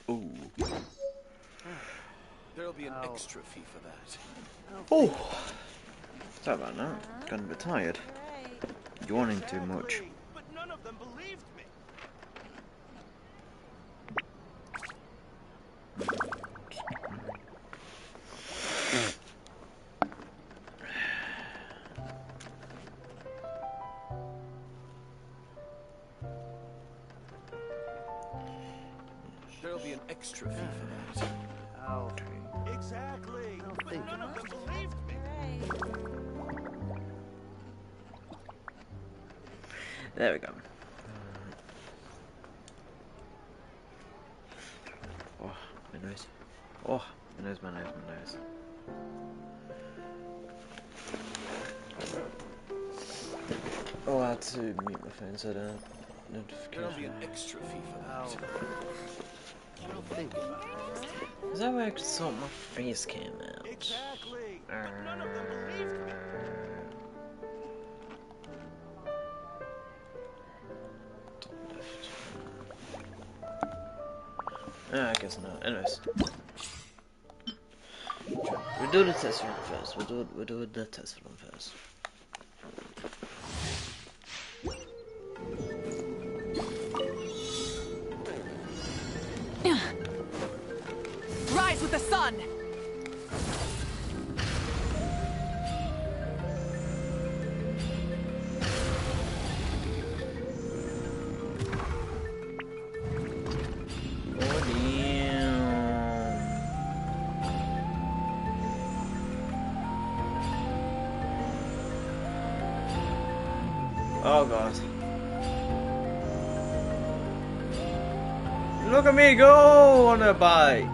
Ooh. There'll be an extra fee for that. Oh. Sorry about that. Got a bit tired. Yawning too much. But none of them believed me. There'll be an extra fee for that. Okay. Exactly. But none of them believed me. There we go. Oh, my nose. Oh, my nose, my nose, my nose. Oh, I had to mute my phone so that There'll be notification. an extra fee for that. I'll think about it. Is that where I could sort my face cam out? Exactly. But none of them believed me. I guess not. Anyways. We'll do the test run first. We'll do the test run first. Rise with the sun! Oh god. Look at me go on a bike.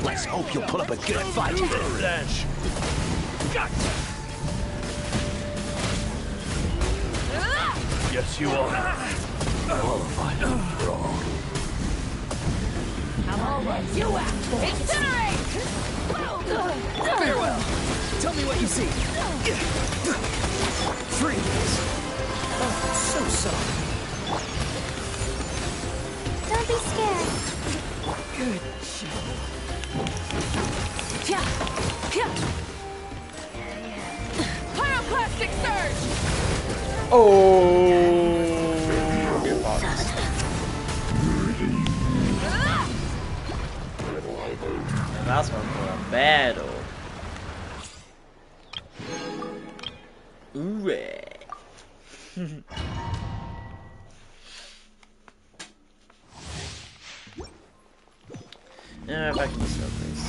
Let's hope you'll put up a good fight. Dash. Gotcha. Yes, you are. Qualified wrong. I'm all right. You out! Incinerate! Farewell. Tell me what you see. Freeze. Oh, so sorry. Don't be scared. Good job. Pyroclastic surge! Oh, get boxed. That's one for a battle. Ooh. Back in the snow, please.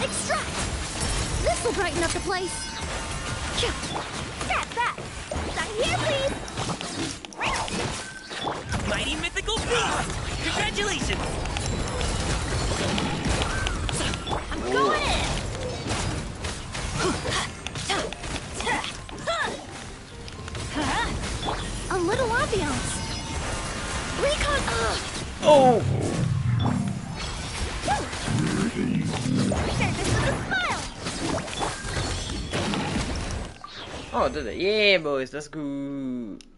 Extract! This will brighten up the place. That! Back here, please! Mighty mythical beast! Congratulations! I'm going in! A little ambiance. Recon. Oh! Share this with a smile. Oh, did it? Yeah, boys, let's go.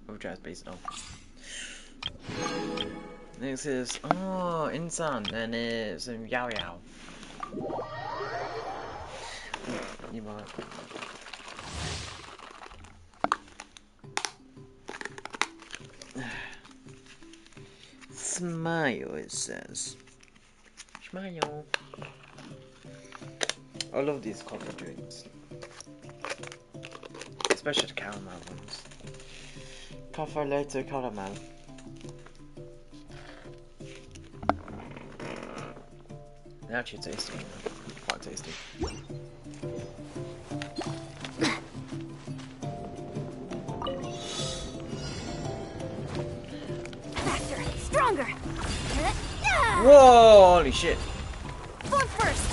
Overdrive space. Oh. Next is Insan, and it's Yao Yao. You might. Smile, it says. Smile. I love these coffee drinks. Especially the caramel ones. Coffee later caramel. They're actually tasty. Quite tasty. Faster, stronger. Whoa! Holy shit! Form first.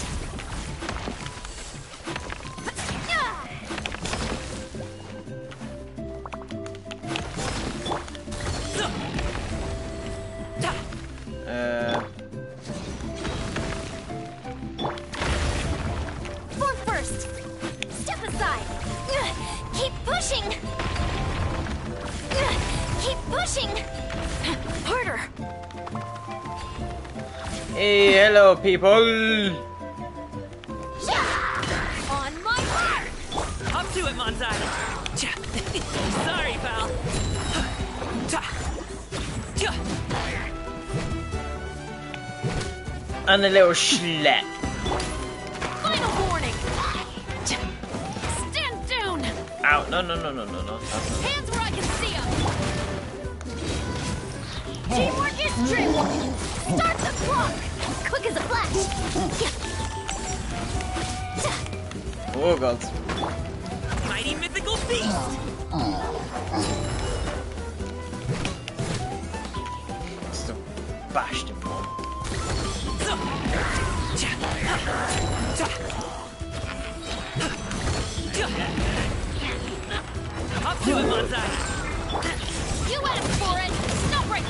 Form first. Step aside. side. Keep pushing. Keep pushing. Harder. Hey, hello, people. On my mark. Up to it, Monzai. Sorry, pal. And a little slap. Final warning. Stand down. Ow, no. Hands where I can see them. Teamwork is tricky. Start the clock. Quick as a flash. Oh, God. Mighty mythical beast. Still bashed him, Mom. Up to it, Monzai. You went for it. Snow break.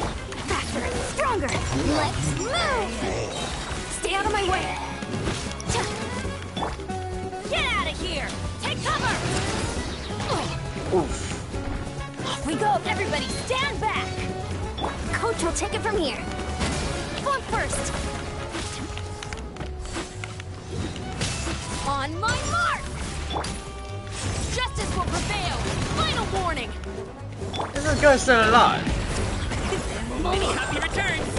Faster. Stronger. Let's move. Stay out of my way. Get out of here. Take cover. Oof. Off we go. Everybody stand back. Coach will take it from here. Flunk first. On my mark. Justice will prevail. Final warning. Is this guy still alive? Many happy returns.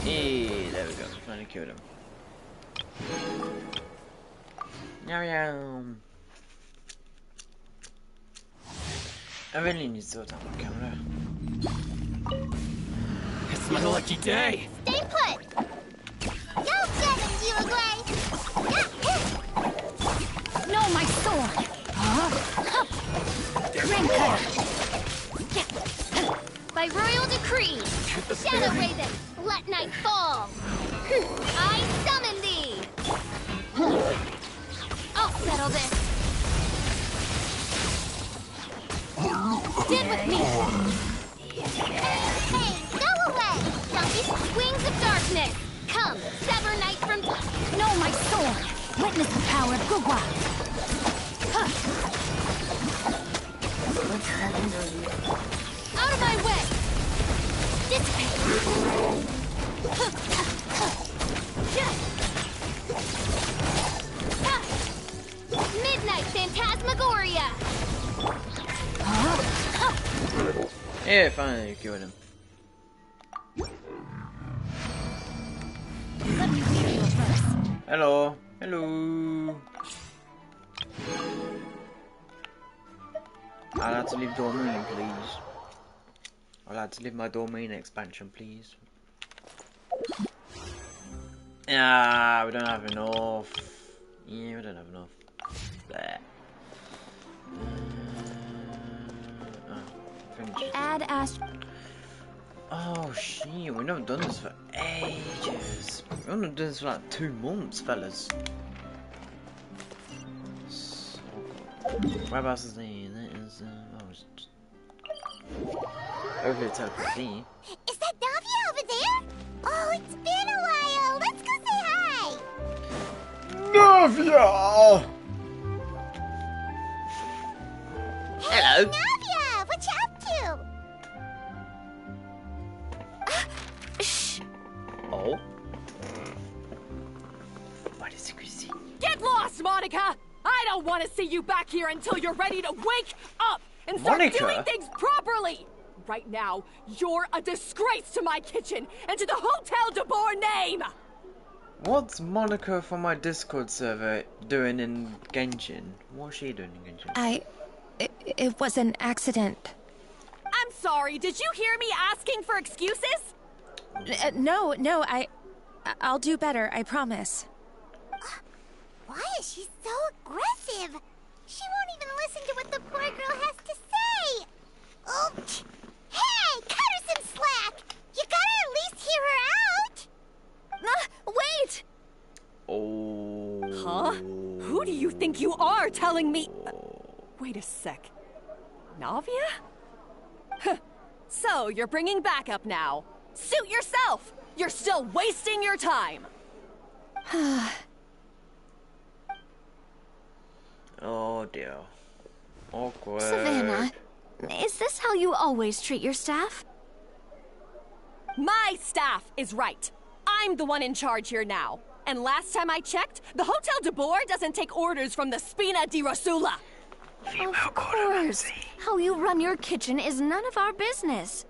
Hey, there we go. Finally killed him. Meow. I really need to sort out my camera. It's my lucky day. Stay put. Go, Devin, you agree? No, my sword. Raincutter. By royal decree, Shadow Raven, let night fall. I summon thee. I'll settle this. Did with me. Hey, go away. Selfish wings of darkness. Come, sever night from... No, my sword. Witness the power of Gugwa. Out of my way. Dissipate. Midnight Phantasmagoria. Yeah, finally killed him. Let me read you a verse. Hello. Hello. I'd like to leave domain, please. I'd like to leave my domain expansion, please. Ah, we don't have enough. Yeah, we don't have enough. Bleh. Add Ast. Oh shit, we've not done this for ages. We've only done this for like 2 months, fellas. So good. Whereabouts is the... That is... over the telepathy. Is that Navia over there? Oh, it's been a while. Let's go say hi. Navia! Hey, Hello. Navia, what you up to? Shh. Oh? What is crazy? Get lost, Monica! I don't want to see you back here until you're ready to wake up and start Monica? doing things properly! Right now, you're a disgrace to my kitchen and to the Hotel de Boer name! What's Monica from my Discord server doing in Genshin? What's she doing in Genshin? It was an accident. I'm sorry, did you hear me asking for excuses? No, I'll do better, I promise. Why is she so aggressive? She won't even listen to what the poor girl has to say. Oh, hey, cut her some slack. You gotta at least hear her out. Wait. Oh. Huh? Who do you think you are telling me... Wait a sec. Navia? Huh. So, you're bringing backup now. Suit yourself! You're still wasting your time! dear. Awkward. Savannah, is this how you always treat your staff? My staff is right. I'm the one in charge here now. And last time I checked, the Hotel de Boer doesn't take orders from the Spina di Rosula. Of course. How you run your kitchen is none of our business.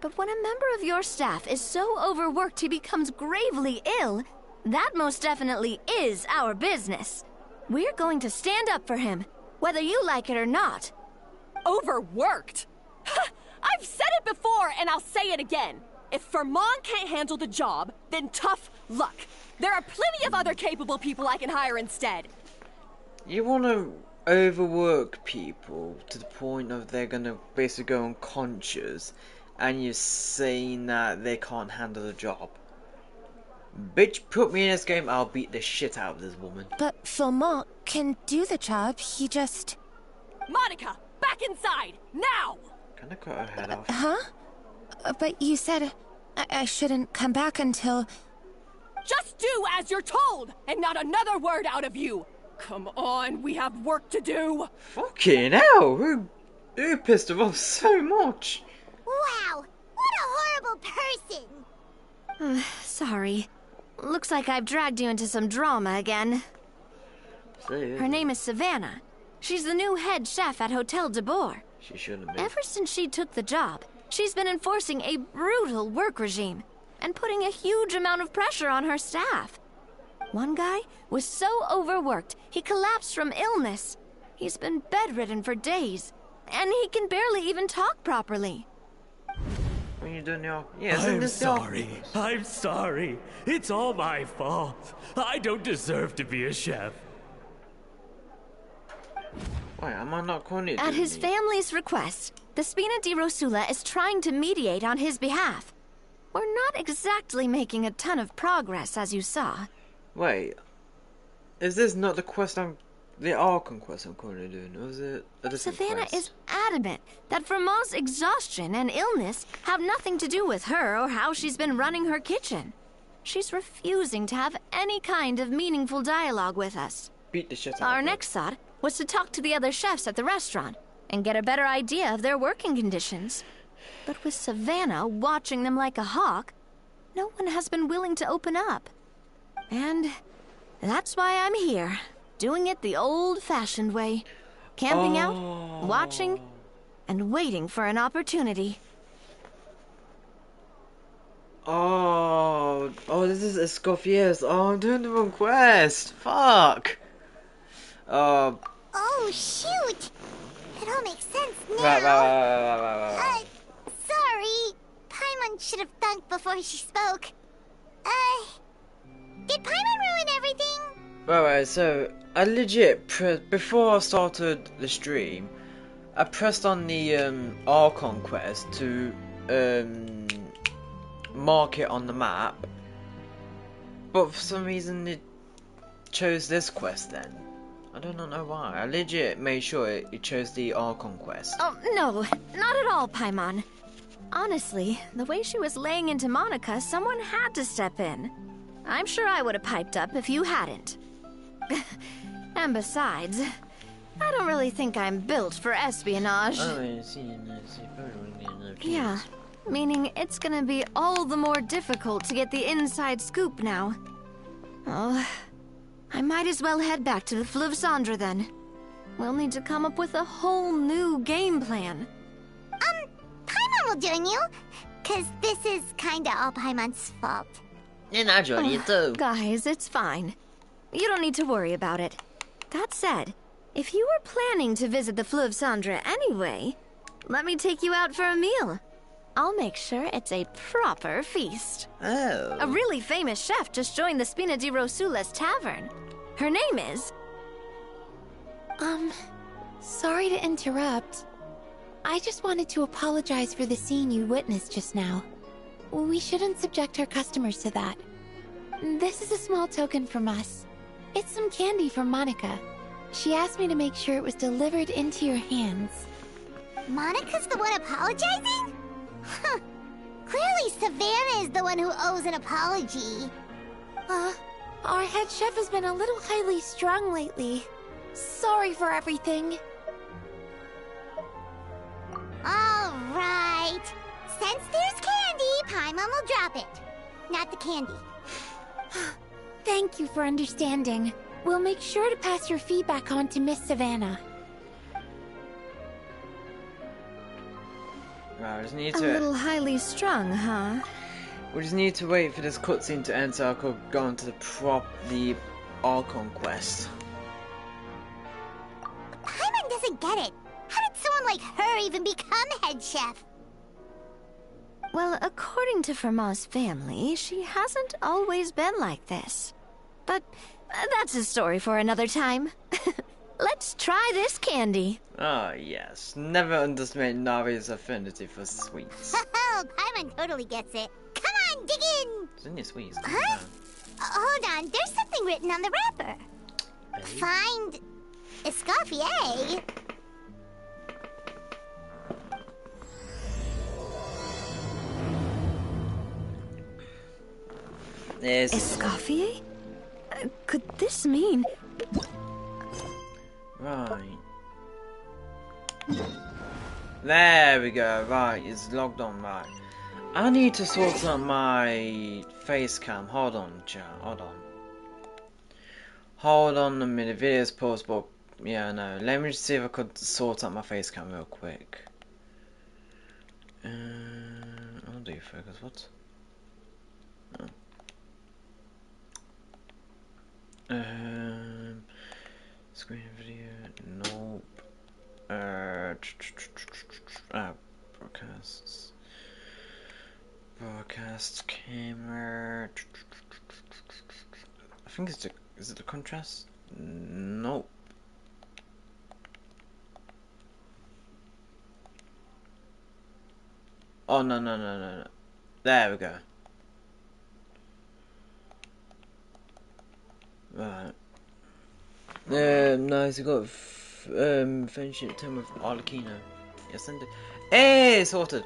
But when a member of your staff is so overworked he becomes gravely ill, that most definitely is our business. We're going to stand up for him, whether you like it or not. Overworked? I've said it before and I'll say it again. If Vermont can't handle the job, then tough luck. There are plenty of other capable people I can hire instead. You want to overwork people to the point of they're gonna basically go unconscious, and you're saying that they can't handle the job. Bitch, put me in this game, I'll beat the shit out of this woman. But Vermont can do the job, he just... Monica, back inside, now! Can I cut her head off? Huh? But you said I shouldn't come back until... Just do as you're told, and not another word out of you. Come on, we have work to do. Fucking hell, who pissed her off so much? Wow, what a horrible person! Sorry. Looks like I've dragged you into some drama again. Her name is Savannah. She's the new head chef at Hotel de Boer. She shouldn't be. Ever since she took the job, she's been enforcing a brutal work regime and putting a huge amount of pressure on her staff. One guy was so overworked, he collapsed from illness. He's been bedridden for days, and he can barely even talk properly. When you done your... Yeah, I'm sorry. I'm sorry. It's all my fault. I don't deserve to be a chef. Wait, am I not calling it? At his family's request, the Spina di Rosula is trying to mediate on his behalf. We're not exactly making a ton of progress, as you saw. Wait, is this not the quest the Archon quest I'm currently doing, or is it a different Savannah quest? is adamant that Vermont's exhaustion and illness have nothing to do with her or how she's been running her kitchen. She's refusing to have any kind of meaningful dialogue with us. Beat the shit out Our of her. next thought was to talk to the other chefs at the restaurant and get a better idea of their working conditions. But with Savannah watching them like a hawk, no one has been willing to open up. And that's why I'm here, doing it the old-fashioned way. Camping out, watching, and waiting for an opportunity. Oh, this is Escoffier's. Oh, I'm doing the wrong quest. Fuck. Oh, shoot! It all makes sense now. Right. Sorry. Paimon should have thunk before she spoke. Did Paimon ruin everything? Right, so I legit, before I started the stream, I pressed on the Archon quest to mark it on the map, but for some reason it chose this quest then. I do not know why. I legit made sure it chose the Archon quest. Oh, no, not at all, Paimon. Honestly, the way she was laying into Monica, someone had to step in. I'm sure I would have piped up if you hadn't. And besides, I don't really think I'm built for espionage. Yeah, meaning it's gonna be all the more difficult to get the inside scoop now. Oh, I might as well head back to the Fleuve Cendre then. We'll need to come up with a whole new game plan. Paimon will join you, 'cause this is kinda all Paimon's fault. And I join you too. Guys, it's fine. You don't need to worry about it. That said, if you were planning to visit the Fleuve Cendre anyway, let me take you out for a meal. I'll make sure it's a proper feast. Oh. A really famous chef just joined the Spina di Rosula's tavern. Her name is... Sorry to interrupt. I just wanted to apologize for the scene you witnessed just now. We shouldn't subject our customers to that. This is a small token from us. It's some candy from Monica. She asked me to make sure it was delivered into your hands. Monica's the one apologizing? Huh. Clearly Savannah is the one who owes an apology. Our head chef has been a little highly strung lately. Sorry for everything. Alright. Since there's candy, Paimon will drop it. Not the candy. Thank you for understanding. We'll make sure to pass your feedback on to Miss Savannah. Right, we just need A to. little highly strung, huh? We just need to wait for this cutscene to end so I could go on to the Archon quest. Paimon doesn't get it. How did someone like her even become head chef? Well, according to Fermat's family, she hasn't always been like this. But that's a story for another time. Let's try this candy. Ah, yes. Never underestimate Navi's affinity for sweets. Oh, Paimon totally gets it. Come on, dig in! It's in your sweets. Huh? Hold on, there's something written on the wrapper. Find Escoffier. Yes. Escoffier? Could this mean... Right. There we go. Right, it's logged on. Right. I need to sort out my face cam. Hold on, chat. Hold on. Hold on a minute. Video's paused, but yeah, no. Let me just see if I could sort out my face cam real quick. I'll do focus. What? Oh. Screen video. Nope. Broadcasts. Broadcast camera. I think it's is it the contrast? Nope. Oh no. There we go. Right. Nice. You got friendship term with Arlecchino. Yes, send it. Hey, sorted.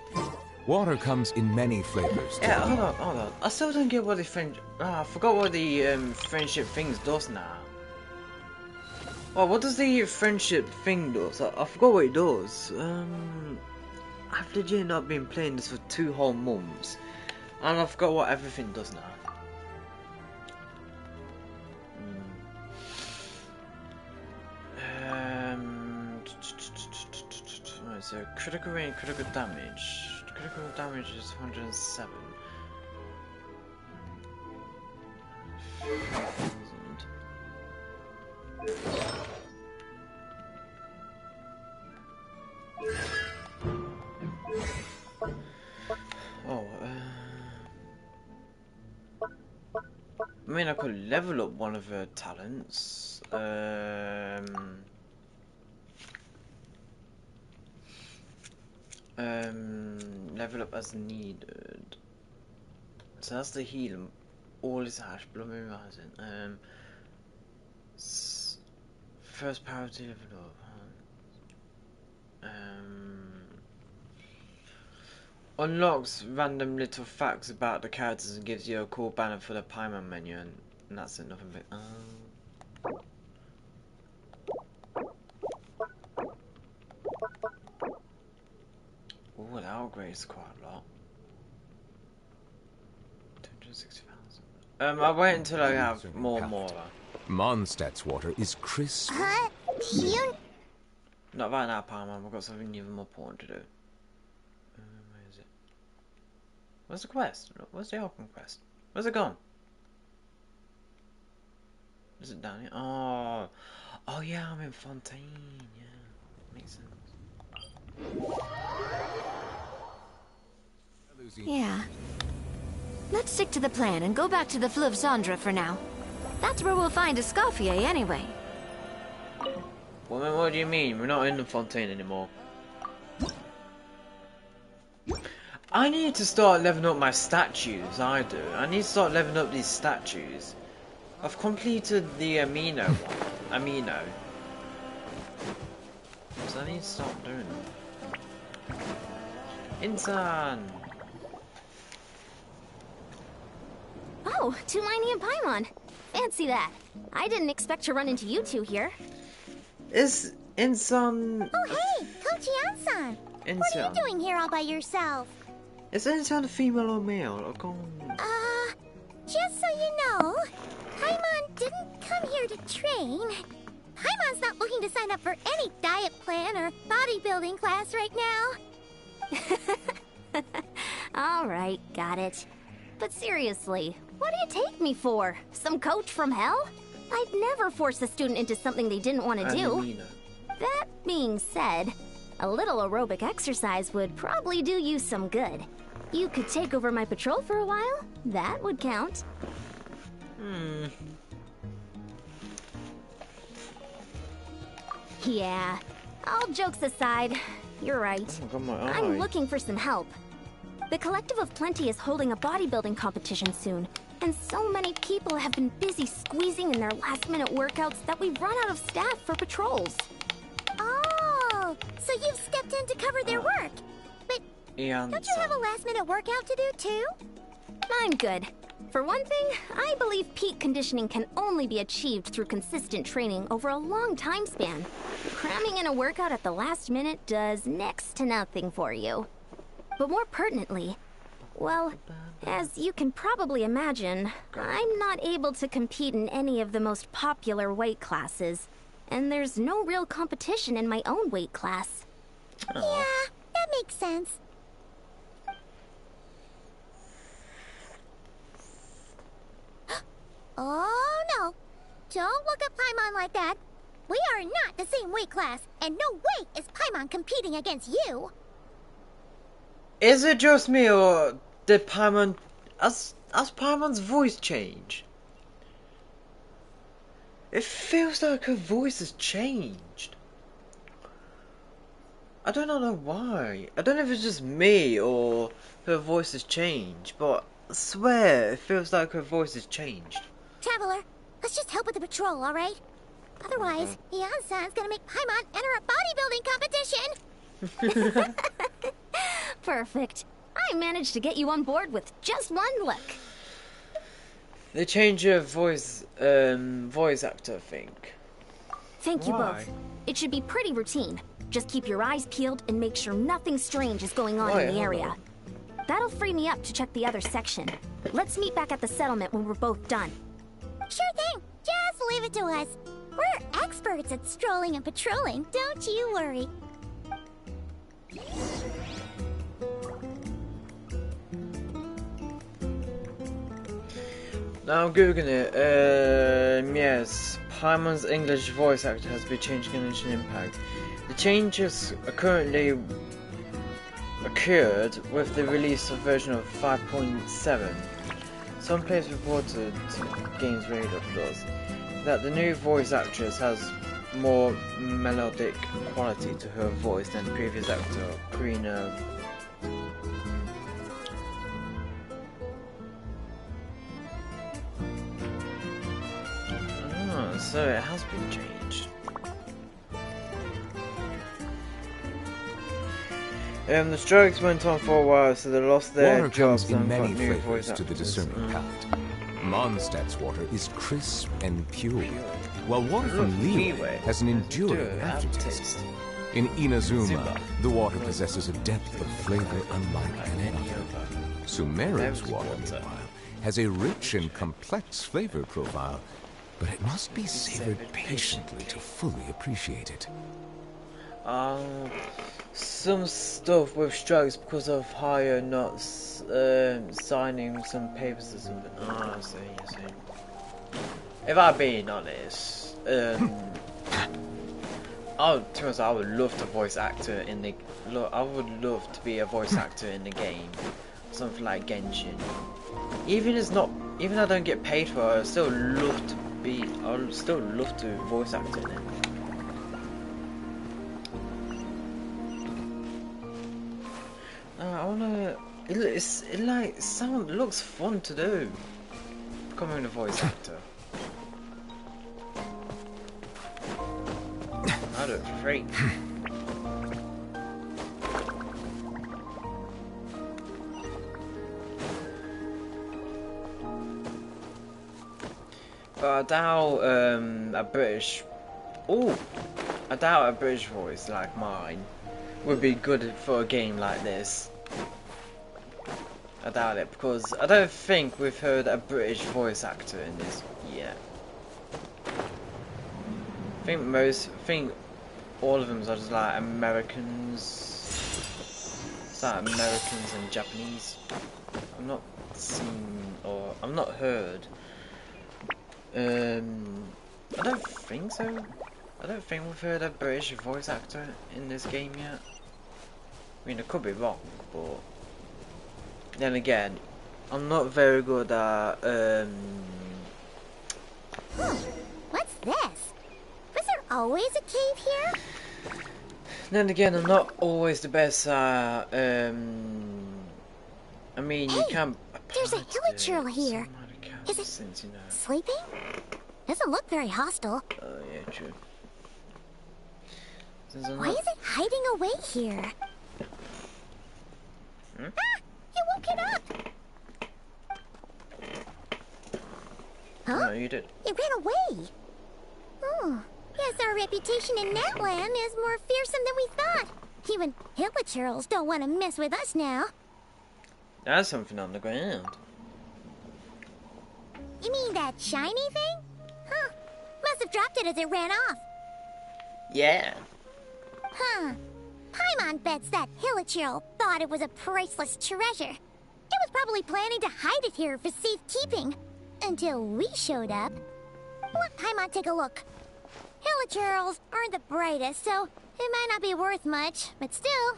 Water comes in many flavors. Yeah, hold on. I still don't get what the I forgot what the friendship things does now. Oh, what does the friendship thing do? I forgot what it does. I've legit not been playing this for 2 whole months, and I forgot what everything does now. Right, so critical rate and critical damage. Critical damage is 107. 3,000. Oh, I mean, I could level up one of her talents. Level up as needed. So that's the heal. All is hash, blood moon rising. First priority level up. Unlocks random little facts about the characters and gives you a cool banner for the Paimon menu, and that's it. Nothing big. Oh, that upgrades quite a lot. 260,000. I'll wait until I have more. Mondstadt's water is crisp. You... Not right now, Paimon. We've got something even more important to do. Where is it? Where's the quest? Where's the Archon quest? Where's it gone? Is it down here? Oh yeah, I'm in Fontaine. Yeah, makes sense. Yeah. Let's stick to the plan and go back to the Fleuve Cendre for now. That's where we'll find Escoffier anyway. Well, what do you mean? We're not in the Fontaine anymore. I need to start leveling up my statues, I do. I need to start leveling up these statues. I've completed the Amino one. Amino. So I need to start doing them. Insan! Oh, Tulani and Paimon. Fancy that. I didn't expect to run into you two here. Is Insan... Oh, hey, Coach Yansan. What are you Insan. doing here all by yourself? Is Insan a female or male? I can't... Just so you know, Paimon didn't come here to train. Paimon's not looking to sign up for any diet plan or bodybuilding class right now. All right, got it. But seriously, what do you take me for? Some coach from hell? I'd never force a student into something they didn't want to do. That being said, a little aerobic exercise would probably do you some good. You could take over my patrol for a while. That would count. Yeah, all jokes aside, you're right. I'm looking for some help. The Collective of Plenty is holding a bodybuilding competition soon, and so many people have been busy squeezing in their last-minute workouts that we've run out of staff for patrols. Oh, so you've stepped in to cover their work. But don't you have a last-minute workout to do too? I'm good. For one thing, I believe peak conditioning can only be achieved through consistent training over a long time span. Cramming in a workout at the last minute does next to nothing for you. But more pertinently, well, as you can probably imagine, I'm not able to compete in any of the most popular weight classes, and there's no real competition in my own weight class. Yeah, that makes sense. Oh no, don't look at Paimon like that. We are not the same weight class, and no way is Paimon competing against you. Is it just me, or did Paimon... Has Paimon's voice changed? It feels like her voice has changed. I don't know why. I don't know if it's just me, or her voice has changed, but I swear it feels like her voice has changed. Traveler, let's just help with the patrol, alright? Otherwise, Yan-san's gonna make Paimon enter a bodybuilding competition! Perfect. I managed to get you on board with just one look. They changed your voice actor, I think. Thank you both. It should be pretty routine. Just keep your eyes peeled and make sure nothing strange is going on in the area. That'll free me up to check the other section. Let's meet back at the settlement when we're both done. Sure thing. Just leave it to us. We're experts at strolling and patrolling, don't you worry. Now I'm googling it. Yes, Paimon's English voice actor has been changed in Genshin Impact. The changes are currently occurred with the release of version of 5.7. Some players reported to Games Radar Plus that the new voice actress has more melodic quality to her voice than previous actor Karina. So it has been changed. The strikes went on for a while, so they lost their Water jobs comes in and many got new flavors voice to the actors. discerning palate. Mondstadt's water is crisp and pure, while water from Liyue has an enduring aftertaste. In Inazuma, the water possesses a depth of flavor unlike any other. Sumeru's water, meanwhile, has a rich and complex flavor profile, but it must be savored patiently to fully appreciate it. Some stuff with strikes because of higher not signing some papers or something. Oh, I see, I see. If I'm being honest, to be honest, I would love to voice actor in the. I would love to be a voice actor in the game, something like Genshin. Even though I don't get paid for it, I still love to be. I'd still love to voice act in it. I wanna. It looks fun to do. Becoming a voice actor. I do it for free. But I doubt a British. Oh, I doubt a British voice like mine would be good for a game like this. I doubt it, because I don't think we've heard a British voice actor in this yet. I think all of them are just like Americans. It's like Americans and Japanese. I'm not seen or I'm not heard. I don't think so. I don't think we've heard a British voice actor in this game yet. I mean, I could be wrong, but then again, I'm not very good at What's this? Was there always a cave here? Then again, I'm not always the best at I mean, you can't. There's a hilichurl here. Is it sleeping? Doesn't look very hostile. Oh yeah, true. Why is it hiding away here? Hmm? Ah! You woke it up! Huh? No, you did. It ran away. Oh, yes, our reputation in Natland is more fearsome than we thought. Even hilichurls don't want to mess with us now. There's something on the ground. You mean that shiny thing? Huh. Must have dropped it as it ran off. Yeah. Huh. Paimon bets that hilichurl thought it was a priceless treasure. It was probably planning to hide it here for safekeeping. Until we showed up. Let Paimon take a look. Hilichurls aren't the brightest, so it might not be worth much, but still.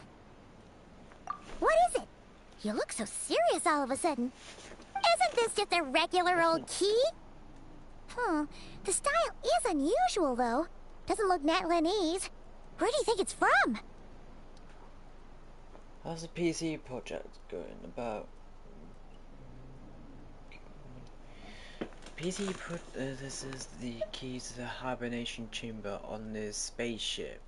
What is it? You look so serious all of a sudden. Isn't this just a regular old key? The style is unusual, though. Doesn't look Natlanese. Where do you think it's from? How's the PC project going about? PC put this is the key to the hibernation chamber on this spaceship.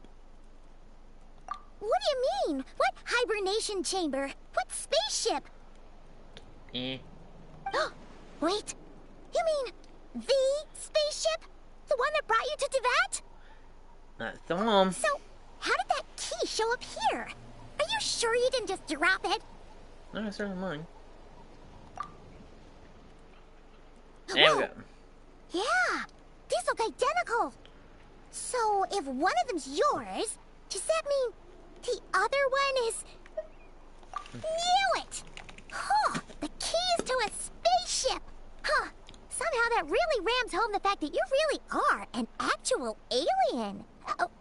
What do you mean? What hibernation chamber? What spaceship? Wait, you mean the spaceship? The one that brought you to Teyvat? That's the one. So, how did that key show up here? Are you sure you didn't just drop it? No, it's not mine. There we go. Yeah, these look identical. So, if one of them's yours, does that mean the other one is... Knew it! Huh, the keys to a spaceship! Huh, somehow that really rams home the fact that you really are an actual alien.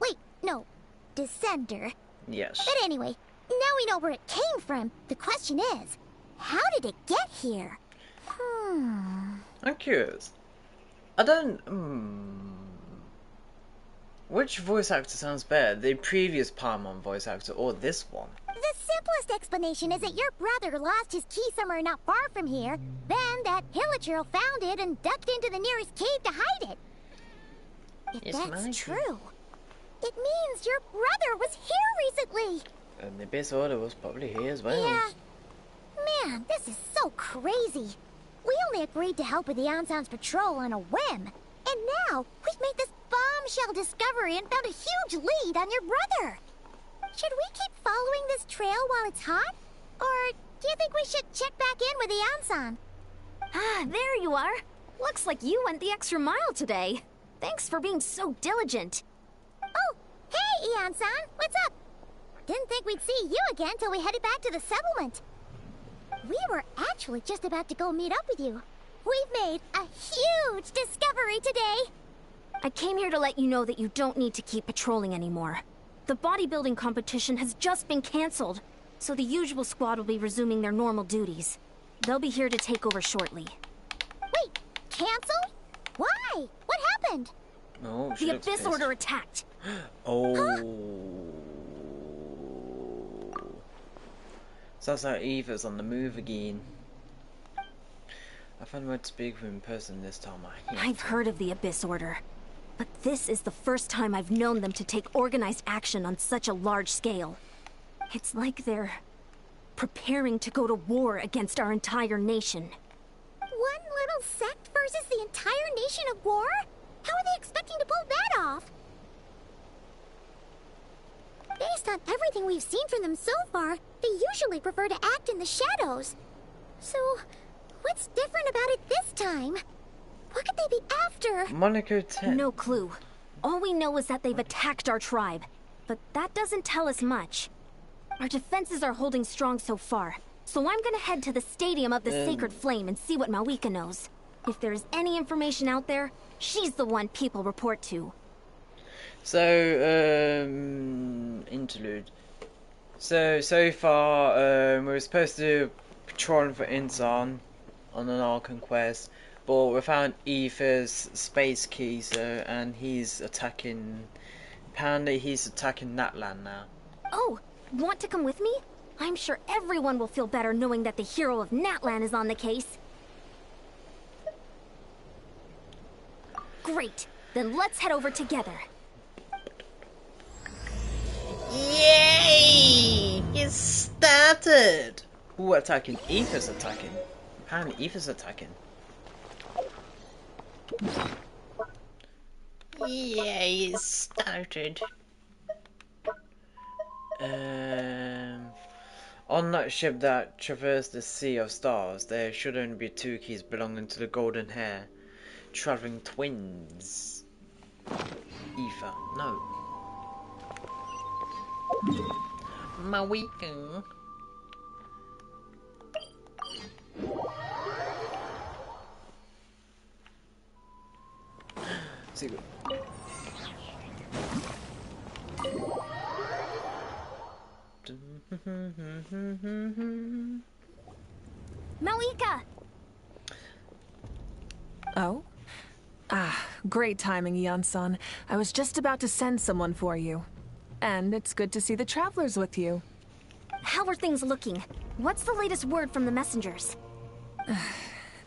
Wait, no, descender. Yes. But anyway, now we know where it came from. The question is, how did it get here? I'm curious. I don't... Which voice actor sounds better? The previous Paimon voice actor or this one? The simplest explanation is that your brother lost his key somewhere not far from here. Then that hilichurl found it and ducked into the nearest cave to hide it. If that's true, it means your brother was here recently. And the Abyss Order was probably here as well. Yeah. Man, this is so crazy. We only agreed to help with the Anson's patrol on a whim. And now, we've made this bombshell discovery and found a huge lead on your brother. Should we keep following this trail while it's hot? Or do you think we should check back in with the Anson? Ah, there you are. Looks like you went the extra mile today. Thanks for being so diligent. Oh, hey, Anson, what's up? Didn't think we'd see you again till we headed back to the settlement. We were actually just about to go meet up with you. We've made a huge discovery today. I came here to let you know that you don't need to keep patrolling anymore. The bodybuilding competition has just been canceled, so the usual squad will be resuming their normal duties. They'll be here to take over shortly. Wait, canceled? Why? What happened? Oh, the Abyss Order attacked. Oh. Huh? Sounds like Eva's on the move again. I found a way to speak with him in person this time. I've heard of the Abyss Order, but this is the first time I've known them to take organized action on such a large scale. It's like they're preparing to go to war against our entire nation. One little sect versus the entire nation of war? How are they expecting to pull that off? everything we've seen from them so far, they usually prefer to act in the shadows. So, what's different about it this time? What could they be after? Monaco 10. No clue. All we know is that they've attacked our tribe, but that doesn't tell us much. Our defenses are holding strong so far, so I'm gonna head to the Stadium of the Sacred Flame and see what Mawika knows. If there's any information out there, she's the one people report to. So, interlude. So far, we were supposed to patrol for Insan on an Archon quest, but we found Aether's space key, and he's attacking. Apparently, he's attacking Natlan now. Oh, want to come with me? I'm sure everyone will feel better knowing that the hero of Natlan is on the case. Great, then let's head over together. Yay! It started! Who attacking? Aether's attacking. Apparently Aether's attacking. Yay! It started. On that ship that traversed the Sea of Stars, there should only be 2 keys belonging to the Golden Hair. Traveling twins. Aether. No. Mawika. Secret. Mawika! Oh? Ah, great timing, Eon-san. I was just about to send someone for you. And it's good to see the travelers with you. How are things looking? What's the latest word from the messengers?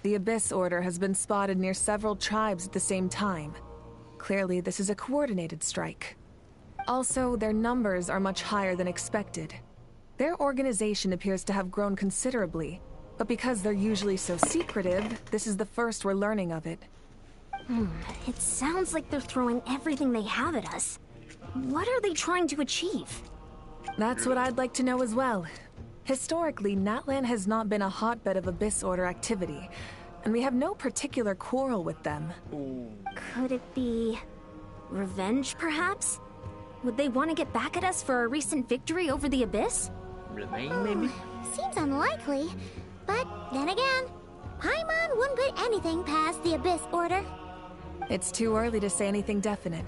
The Abyss Order has been spotted near several tribes at the same time. Clearly, this is a coordinated strike. Also, their numbers are much higher than expected. Their organization appears to have grown considerably, but because they're usually so secretive, this is the first we're learning of it. It sounds like they're throwing everything they have at us. What are they trying to achieve? That's what I'd like to know as well. Historically, Natlan has not been a hotbed of Abyss Order activity, and we have no particular quarrel with them. Could it be revenge, perhaps? Would they want to get back at us for a recent victory over the Abyss? Maybe? Seems unlikely, but then again, Paimon wouldn't put anything past the Abyss Order. It's too early to say anything definite.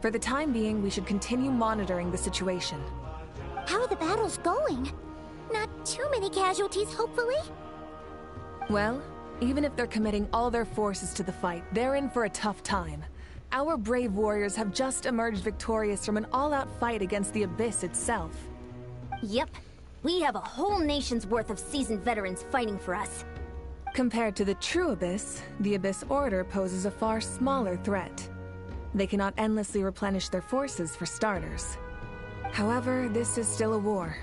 For the time being, we should continue monitoring the situation. How are the battles going? Not too many casualties, hopefully? Well, even if they're committing all their forces to the fight, they're in for a tough time. Our brave warriors have just emerged victorious from an all-out fight against the Abyss itself. Yep. We have a whole nation's worth of seasoned veterans fighting for us. Compared to the true Abyss, the Abyss Order poses a far smaller threat. They cannot endlessly replenish their forces, for starters. However, this is still a war,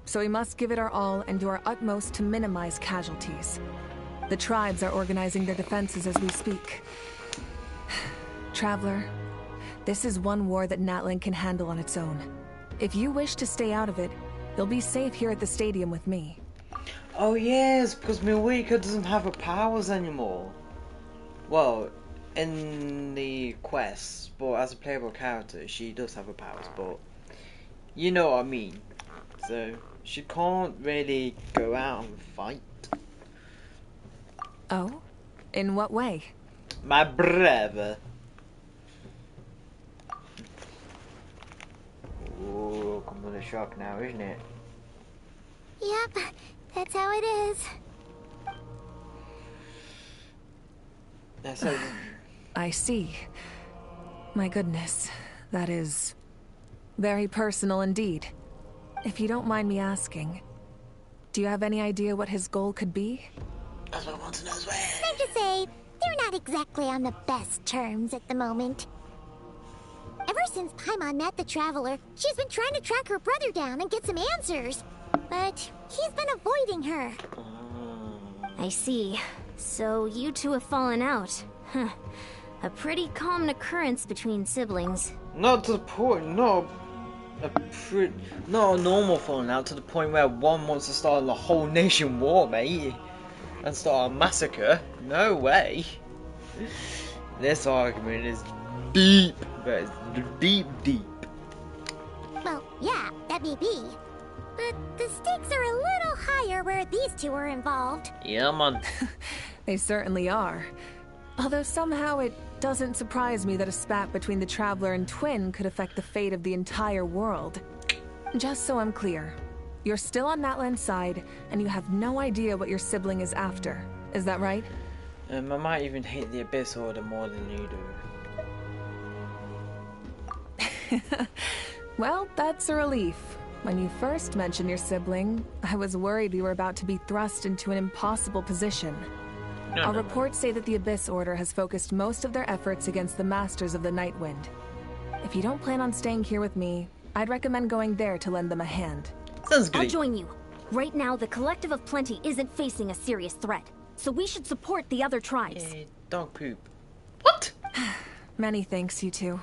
so we must give it our all and do our utmost to minimize casualties. The tribes are organizing their defenses as we speak. Traveler, this is one war that Natlan can handle on its own. If you wish to stay out of it, you'll be safe here at the stadium with me. Oh yes, because Mawika doesn't have her powers anymore. Well, in the quests, but as a playable character, she does have her powers, but you know what I mean. So, she can't really go out and fight. Oh? In what way? My brother. Ooh, come with a shock now, isn't it? Yep, that's how it is. That's how I see. My goodness, that is very personal indeed. If you don't mind me asking, do you have any idea what his goal could be? That's what I want to know as well. Safe to say, they're not exactly on the best terms at the moment. Ever since Paimon met the Traveler, she's been trying to track her brother down and get some answers. But he's been avoiding her. I see. So you two have fallen out. Huh. A pretty common occurrence between siblings. Not to the point, no. not a normal falling out to the point where one wants to start a whole nation war, mate, and start a massacre. No way. This argument is deep, but it's deep. Well, yeah, that may be. But the stakes are a little higher where these two are involved. Yeah, man. They certainly are. Although somehow it doesn't surprise me that a spat between the Traveler and Twin could affect the fate of the entire world. Just so I'm clear, you're still on Matland's side, and you have no idea what your sibling is after. Is that right? I might even hate the Abyss Order more than you do. Well, that's a relief. When you first mentioned your sibling, I was worried we were about to be thrust into an impossible position. Our reports say that the Abyss Order has focused most of their efforts against the Masters of the Nightwind. If you don't plan on staying here with me, I'd recommend going there to lend them a hand. Sounds good. I'll join you. Right now, the Collective of Plenty isn't facing a serious threat, so we should support the other tribes. Hey, dog poop. What? Many thanks, you two.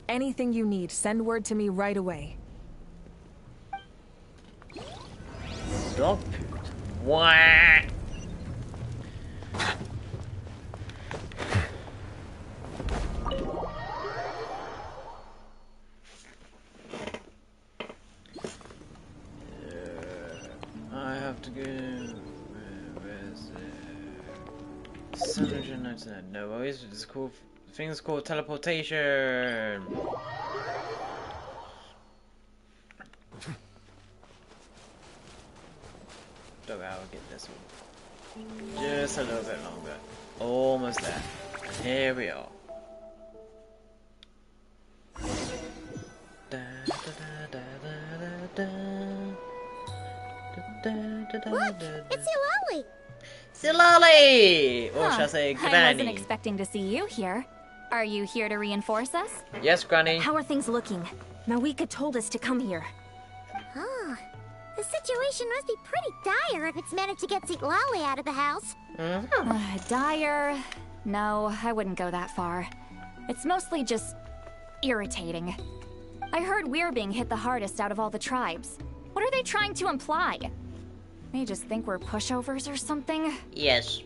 Anything you need, send word to me right away. Dog poop. What? I have to go. Where's it? 799. No, it's called. The thing's called teleportation. Don't I'll get this one. Just a little bit longer. Almost there. And here we are. Look, it's Silali! Silali! Or shall I say, Granny? I wasn't expecting to see you here. Are you here to reinforce us? Yes, Granny. How are things looking? Mawika told us to come here. Oh, the situation must be pretty dire if it's managed to get Silali out of the house. Dire? No, I wouldn't go that far. It's mostly just irritating. I heard we're being hit the hardest out of all the tribes. What are they trying to imply? They just think we're pushovers or something? Yes.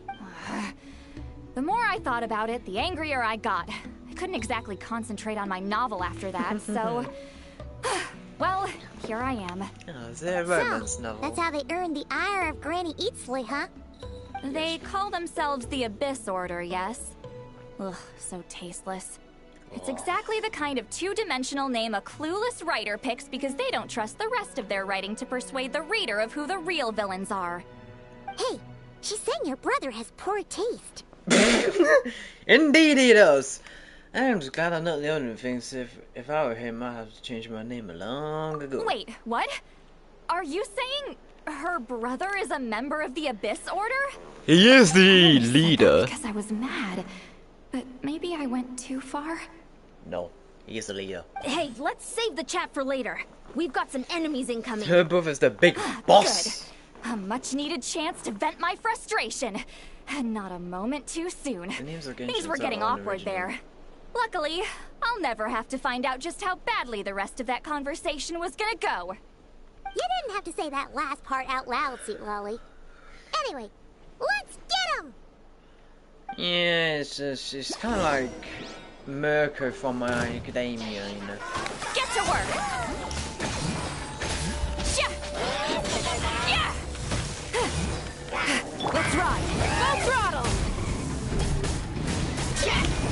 The more I thought about it, the angrier I got. I couldn't exactly concentrate on my novel after that, so... well, here I am. Oh, is it a romance novel? That's how they earned the ire of Granny Eatsley, huh? They call themselves the Abyss Order, yes? Ugh, so tasteless. It's exactly the kind of two-dimensional name a clueless writer picks because they don't trust the rest of their writing to persuade the reader of who the real villains are. Hey, she's saying your brother has poor taste. Indeed he does. I'm just glad I'm not the only one who thinks if I were him, I'd have to change my name long ago. Wait, what? Are you saying her brother is a member of the Abyss Order? He is the leader. Because I was mad. But maybe I went too far? No, he's the leader. Hey, let's save the chat for later. We've got some enemies incoming. Her brother's the big boss. Good. A much-needed chance to vent my frustration. Not a moment too soon. Things were getting awkward there. Luckily, I'll never have to find out just how badly the rest of that conversation was gonna go. You didn't have to say that last part out loud, Silali. Anyway, let's get him! Yeah, it's kind of like Mirko from My Academia, you know. Get to work! Yeah! Let's ride! Full throttle!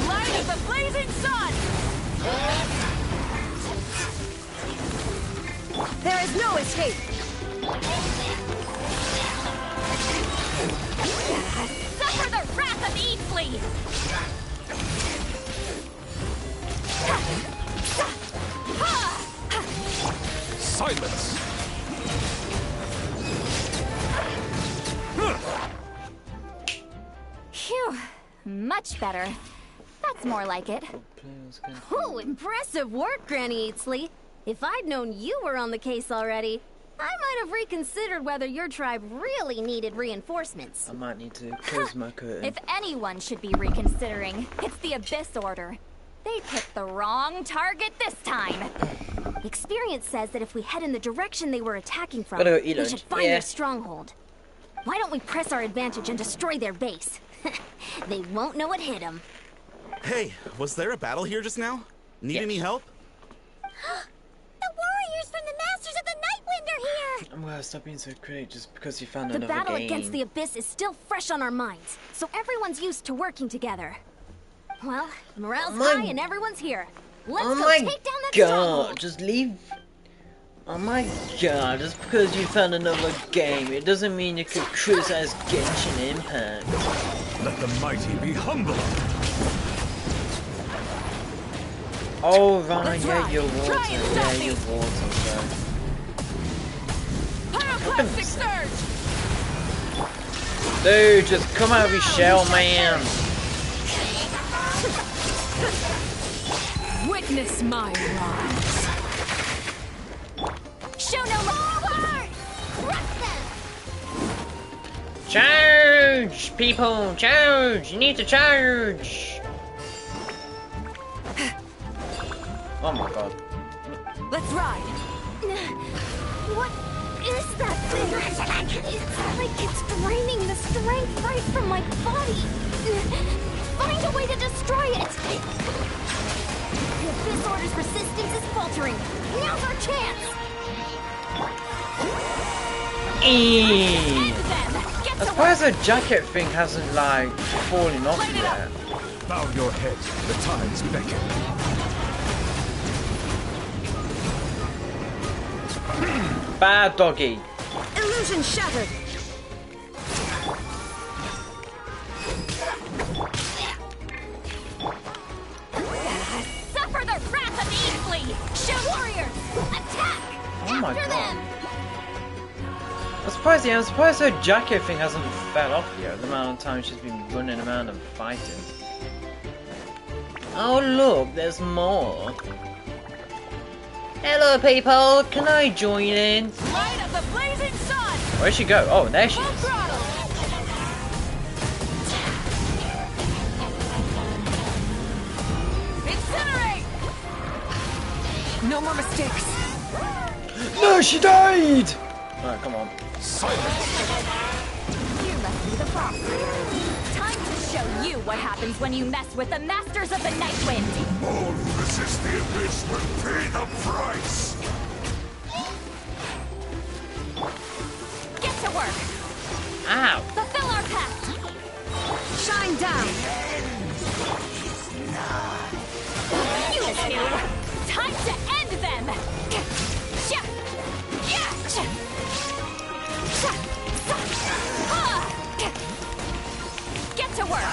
Light of the blazing sun! There is no escape! Suffer the wrath of Eatsley! Silence! Phew, much better. That's more like it. Oh, impressive work, Granny Eatsley. If I'd known you were on the case already, I might have reconsidered whether your tribe really needed reinforcements. I might need to close my curtain. If anyone should be reconsidering, it's the Abyss Order. They picked the wrong target this time. Experience says that if we head in the direction they were attacking from, Gotta go eat we lunch. should find their stronghold. Why don't we press our advantage and destroy their base? They won't know what hit them. Hey, was there a battle here just now? Need any help? The warriors from the Masters of the Nightwind are here! I'm gonna stop being so critical just because you found The another battle game. against the Abyss is still fresh on our minds, so everyone's used to working together. Well, morale's high and everyone's here. Let's go take down that stronghold. Just leave. Oh my god, just because you found another game, it doesn't mean you could criticize Genshin Impact. Let the mighty be humble. Oh right, yeah, you're water. Yeah, you're water, bro. Pyroclastic surge! Dude, just come out of your shell, man. Witness my rise. Show no more! Charge, people, charge! You need to charge. Oh my god. Let's ride. What is that thing? It's like it's draining the strength right from my body. Find a way to destroy it. The Abyss Order's resistance is faltering. Now's our chance. I suppose the jacket thing hasn't like fallen off yet. Bow your head. The tides beckon. Bad doggy. Illusion shattered. Suffer the wrath of Eastly! Show warriors! Attack! Oh my After god. them! I'm surprised her jacket thing hasn't fell off yet, the amount of time she's been running around and fighting. Oh look, there's more. Hello people, can I join in? Light of the blazing sun! Where'd she go? Oh, there she Full is. throttle! Incinerate! No more mistakes. No, she died! Alright, come on. You must be the boss. Time to show you what happens when you mess with the Masters of the Nightwind. All who resist the Abyss will pay the price! Get to work. Ow! Fulfill our pact. Shine down! You two! Time to end them! Get to work!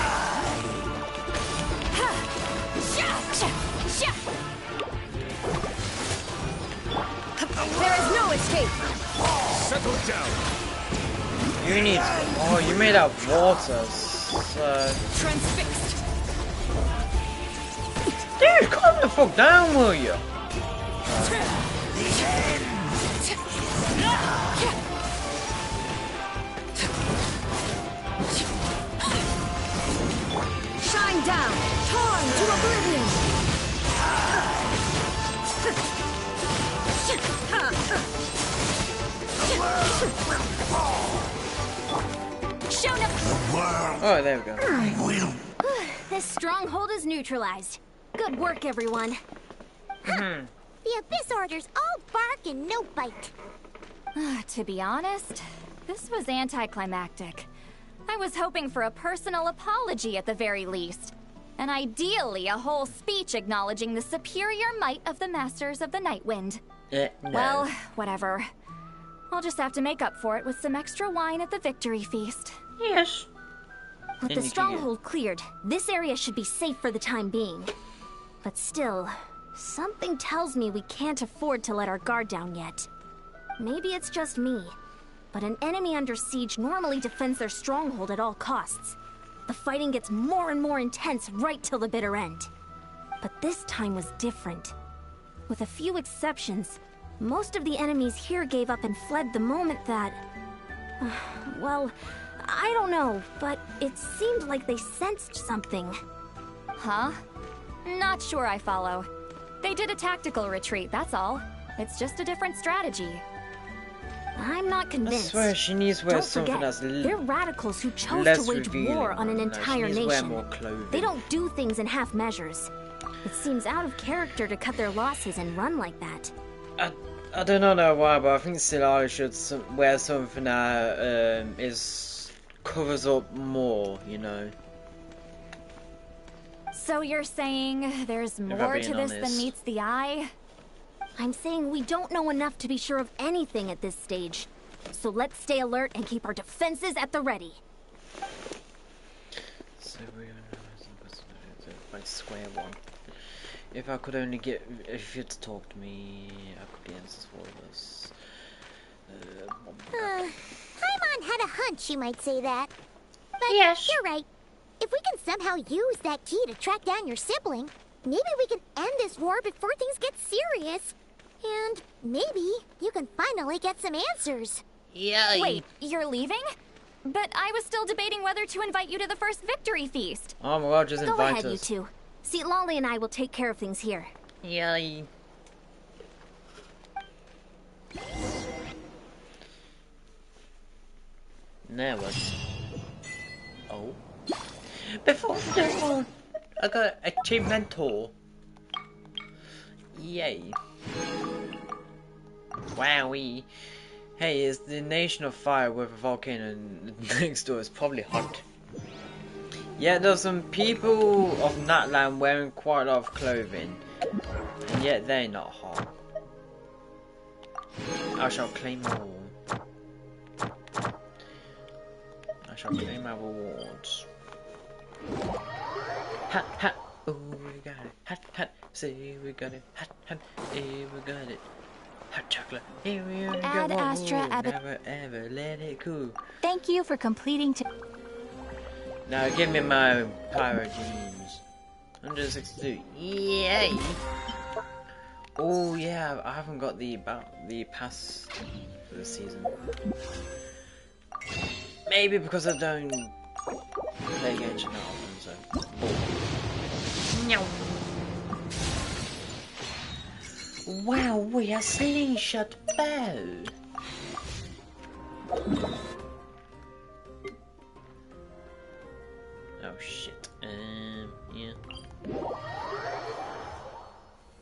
There is no escape! Settle down. You need. Oh, you made out of water, so. Transfixed! Dude, calm the fuck down, will you? Shine down! Torn to oblivion! Show no. Oh, there we go. This stronghold is neutralized. Good work, everyone. The Abyss Order's all bark and no bite. To be honest, this was anticlimactic. I was hoping for a personal apology at the very least. And ideally, a whole speech acknowledging the superior might of the Masters of the Nightwind. No. Well, whatever. I'll just have to make up for it with some extra wine at the victory feast. Yes. With the stronghold cleared, this area should be safe for the time being. But still, something tells me we can't afford to let our guard down yet. Maybe it's just me, but an enemy under siege normally defends their stronghold at all costs. The fighting gets more and more intense right till the bitter end. But this time was different. With a few exceptions, most of the enemies here gave up and fled the moment that... well, I don't know, but it seemed like they sensed something. Huh? Not sure I follow. They did a tactical retreat, that's all. It's just a different strategy. I'm not I convinced. swear she needs to wear Don't something forget, that's they're radicals who chose less to wage revealing. war on an No, entire she needs to wear nation. more clothing. They don't do things in half measures. It seems out of character to cut their losses and run like that. I do not know why, but I think Silari should wear something that covers up more, you know. So you're saying there's more to this than meets the eye? I'm saying we don't know enough to be sure of anything at this stage. So let's stay alert and keep our defenses at the ready. So we're by square one. If I could only get, if you'd talk to me, I could get answers for us. Paimon had a hunch you might say that. But yes, you're right. If we can somehow use that key to track down your sibling, maybe we can end this war before things get serious. And maybe you can finally get some answers. Yeah. Wait, you're leaving? But I was still debating whether to invite you to the first victory feast. Oh my god, just Go invite ahead, you us. two. See, Lolly and I will take care of things here. Yay. Now what? Oh. Before I got achievemental. Yay. Wowie. Hey, it's the nation of fire with a volcano next door. It's probably hot. Yeah, there's some people of Natland wearing quite a lot of clothing, and yet they're not hot. I shall claim all. I shall claim my rewards. Ha ha! Oh, we got it. Hot hot. Say we got it. Hot hot. Hey, we got it. Hot chocolate. Here we are. Ad Astra Abbott. Never ever let it cool. Thank you for completing Now give me my pyro jeans. 162. Yay! Oh yeah, I haven't got the pass for the season. Maybe because I don't play Genshin that often, so. Oh. Wow, we are slingshot bow. Oh shit. Yeah.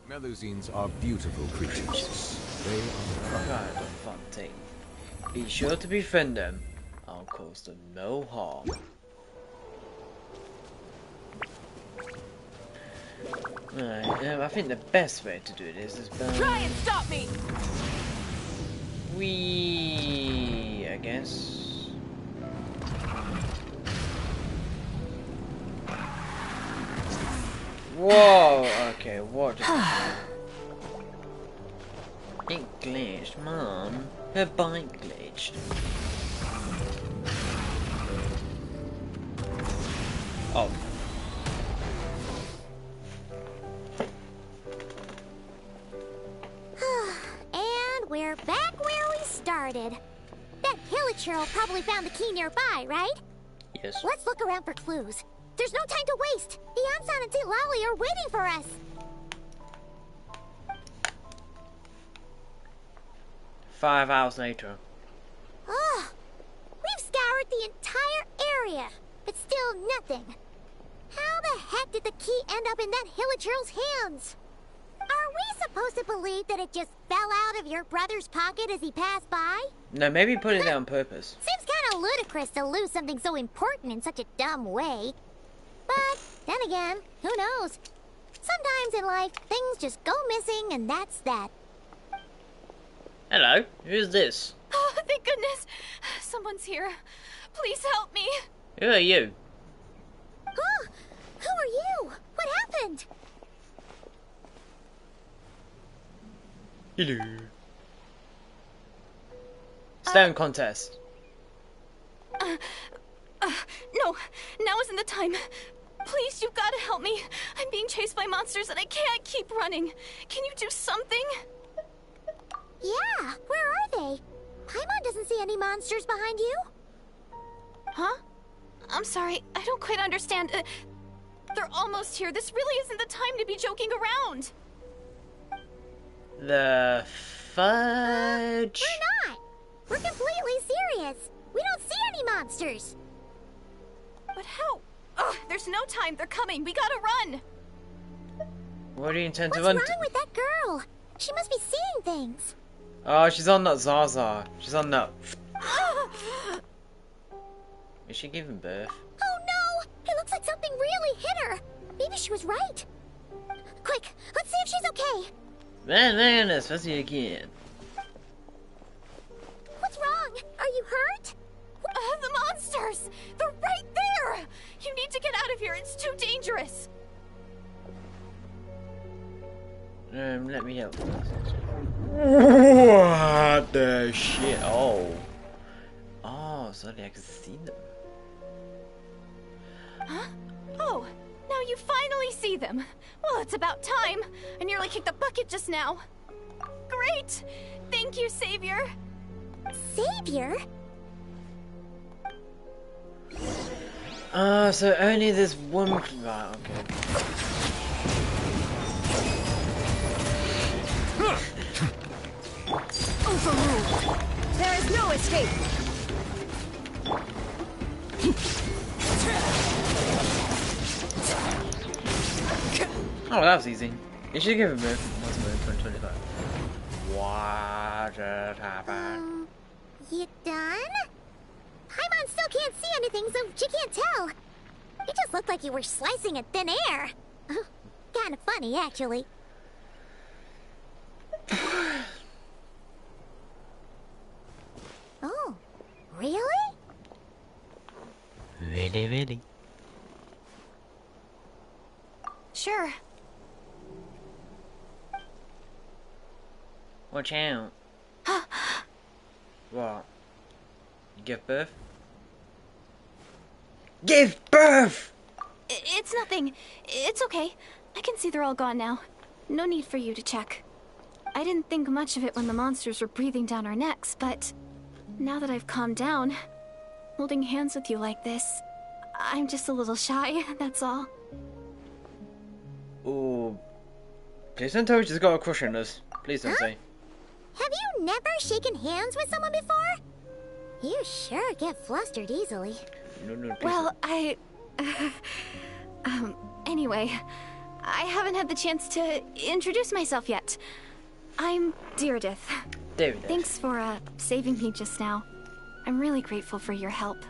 Melusines are beautiful creatures. They are Kind of fun thing. Be sure to befriend them. I'll cause them no harm. Right, I think the best way to do this is by... Try and stop me! I guess. Whoa! Okay, what just happened? It glitched, Mom. Her bike glitched. Oh. And we're back where we started. That Hilichurl probably found the key nearby, right? Yes. Let's look around for clues. There's no time to waste. The Ansan and Lally are waiting for us. 5 hours later. Oh, we've scoured the entire area, but still nothing. How the heck did the key end up in that Hilichurl's hands? Are we supposed to believe that it just fell out of your brother's pocket as he passed by? No, maybe he put it there on purpose. Seems kind of ludicrous to lose something so important in such a dumb way. But then again, who knows? Sometimes in life, things just go missing and that's that. Hello, who's this? Oh, thank goodness. Someone's here. Please help me. Who are you? Oh, who are you? What happened? Hello. Stone contest. No, now isn't the time. Please, you've got to help me. I'm being chased by monsters and I can't keep running. Can you do something? Yeah, where are they? Paimon doesn't see any monsters behind you. Huh? I'm sorry, I don't quite understand. They're almost here. This really isn't the time to be joking around. The fudge? We're not. We're completely serious. We don't see any monsters. But how? Ugh, there's no time. They're coming. We gotta run. What do you intend to What's run? wrong with that girl? She must be seeing things. Oh, she's on that Zaza. She's on that. Is she giving birth? Oh no! It looks like something really hit her. Maybe she was right. Quick, let's see if she's okay. Man, let's see again. What's wrong? Are you hurt? The monsters! They're right there! You need to get out of here. It's too dangerous. Let me help. What the shit? Oh, sorry, I can see them. Huh? Oh, now you finally see them. Well, it's about time. I nearly kicked the bucket just now. Great! Thank you, Savior. Savior? So only this one. Right, okay. Overruled. There is no escape. Oh, that was easy. You should give him a what's move 25. What just happened? You done? Paimon still can't see anything, so she can't tell. It just looked like you were slicing at thin air. Kind of funny, actually. Oh, really? Really? Sure. Watch out. What? You give birth? Give birth! It's nothing. It's okay. I can see they're all gone now. No need for you to check. I didn't think much of it when the monsters were breathing down our necks, but now that I've calmed down, holding hands with you like this, I'm just a little shy, that's all. Oh, please don't tell me she's got a crush on us. Please don't say. Have you never shaken hands with someone before? You sure get flustered easily. No, please. Well, anyway, I haven't had the chance to introduce myself yet. I'm Deirdith. Thanks for, saving me just now. I'm really grateful for your help.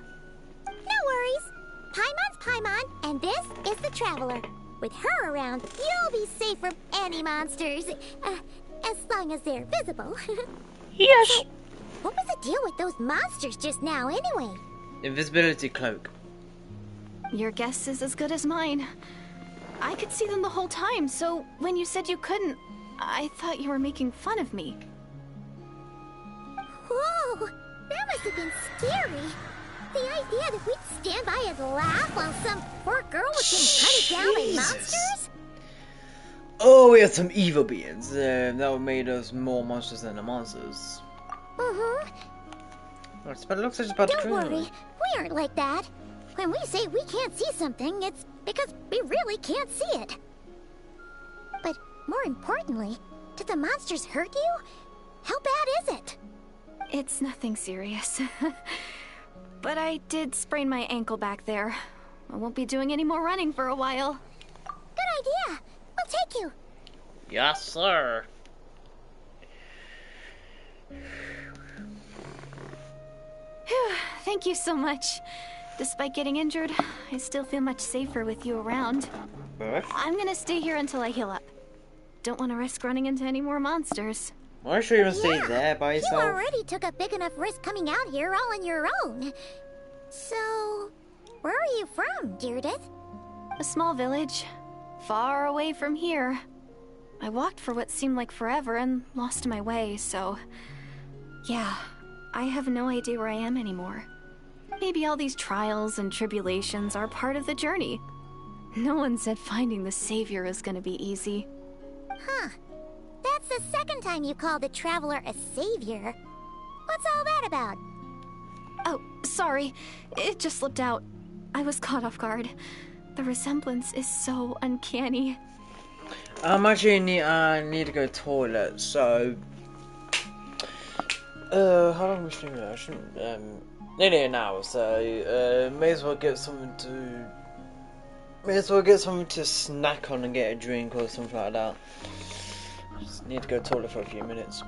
No worries. Paimon's Paimon, and this is the Traveler. With her around, you'll be safe from any monsters. As long as they're visible. Yes! So, what was the deal with those monsters just now, anyway? Invisibility cloak. Your guess is as good as mine. I could see them the whole time, so when you said you couldn't, I thought you were making fun of me. Whoa! That must have been scary. The idea that we'd stand by and laugh while some poor girl was getting hunted down by monsters? Oh, we had some evil beings that made us more monsters than the monsters. But it looks like it's about Don't worry, we aren't like that. When we say we can't see something, it's because we really can't see it. But more importantly, did the monsters hurt you? How bad is it? It's nothing serious. But I did sprain my ankle back there. I won't be doing any more running for a while. Good idea. We'll take you. Yes, sir. Thank you so much. Despite getting injured, I still feel much safer with you around. I'm gonna stay here until I heal up. Don't want to risk running into any more monsters. Why should you even stay there by yourself? You already took a big enough risk coming out here all on your own. So, where are you from, Deirdith? A small village, far away from here. I walked for what seemed like forever and lost my way, so... yeah, I have no idea where I am anymore. Maybe all these trials and tribulations are part of the journey. No one said finding the Savior is gonna be easy. Huh. That's the second time you called the Traveler a savior. What's all that about? Oh, sorry. It just slipped out. I was caught off guard. The resemblance is so uncanny. I need to go toilet, so how long was streaming? I shouldn't nearly an hour, so may as well get something to snack on and get a drink or something like that. Just need to go toilet for a few minutes.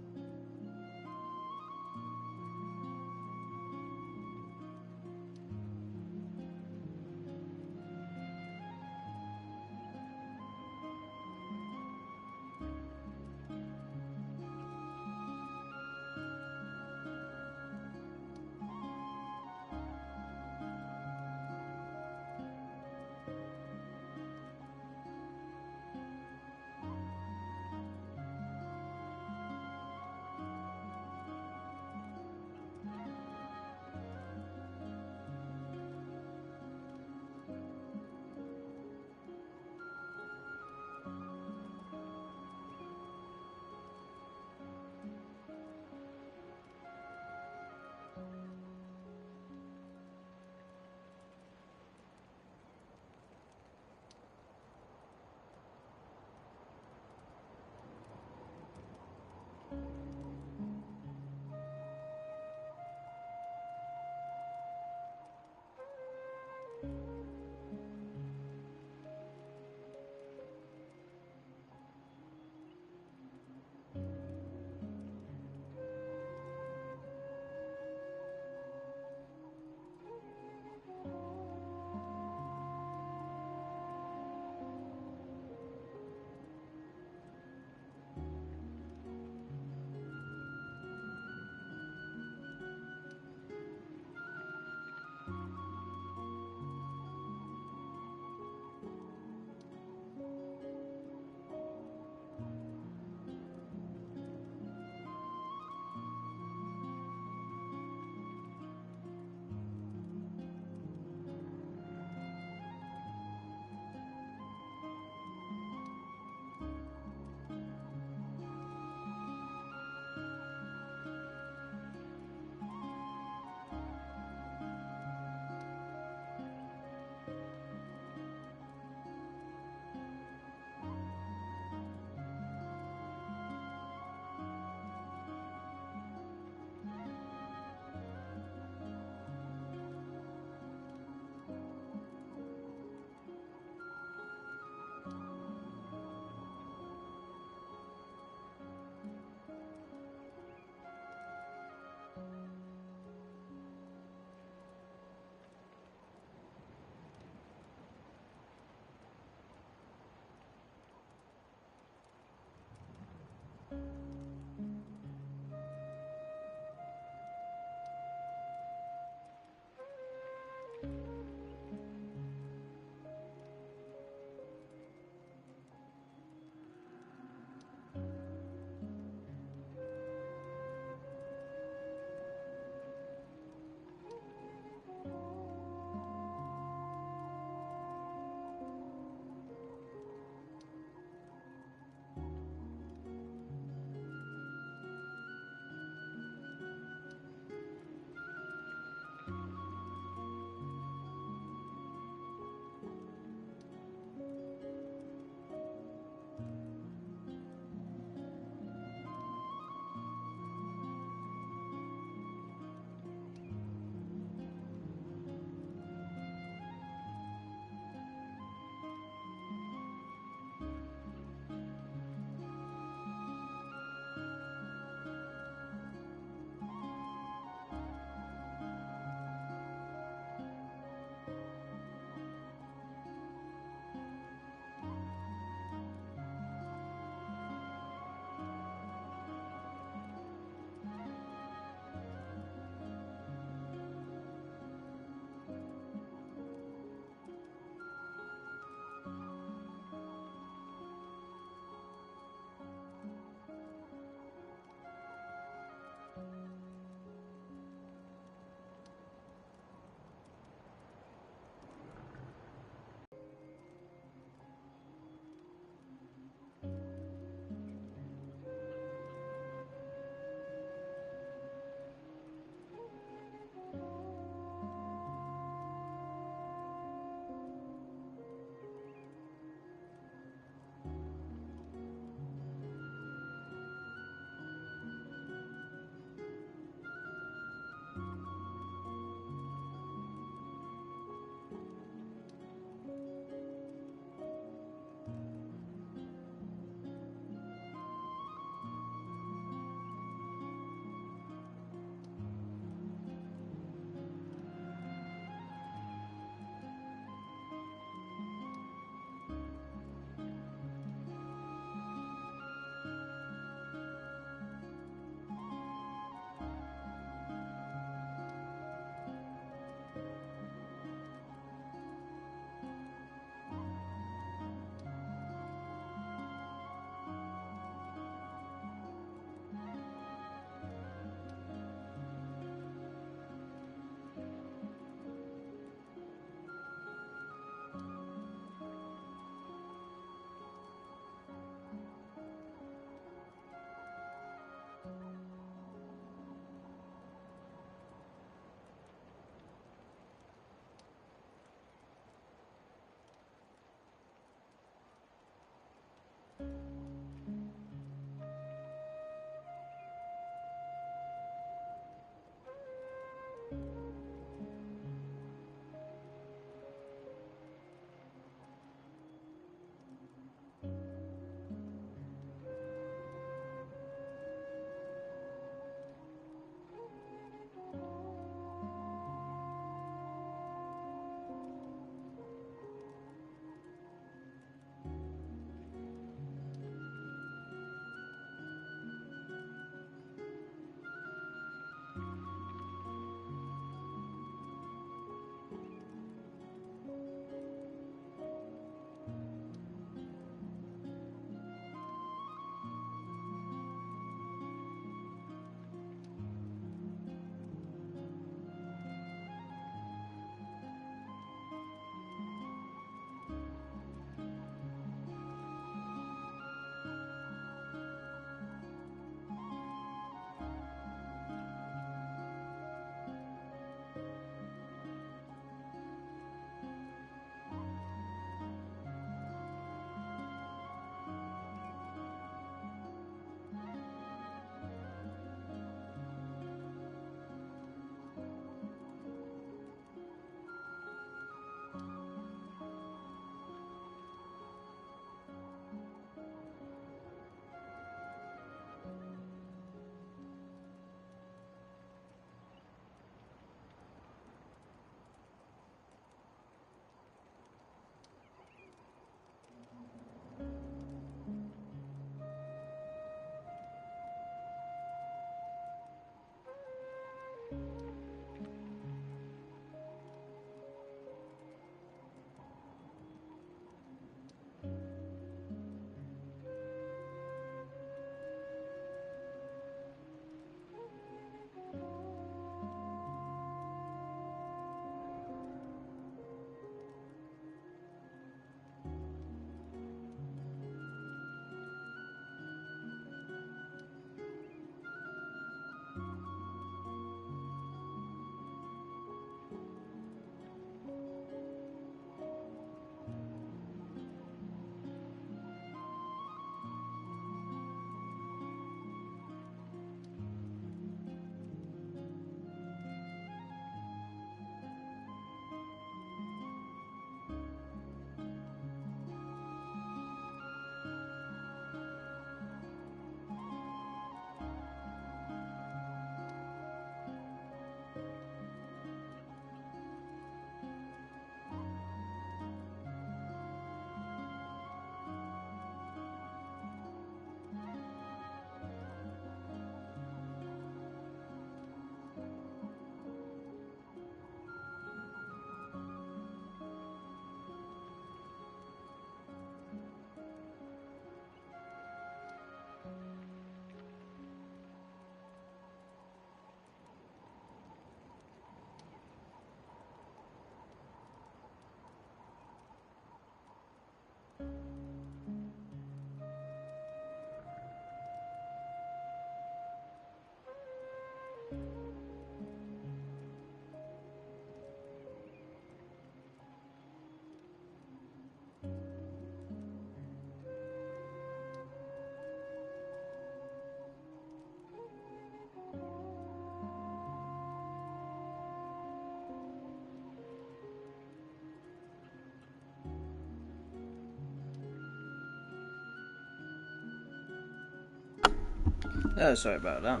Oh, sorry about that.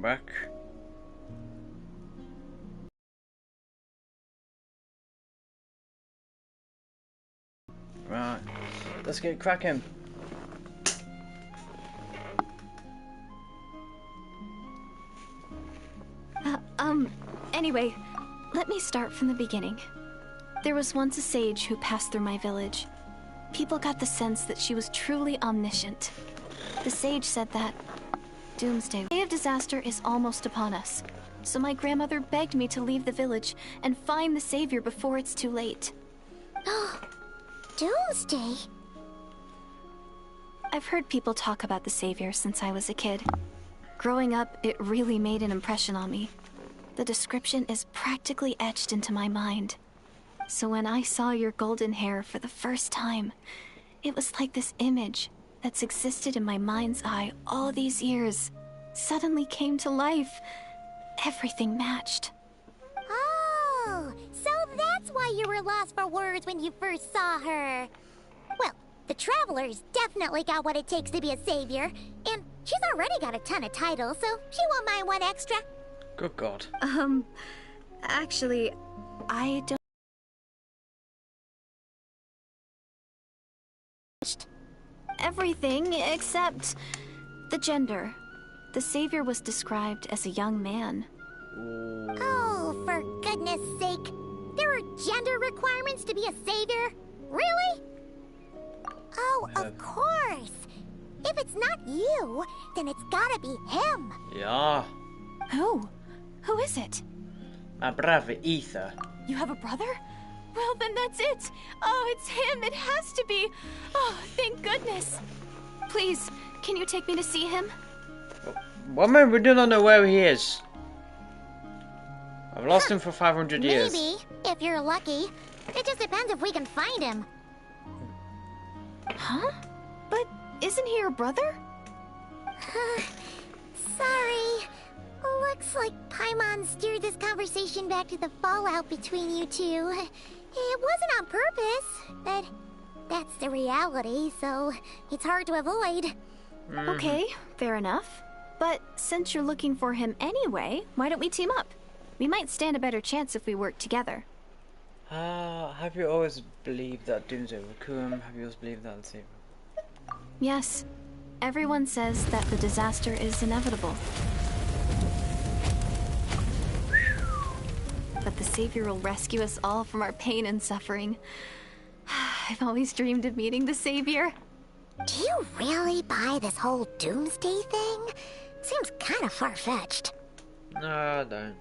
Back. Right, let's get cracking. Anyway, let me start from the beginning. There was once a sage who passed through my village. People got the sense that she was truly omniscient. The sage said that Doomsday, the day of disaster, is almost upon us. So my grandmother begged me to leave the village and find the savior before it's too late. Oh, Doomsday? I've heard people talk about the savior since I was a kid. Growing up, it really made an impression on me. The description is practically etched into my mind. So when I saw your golden hair for the first time, it was like this image that's existed in my mind's eye all these years suddenly came to life. Everything matched. Oh, so that's why you were lost for words when you first saw her. Well, the Traveler's definitely got what it takes to be a savior, and she's already got a ton of titles, so she won't mind one extra. Good God. Actually, I don't... Everything except the gender. The savior was described as a young man. Oh, for goodness sake. There are gender requirements to be a savior? Really? Oh, of course. If it's not you, then it's gotta be him. Yeah. Who? Who is it? My brother, Ether. You have a brother? Well, then that's it. Oh, it's him. It has to be. Oh, thank goodness. Please, can you take me to see him? Woman, we do not know where he is. I've lost him for 500 years. Maybe, if you're lucky. It just depends if we can find him. Huh? But isn't he your brother? Sorry. Looks like Paimon steered this conversation back to the fallout between you two. It wasn't on purpose, but that's the reality, so it's hard to avoid. Okay, fair enough. But since you're looking for him anyway, why don't we team up? We might stand a better chance if we work together. Have you always believed that Doomsday will come? Have you always believed that? Let's see. Yes. Everyone says that the disaster is inevitable. But the savior will rescue us all from our pain and suffering. I've always dreamed of meeting the savior. Do you really buy this whole Doomsday thing? Seems kind of far-fetched. No, I don't.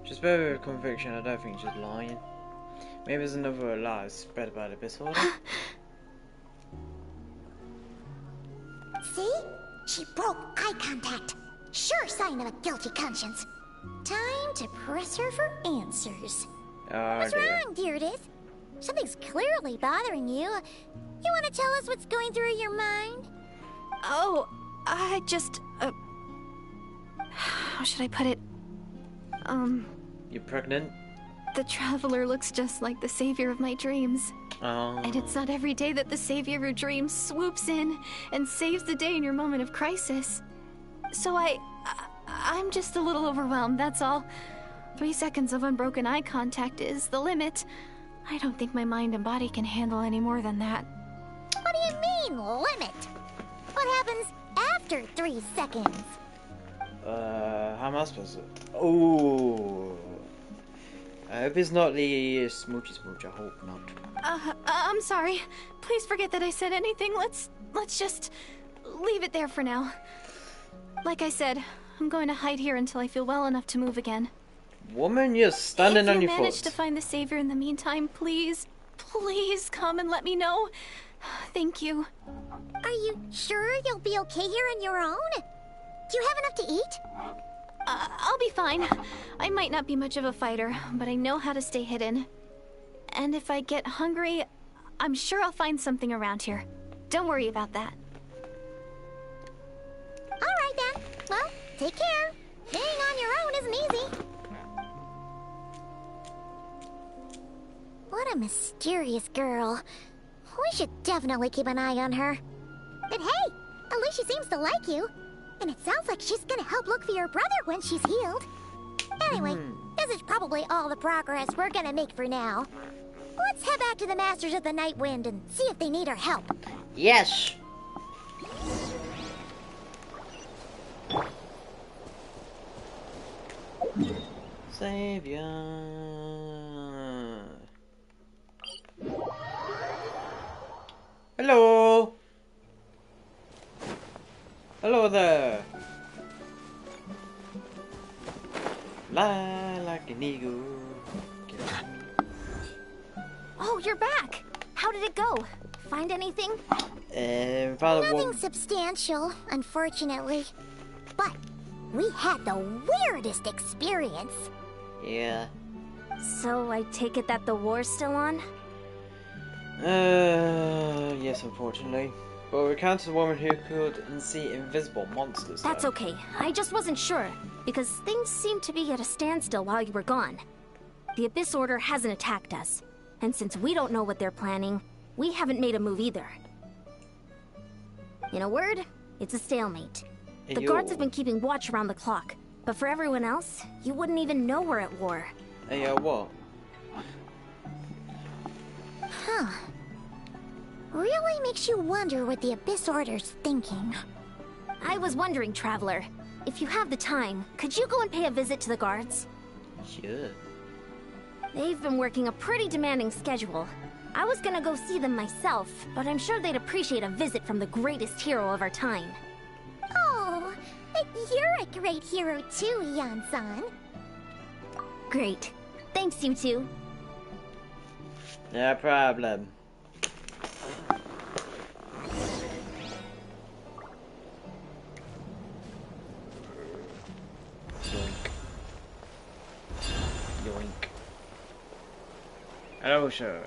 She's better with conviction. I don't think she's lying. Maybe there's another lie spread by the Abyss Order. See? She broke eye contact. Sure sign of a guilty conscience. Time to press her for answers. What's wrong, Deirdis? Something's clearly bothering you. You want to tell us what's going through your mind? Oh, I just... how should I put it? You're pregnant? The Traveler looks just like the savior of my dreams. Oh. And it's not every day that the savior of your dreams swoops in and saves the day in your moment of crisis. So I'm just a little overwhelmed, that's all. 3 seconds of unbroken eye contact is the limit. I don't think my mind and body can handle any more than that. What do you mean, limit? What happens after 3 seconds? How am I supposed to... Oh. I hope it's not the smoochy smooch, I hope not. I'm sorry. Please forget that I said anything. Let's just leave it there for now. Like I said, I'm going to hide here until I feel well enough to move again. Woman, you're standing on your foot. If you manage to find the savior in the meantime, please come and let me know. Thank you. Are you sure you'll be okay here on your own? Do you have enough to eat? I'll be fine. I might not be much of a fighter, but I know how to stay hidden. And if I get hungry, I'm sure I'll find something around here. Don't worry about that. Alright then. Well, take care. Being on your own isn't easy. What a mysterious girl. should definitely keep an eye on her. But hey, at least she seems to like you. And it sounds like she's gonna help look for your brother when she's healed. Anyway, this is probably all the progress we're gonna make for now. Let's head back to the Masters of the Night Wind and see if they need our help. Yes. Savior. Hello. Hello there. Fly like an eagle. Oh, you're back. How did it go? Find anything? Nothing substantial, unfortunately. But we had the weirdest experience. Yeah. So I take it that the war's still on? Yes, unfortunately. But we encountered a woman who could see invisible monsters. That's okay. I just wasn't sure, because things seemed to be at a standstill while you were gone. The Abyss Order hasn't attacked us, and since we don't know what they're planning, we haven't made a move either. In a word, it's a stalemate. The guards have been keeping watch around the clock, but for everyone else, you wouldn't even know we're at war. Hey, what? Huh. Really makes you wonder what the Abyss Order's thinking. I was wondering, Traveler, if you have the time, could you go and pay a visit to the guards? Sure. They've been working a pretty demanding schedule. I was gonna go see them myself, but I'm sure they'd appreciate a visit from the greatest hero of our time. Oh, but you're a great hero too, Yan-san. Great. Thanks, you two. No problem. Yoink. Yoink. Hello, sir.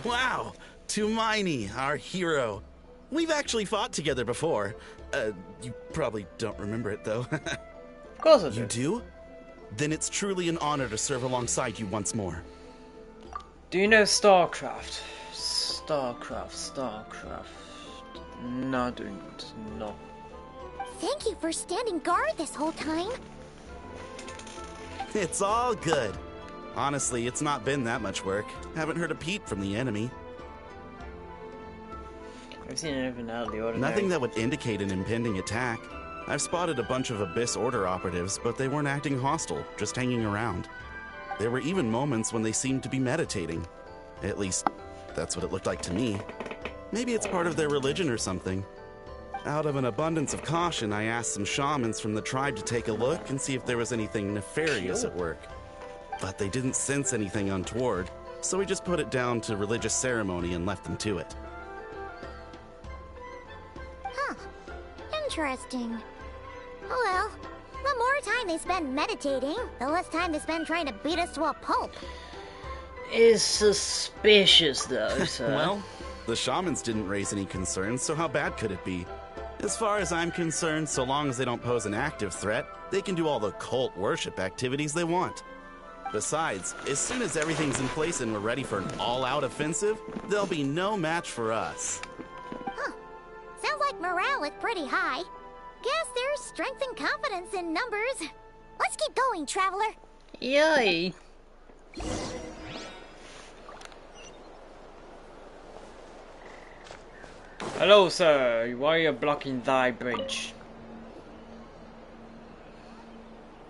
Wow! Tumaini, our hero. We've actually fought together before. You probably don't remember it, though. Of course I do. You do? Then it's truly an honor to serve alongside you once more. Do you know StarCraft? StarCraft. No, I don't. No. Thank you for standing guard this whole time. It's all good. Honestly, it's not been that much work. Haven't heard a peep from the enemy. I've seen anything out of the ordinary. Nothing that would indicate an impending attack. I've spotted a bunch of Abyss Order operatives, but they weren't acting hostile, just hanging around. There were even moments when they seemed to be meditating. At least, that's what it looked like to me. Maybe it's part of their religion or something. Out of an abundance of caution, I asked some shamans from the tribe to take a look and see if there was anything nefarious at work. But they didn't sense anything untoward, so we just put it down to religious ceremony and left them to it. Huh. Interesting. Oh well, the more time they spend meditating, the less time they spend trying to beat us to a pulp. Is suspicious, though, sir. Well, the shamans didn't raise any concerns, so how bad could it be? As far as I'm concerned, so long as they don't pose an active threat, they can do all the cult worship activities they want. Besides, as soon as everything's in place and we're ready for an all-out offensive, there'll be no match for us. Huh. Sounds like morale is pretty high. Guess there's strength and confidence in numbers. Let's keep going, Traveler. Yay! Hello, sir. Why are you blocking thy bridge?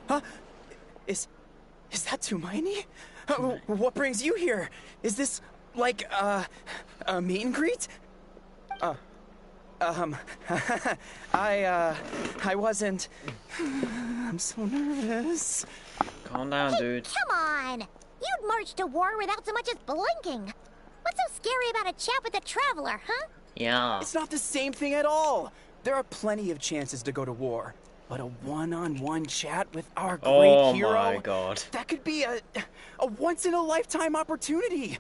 Huh? Is that Tumaini? What brings you here? Is this like a meet and greet? I wasn't. I'm so nervous. Calm down, dude. Come on! You'd march to war without so much as blinking. What's so scary about a chat with a Traveler, huh? Yeah. It's not the same thing at all. There are plenty of chances to go to war. But a one-on-one chat with our great hero... Oh my god. That could be a once-in-a-lifetime opportunity.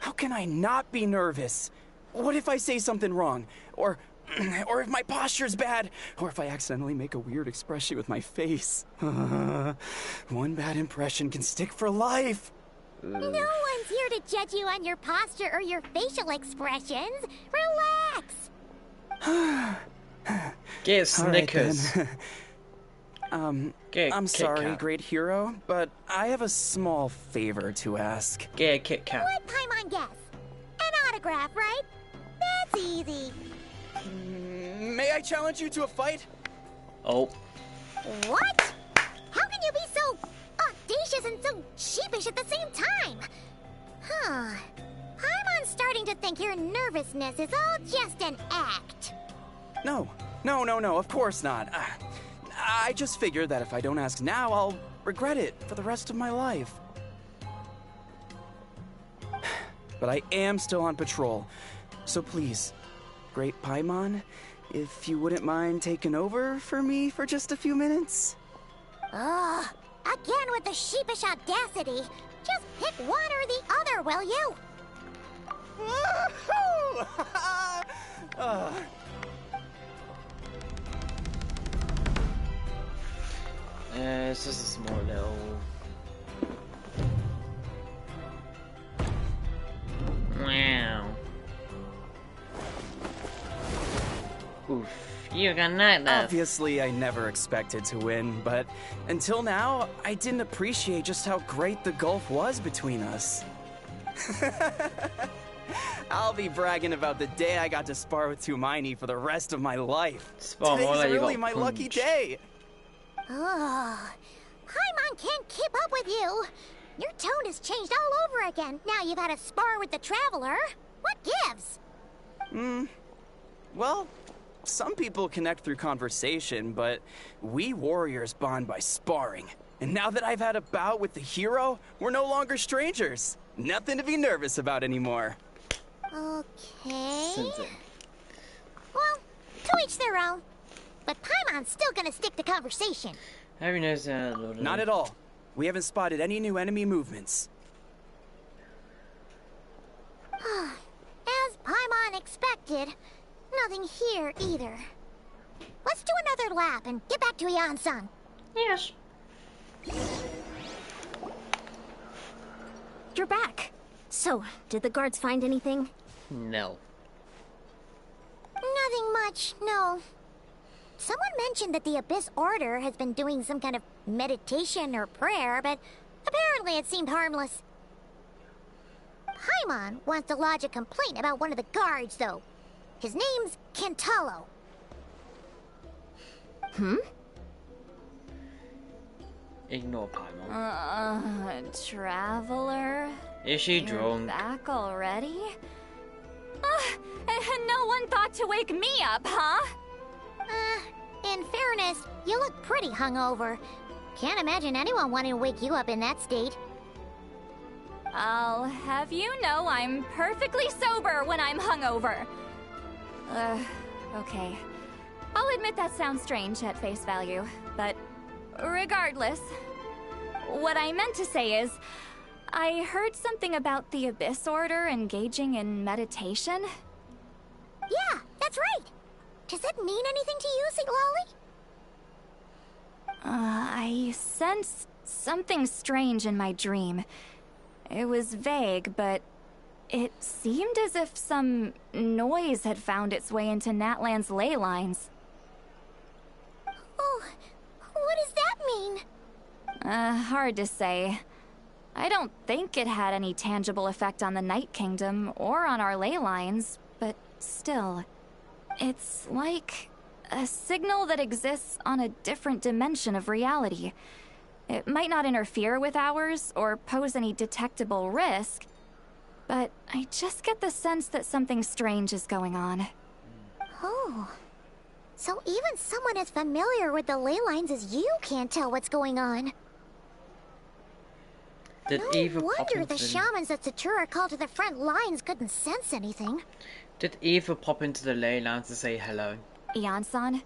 How can I not be nervous? What if I say something wrong? Or if my posture's bad? Or if I accidentally make a weird expression with my face? One bad impression can stick for life. No one's here to judge you on your posture or your facial expressions. Relax. Get Snickers. Right, I'm sorry, great hero, but I have a small favor to ask. Get a Kit Kat. Let Paimon guess. An autograph, right? That's easy. May I challenge you to a fight? Oh. What? How can you be so audacious and so sheepish at the same time? Huh. Paimon's starting to think your nervousness is all just an act. No, of course not. I just figured that if I don't ask now, I'll regret it for the rest of my life. But I am still on patrol, so please, Great Paimon, if you wouldn't mind taking over for me for just a few minutes? Ugh, again with the sheepish audacity. Just pick one or the other, will you? It's just a small little... Wow. Oof, you got that. Obviously, I never expected to win, but until now, I didn't appreciate just how great the gulf was between us. I'll be bragging about the day I got to spar with Tumaini for the rest of my life. Today's really my lucky day. Ugh. Paimon can't keep up with you. Your tone has changed all over again. Now you've had a spar with the Traveler. What gives? Well, some people connect through conversation, but we warriors bond by sparring. And now that I've had a bout with the hero, we're no longer strangers. Nothing to be nervous about anymore. Okay. Well, to each their own. But Paimon's still gonna stick to conversation. Not at all. We haven't spotted any new enemy movements. As Paimon expected, nothing here either. Let's do another lap and get back to Yan-san. Yes. You're back. So, did the guards find anything? No. Nothing much, no. Someone mentioned that the Abyss Order has been doing some kind of meditation or prayer, but apparently it seemed harmless. Paimon wants to lodge a complaint about one of the guards, though. His name's Kentaro. Ignore Paimon. Traveler? Is she You're drunk? Back already? And no one thought to wake me up, huh? In fairness, you look pretty hungover. Can't imagine anyone wanting to wake you up in that state. I'll have you know I'm perfectly sober when I'm hungover. Okay. I'll admit that sounds strange at face value, but regardless, what I meant to say is, I heard something about the Abyss Order engaging in meditation. Yeah, that's right. Does that mean anything to you, Siglali? I sensed something strange in my dream. It was vague, but it seemed as if some noise had found its way into Natlan's ley lines. Oh, what does that mean? Hard to say. I don't think it had any tangible effect on the Night Kingdom or on our ley lines, but still, it's like a signal that exists on a different dimension of reality. It might not interfere with ours or pose any detectable risk, but I just get the sense that something strange is going on. Oh. So even someone as familiar with the ley lines as you can't tell what's going on. Did No Eva wonder the shamans that Satura called to the front lines couldn't sense anything. Did Eva pop into the ley lines to say hello? Yan-san,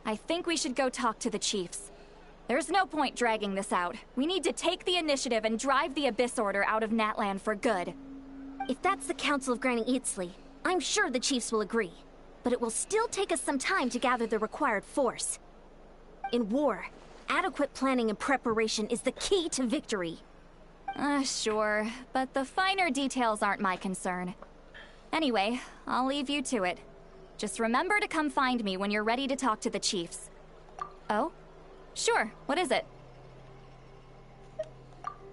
I think we should go talk to the chiefs. There's no point dragging this out. We need to take the initiative and drive the Abyss Order out of Natlan for good. If that's the Council of Granny Eatsley, I'm sure the chiefs will agree. But it will still take us some time to gather the required force. In war, adequate planning and preparation is the key to victory. Sure, but the finer details aren't my concern. Anyway, I'll leave you to it. Just remember to come find me when you're ready to talk to the chiefs. Oh? Sure, what is it?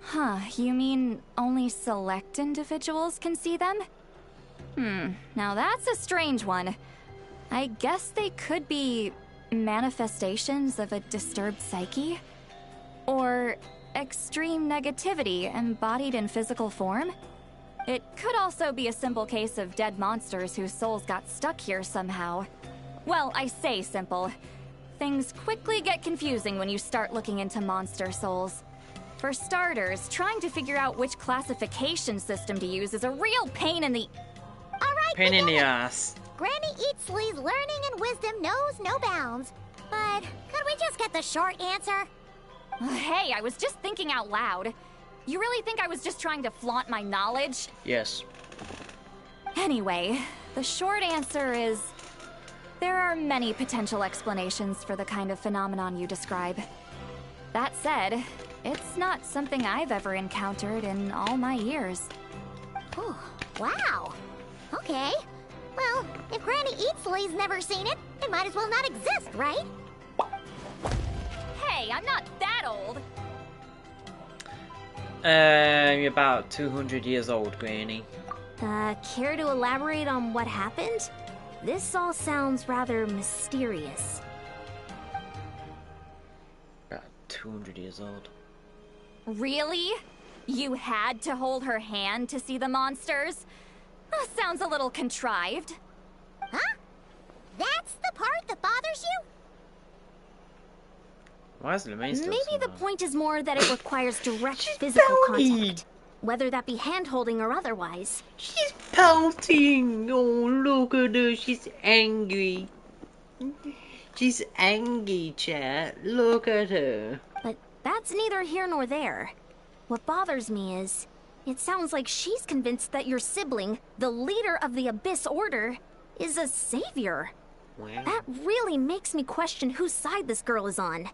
Huh, you mean only select individuals can see them? Now that's a strange one. I guess they could be manifestations of a disturbed psyche? Or extreme negativity embodied in physical form? It could also be a simple case of dead monsters whose souls got stuck here somehow. Well, I say simple. Things quickly get confusing when you start looking into monster souls. For starters, trying to figure out which classification system to use is a real pain in the... Alright, pain in the ass. Granny Eatsley's learning and wisdom knows no bounds. But could we just get the short answer? Hey, I was just thinking out loud. You really think I was just trying to flaunt my knowledge? Yes. Anyway, the short answer is... there are many potential explanations for the kind of phenomenon you describe. That said, it's not something I've ever encountered in all my years. Whew, wow. Okay. Well, if Granny Eatsley's never seen it, it might as well not exist, right? Hey, I'm not that old. You're about 200 years old, Granny. Care to elaborate on what happened? This all sounds rather mysterious. About 200 years old. Really? You had to hold her hand to see the monsters? Sounds a little contrived. Huh? That's the part that bothers you? Why is LeMay still Maybe the smiling? point is more that it requires direct physical contact. Whether that be hand-holding or otherwise. She's pouting. Oh, look at her. She's angry. She's angry, chat. Look at her. But that's neither here nor there. What bothers me is, it sounds like she's convinced that your sibling, the leader of the Abyss Order, is a savior. Wow. That really makes me question whose side this girl is on,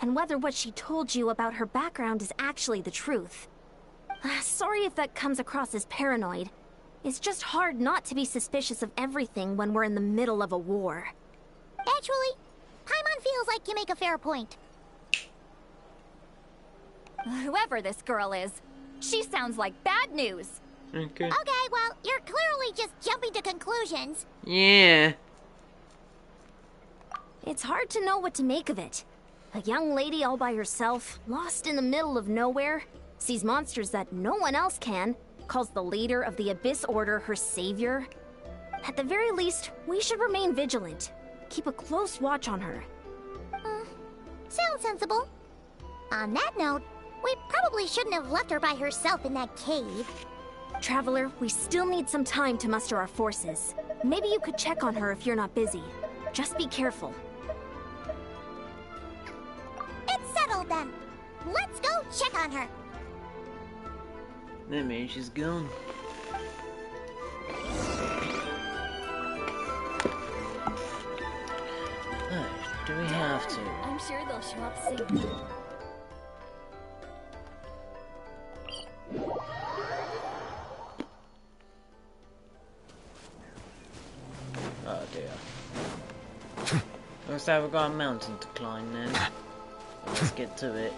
and whether what she told you about her background is actually the truth. Sorry if that comes across as paranoid. It's just hard not to be suspicious of everything when we're in the middle of a war. Actually, Paimon feels like you make a fair point. Whoever this girl is, she sounds like bad news. Okay. Okay, well, you're clearly just jumping to conclusions. Yeah. It's hard to know what to make of it. A young lady all by herself, lost in the middle of nowhere, sees monsters that no one else can, calls the leader of the Abyss Order her savior. At the very least, we should remain vigilant. Keep a close watch on her. Sounds sensible. On that note, we probably shouldn't have left her by herself in that cave. Traveler, we still need some time to muster our forces. Maybe you could check on her if you're not busy. Just be careful. It's settled then. Let's go check on her. That means she's gone. Do we have to? I'm sure they'll show up soon. Oh dear. Looks like we've got a mountain to climb then. So let's get to it.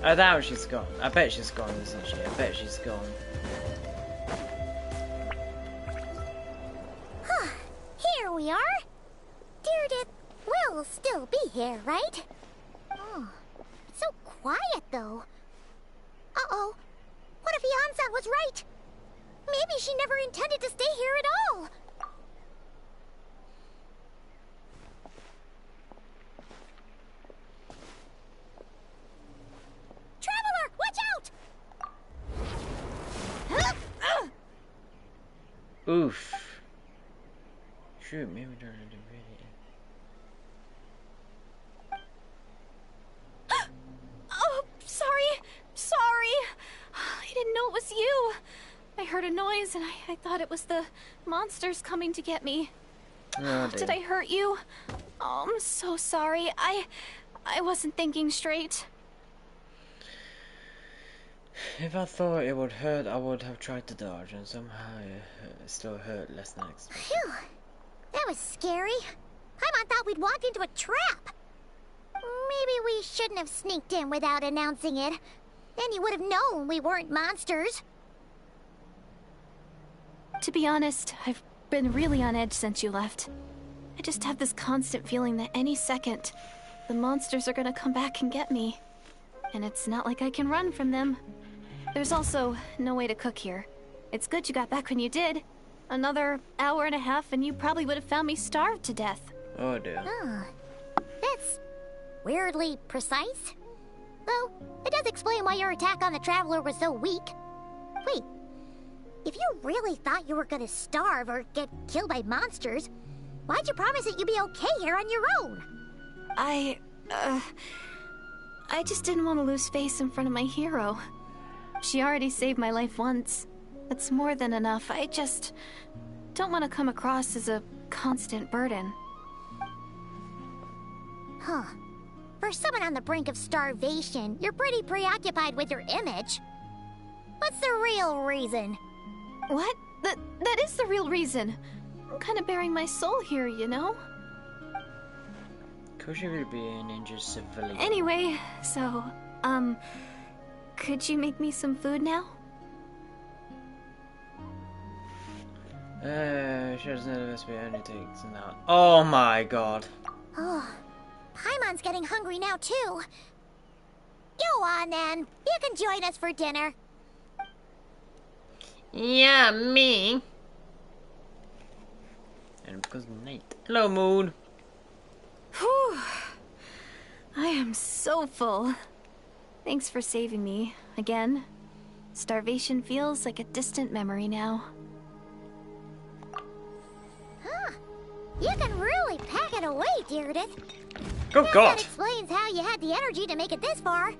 Oh, that was she's gone. I bet she's gone, isn't she? I bet she's gone. Here we are. Deirdre will still be here, right? Oh, it's so quiet though. Uh-oh. What if Yansan was right? Maybe she never intended to stay here at all. Traveler, watch out! Oof. Shoot, maybe we don't have to Oh, sorry. I didn't know it was it's you! I heard a noise and I thought it was the monsters coming to get me. Oh, did I hurt you? Oh, I'm so sorry. I wasn't thinking straight. If I thought it would hurt, I would have tried to dodge, and somehow it still hurt less than expected. Phew, that was scary. Paimon thought we'd walked into a trap. Maybe we shouldn't have sneaked in without announcing it. Then you would have known we weren't monsters. To be honest, I've been really on edge since you left. I just have this constant feeling that any second, the monsters are gonna come back and get me. And it's not like I can run from them. There's also no way to cook here. It's good you got back when you did. Another hour and a half and you probably would have found me starved to death. Oh dear. That's weirdly precise. Though, it does explain why your attack on the Traveler was so weak. Wait, if you really thought you were gonna starve or get killed by monsters, why'd you promise that you'd be okay here on your own? I just didn't want to lose face in front of my hero. She already saved my life once. That's more than enough. I just don't want to come across as a constant burden. Huh. For someone on the brink of starvation, you're pretty preoccupied with your image. What's the real reason? What? That is the real reason. I'm kind of bearing my soul here, you know? Koshi will be an injured civilian. Anyway, so, could you make me some food now? She doesn't know this be anything now. Oh my god. Oh, Paimon's getting hungry now too. Go on then. You can join us for dinner. Yeah, me. And because night. Hello, Moon. Whew. I am so full. Thanks for saving me, again. Starvation feels like a distant memory now. Huh. You can really pack it away, Deirdith. Oh god! That explains how you had the energy to make it this far.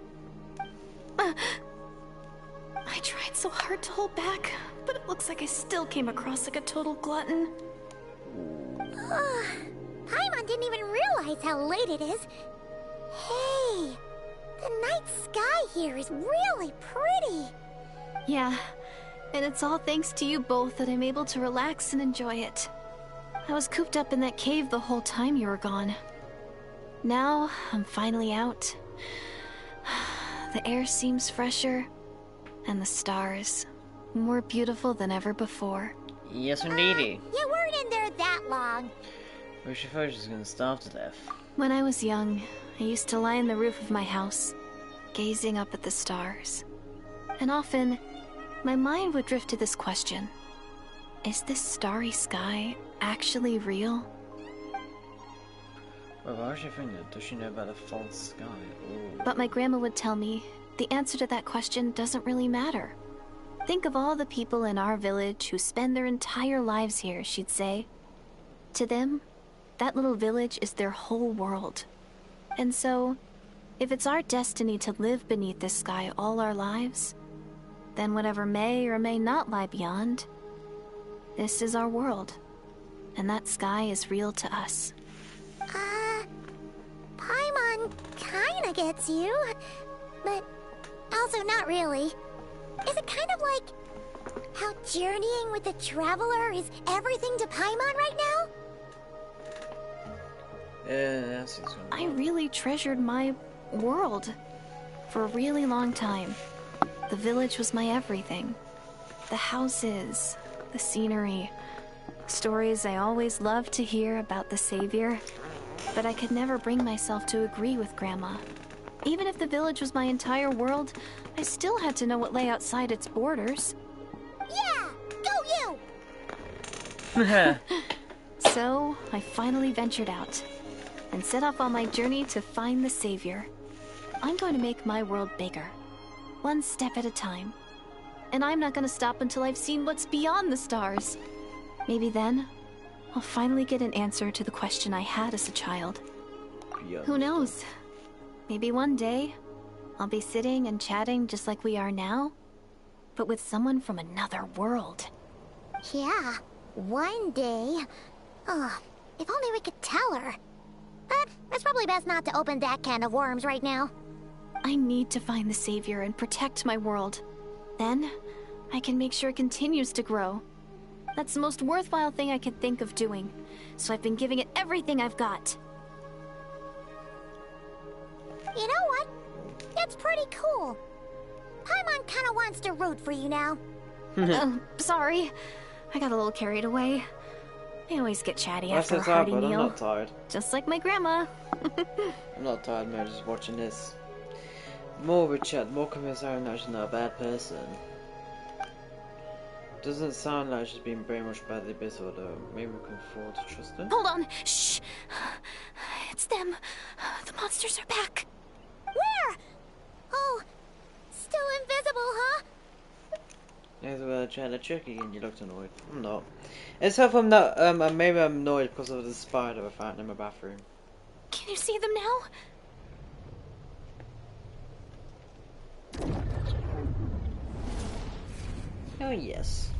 I tried so hard to hold back, but it looks like I still came across like a total glutton. Paimon didn't even realize how late it is. Hey, the night sky here is really pretty. Yeah, and it's all thanks to you both that I'm able to relax and enjoy it. I was cooped up in that cave the whole time you were gone. Now, I'm finally out. The air seems fresher, and the stars more beautiful than ever before. Yes, indeedy. You weren't in there that long. Wish if I was just gonna starve to death. When I was young, I used to lie on the roof of my house, gazing up at the stars. And often, my mind would drift to this question. Is this starry sky actually real? Well, why does she think that? Does she know about the false sky? Ooh. But my grandma would tell me, the answer to that question doesn't really matter. Think of all the people in our village who spend their entire lives here, she'd say. To them, that little village is their whole world. And so, if it's our destiny to live beneath this sky all our lives, then whatever may or may not lie beyond, this is our world. And that sky is real to us. Paimon kinda gets you, but also not really. Is it kind of like how journeying with the Traveler is everything to Paimon right now? I really treasured my world for a really long time. The village was my everything. The houses, the scenery, stories I always loved to hear about the Savior. But I could never bring myself to agree with Grandma. Even if the village was my entire world, I still had to know what lay outside its borders. Yeah! Go you! So, I finally ventured out and set off on my journey to find the Savior. I'm going to make my world bigger, one step at a time. And I'm not going to stop until I've seen what's beyond the stars. Maybe then, I'll finally get an answer to the question I had as a child. Who knows? Maybe one day, I'll be sitting and chatting just like we are now, but with someone from another world. Yeah, one day. Oh, if only we could tell her. But it's probably best not to open that can of worms right now. I need to find the Savior and protect my world. Then, I can make sure it continues to grow. That's the most worthwhile thing I could think of doing, so I've been giving it everything I've got. You know what? It's pretty cool. Paimon kinda wants to root for you now. Oh, sorry. I got a little carried away. I always get chatty after a hearty I'm meal. not tired. Just like my grandma. I'm not tired, man. Just watching this. More of a chat, more convinced I'm actually not a bad person. Doesn't sound like she's been very much bad at the Abyss, although maybe we can afford to trust her. Hold on. Shh. It's them. The monsters are back. Where? Oh, still invisible, huh? As well, trying to check again. You looked annoyed. I'm not. It's if I'm not. Maybe I'm annoyed because of the spider I found in my bathroom. Can you see them now? Oh yes.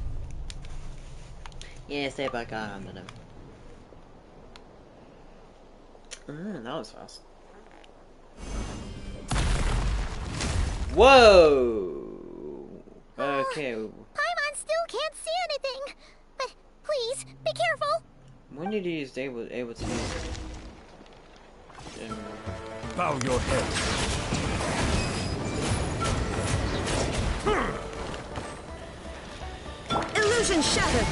Yes, they're back under them. That was fast. Whoa! Okay. Paimon still can't see anything. But please, be careful. When did he use able to use Bow your head. Illusion shattered.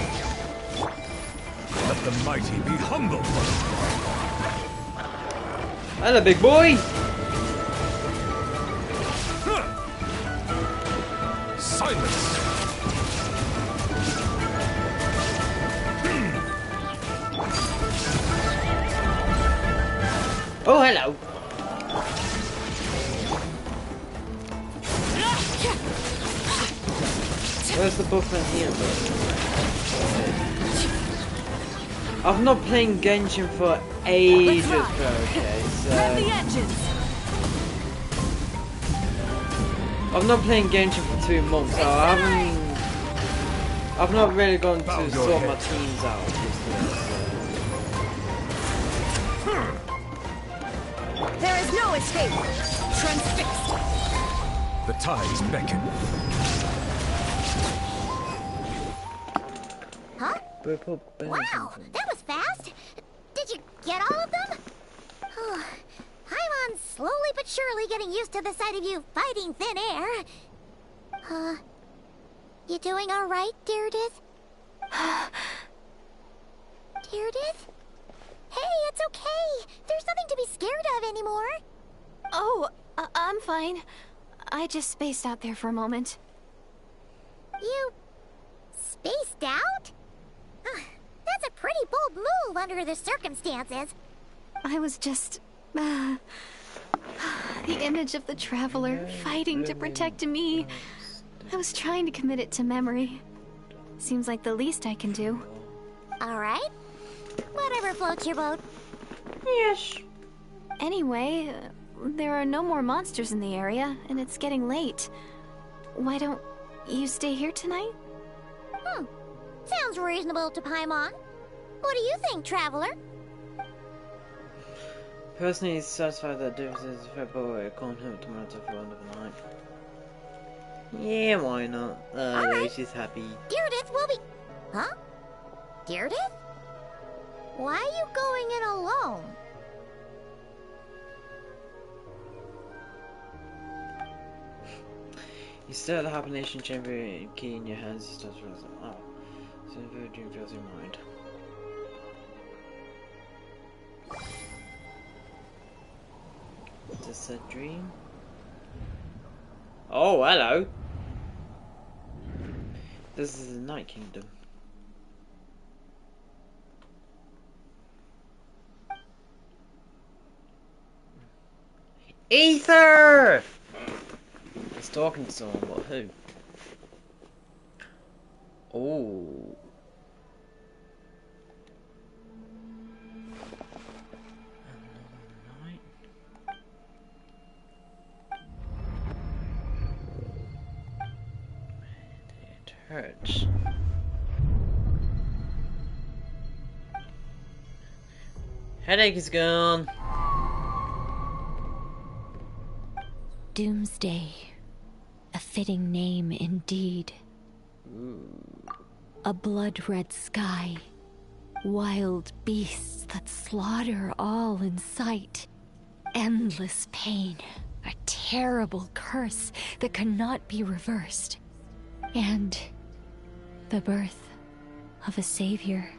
Let the mighty be humble. Hello, big boy! Silence! Oh, hello! Where's the buff in here, bro? I've not played Genshin for ages, bro, okay, so... Grab the engines. I've not played Genshin for 2 months, so I've not really gone to sort my teams out just yet, so... There is no escape. Transfixed. The tides beckon. Huh? Wow, that was fast. Did you get all of them? Paimon's slowly but surely getting used to the sight of you fighting thin air. You doing all right, Deirdith? Deirdith? Hey, it's okay. There's nothing to be scared of anymore. Oh, I'm fine. I just spaced out there for a moment. You... spaced out? That's a pretty bold move under the circumstances. I was just... the image of the Traveler fighting to protect me. I was trying to commit it to memory. Seems like the least I can do. Alright. Whatever floats your boat. Yes. Anyway, there are no more monsters in the area, and it's getting late. Why don't you stay here tonight? Sounds reasonable to Paimon. What do you think, Traveler? Personally, satisfied that Davis is a fair boy. I can't hurt tomorrow for the end of the night. Yeah, why not? Alright. She's happy. Deirdith will be... Huh? Deirdith? Why are you going in alone? You still have the Hibernation Chamber key in your hands. It does realize that. Oh. So the dream fills your mind. Is this a dream? Oh, hello! This is the Night Kingdom. Ether! He's talking to someone, but who? Oh. gosh. Headache is gone. Doomsday. A fitting name indeed. A blood-red sky. Wild beasts that slaughter all in sight. Endless pain. A terrible curse that cannot be reversed. And the birth of a savior.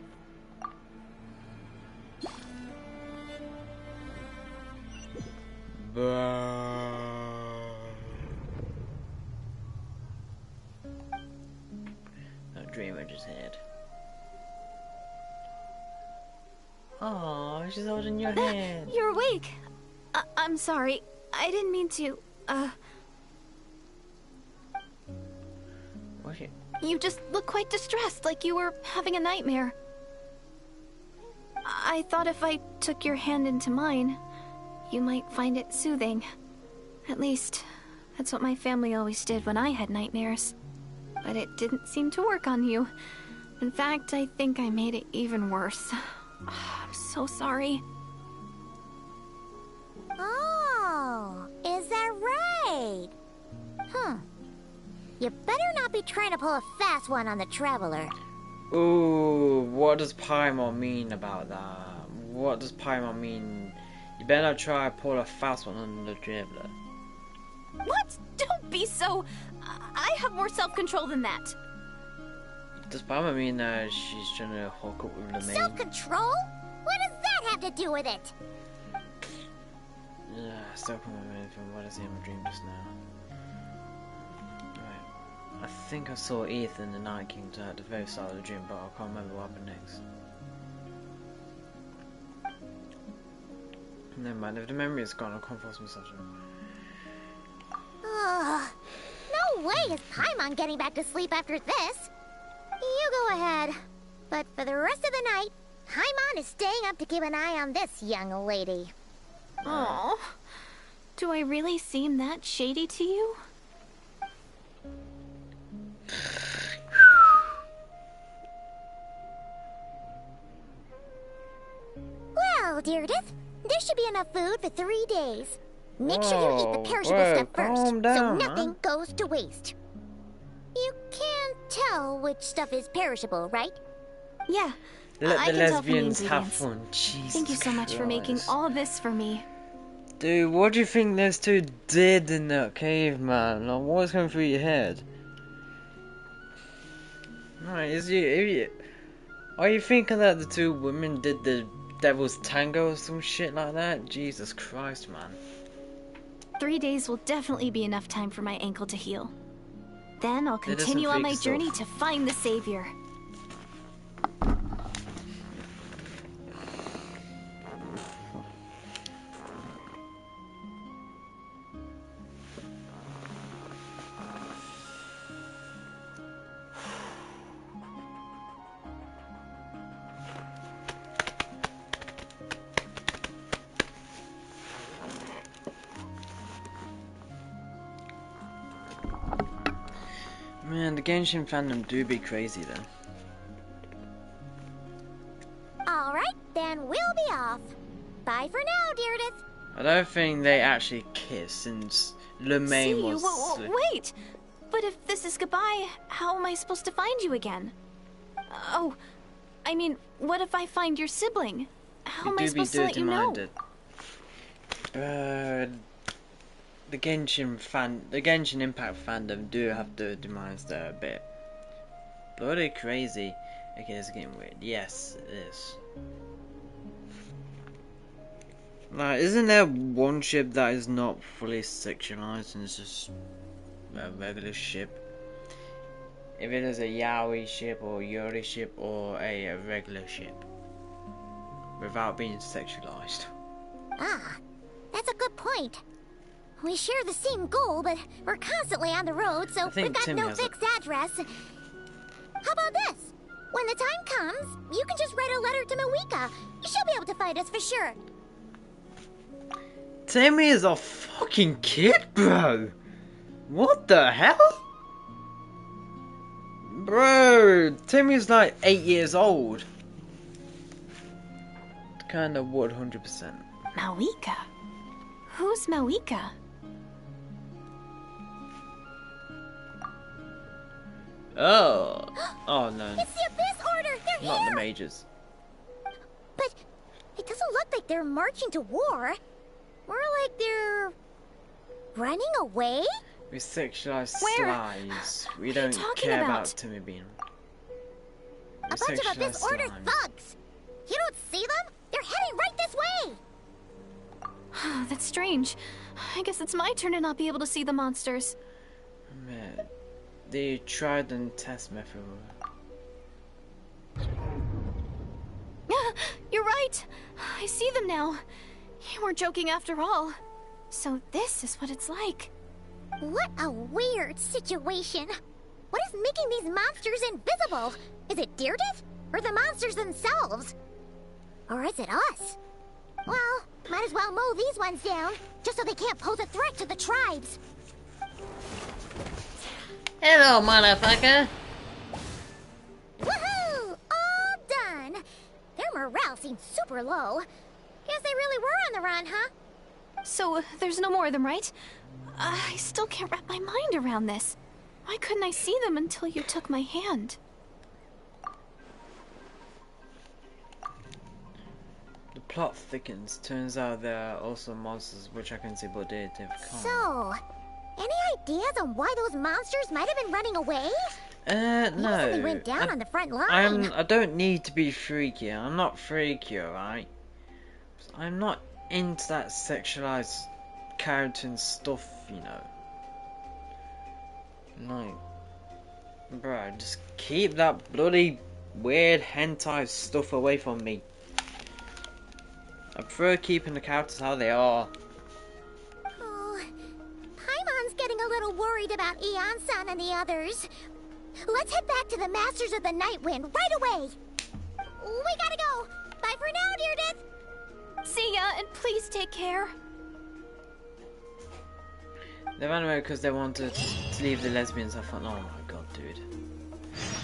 That dream I just had. Oh, she's holding your hand. You're awake. I'm sorry. I didn't mean to. What? You just look quite distressed, like you were having a nightmare. I thought if I took your hand into mine, you might find it soothing. At least, that's what my family always did when I had nightmares. But it didn't seem to work on you. In fact, I think I made it even worse. I'm so sorry. Oh, is that right? Huh. You better not be trying to pull a fast one on the Traveler. Ooh, what does Paimon mean about that? What does Paimon mean? You better not try to pull a fast one on the Traveler. What? Don't be so... I have more self-control than that. Does Paimon mean that she's trying to hook up with the main? Self-control? What does that have to do with it? Still coming from what I see in my dream just now. Right. I think I saw Ethan the Night King at the very start of the dream, but I can't remember what happened next. Never mind, if the memory is gone, I'll come force myself to. No way is Paimon getting back to sleep after this. You go ahead. But for the rest of the night, Paimon is staying up to keep an eye on this young lady. Oh, do I really seem that shady to you? Well, Deirdith, there should be enough food for 3 days. Make sure you eat the perishable stuff first, so nothing goes to waste. You can't tell which stuff is perishable, right? Yeah, Let I the can tell from the lesbians have ingredients. fun. Jesus Thank you so much for making Christ. all this for me. Dude, what do you think those two did in that cave, man? Like, what's going through your head? Right, are you thinking that the two women did the devil's tango or some shit like that? Jesus Christ, man. 3 days will definitely be enough time for my ankle to heal. Then I'll That doesn't continue on my fix journey stuff. to find the savior. Man, the Genshin fandom do be crazy then. Alright, then we'll be off. Bye for now, Deirdith. I don't think they actually kiss since Lemaine was... Wait! But if this is goodbye, how am I supposed to find you again? Oh, I mean, what if I find your sibling? How am I supposed to let you know? The Genshin Impact fandom do have to demise that a bit. Bloody crazy. Okay, it's getting weird. Yes, it is. Like, isn't there one ship that is not fully sexualized and it's just a regular ship? If it is a yaoi ship or yuri ship or a regular ship. Without being sexualized. Ah, that's a good point. We share the same goal, but we're constantly on the road, so we've got no fixed address. How about this? When the time comes, you can just write a letter to Mawika. She'll be able to find us for sure. Timmy is a fucking kid, bro. What the hell? Bro, Timmy's like 8 years old. Kinda would 100%. Mawika? Who's Mawika? Oh. Oh no. It's the Abyss Order! They're Not here! the mages. But it doesn't look like they're marching to war. More like they're running away? We sexualize Where? slimes. We What are you don't talking care about? about Timmy Bean. A bunch of Abyss Order thugs! You don't see them? They're heading right this way! That's strange. I guess it's my turn to not be able to see the monsters. Man, they tried and test method. You're right. I see them now. You weren't joking after all. So this is what it's like. What a weird situation. What is making these monsters invisible? Is it Deerdet? Or the monsters themselves? Or is it us? Well, might as well mow these ones down, just so they can't pose a threat to the tribes. Hello, motherfucker. Woohoo! All done. Their morale seems super low. Guess they really were on the run, huh? So there's no more of them, right? I still can't wrap my mind around this. Why couldn't I see them until you took my hand? The plot thickens. Turns out there are also monsters which I can see, but they've come. So, any ideas on why those monsters might have been running away? No. They went down on the front line. I don't need to be freaky. I'm not freaky, alright? I'm not into that sexualized character and stuff, you know. Like, bro, just keep that bloody weird hentai stuff away from me. I prefer keeping the characters how they are. Oh, Paimon's getting a little worried about Eon-san and the others. Let's head back to the Masters of the Night Wind right away. We gotta go. Bye for now, Deerdet. See ya, and please take care. They ran away because they wanted to leave the lesbians. I thought, oh my god, dude.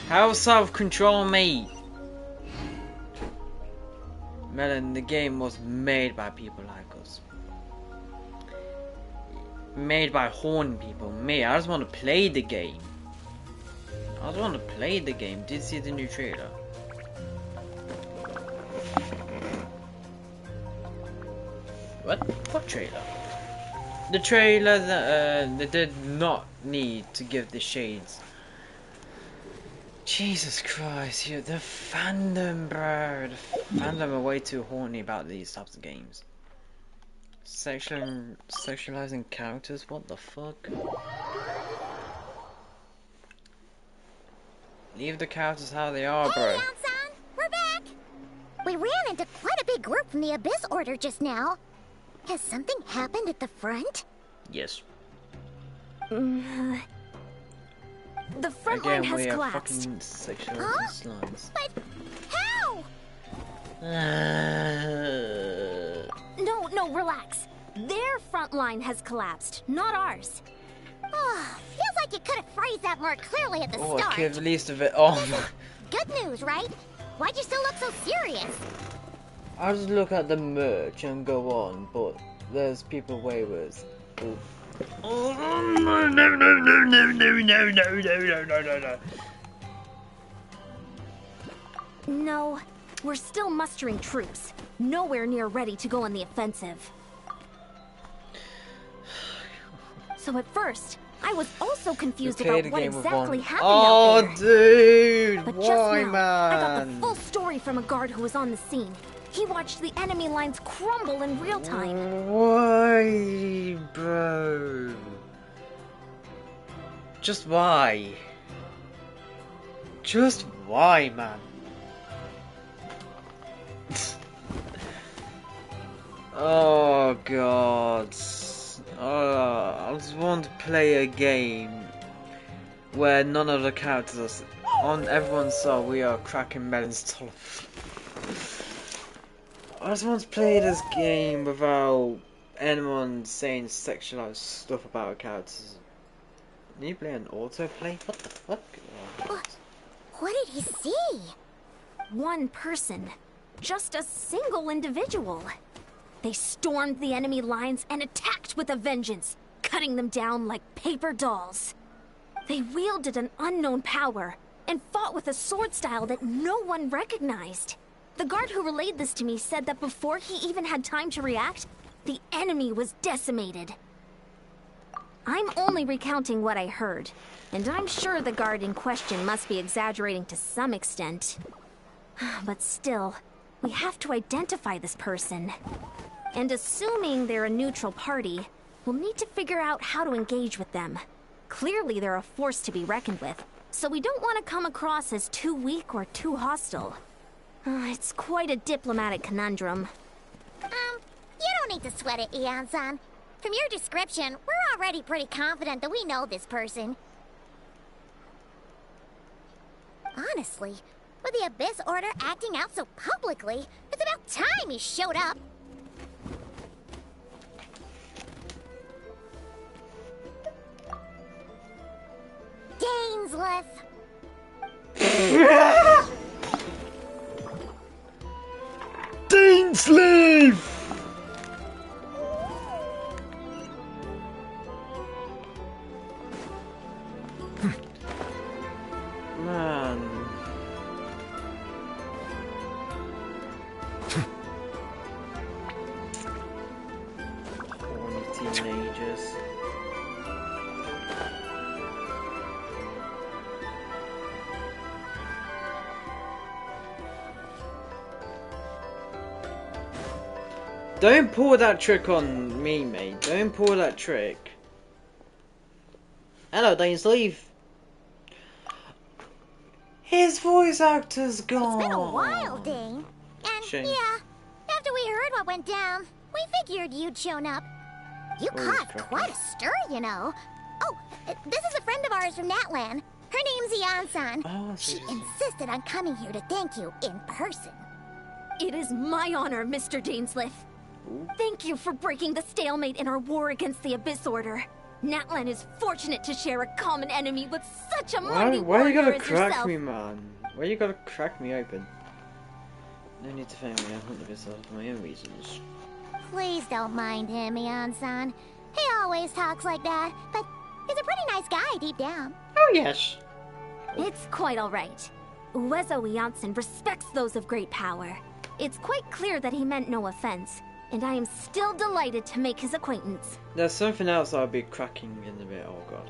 How self-control me? Melon, the game was made by people like us. Made by horny people. Me, I just want to play the game. I just want to play the game. Did you see the new trailer? What trailer? The trailer that they did not need to give the shades. Jesus Christ, the fandom, bro. The fandom are way too horny about these types of games. Sexualizing characters? What the fuck? Leave the characters how they are, bro. Hey, Eon-san, we're back. We ran into quite a big group from the Abyss Order just now. Has something happened at the front? Yes. The front Again, line has we are collapsed. fucking sexualizing slimes. But how? No, relax. Their front line has collapsed, not ours. Oh, feels like you could have phrased that more clearly at the Oh, I start. could have released a bit. Oh my. Good news, right? Why'd you still look so serious? I just look at the merch and go on, but there's people way worse. Oh. Oh no no no no no no no no no. No, we're still mustering troops. Nowhere near ready to go on the offensive. So at first, I was also confused about what exactly happened out there. Oh, dude! But Why, just now, man? I got the full story from a guard who was on the scene. He watched the enemy lines crumble in real time. Why, bro? Just why? Just why, man? Oh god. I just want to play a game where none of the characters are on everyone's side. We are cracking melons. I just want to play this game without anyone saying sexualized stuff about characters. Can you play an autoplay? What the fuck? Oh, What did he see? One person. Just a single individual. They stormed the enemy lines and attacked with a vengeance, cutting them down like paper dolls. They wielded an unknown power and fought with a sword style that no one recognized. The guard who relayed this to me said that before he even had time to react, the enemy was decimated. I'm only recounting what I heard, and I'm sure the guard in question must be exaggerating to some extent. But still, we have to identify this person. And assuming they're a neutral party, we'll need to figure out how to engage with them. Clearly they're a force to be reckoned with, so we don't want to come across as too weak or too hostile. It's quite a diplomatic conundrum. You don't need to sweat it, Ian-san. From your description, we're already pretty confident that we know this person. Honestly, with the Abyss Order acting out so publicly, it's about time he showed up. Dainsleif! Dainsleif! Man. Horny teenagers. Don't pull that trick on me, mate. Don't pull that trick. Hello, Dainsleif. His voice actor's gone. It's been a while, Dane. And Shame. yeah, after we heard what went down, we figured you'd shown up. You caused quite a stir, you know. Oh, this is a friend of ours from Natlan. Her name's Ian-san. Oh, she insisted on coming here to thank you in person. It is my honor, Mr. Dainsleif. Thank you for breaking the stalemate in our war against the Abyss Order. Natlan is fortunate to share a common enemy with such a mighty why you warrior gotta as crack yourself. me, man? Why you gotta crack me open? No need to fail me. I hunt the Abyss Order for my own reasons. Please don't mind him, Ian-san. He always talks like that, but he's a pretty nice guy deep down. Oh, yes. It's quite all right. Uezo Iansen respects those of great power. It's quite clear that he meant no offense, and I am still delighted to make his acquaintance. There's something else I'll be cracking in a bit. Oh god,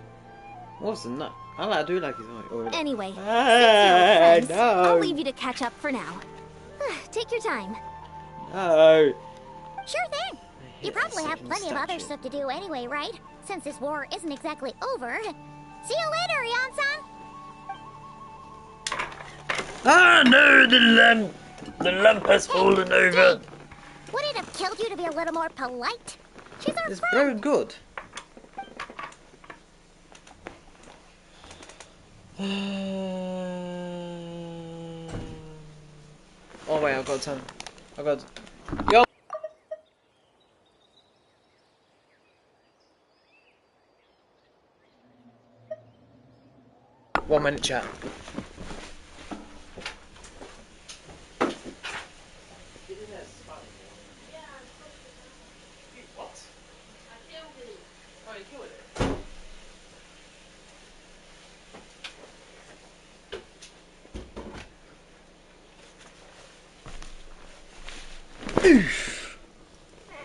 what's in that? I do like his voice. Anyway, since Ah, you're friends, no. I'll leave you to catch up for now. Take your time. No. Sure thing. You probably have second plenty of other statue. stuff to do anyway, right? Since this war isn't exactly over. See you later, Ian-san. Ah no, the lamp has fallen over. Would it have killed you to be a little more polite? She's our It's friend. very good. Oh wait, I've got time. I've got. Yo. One minute chat.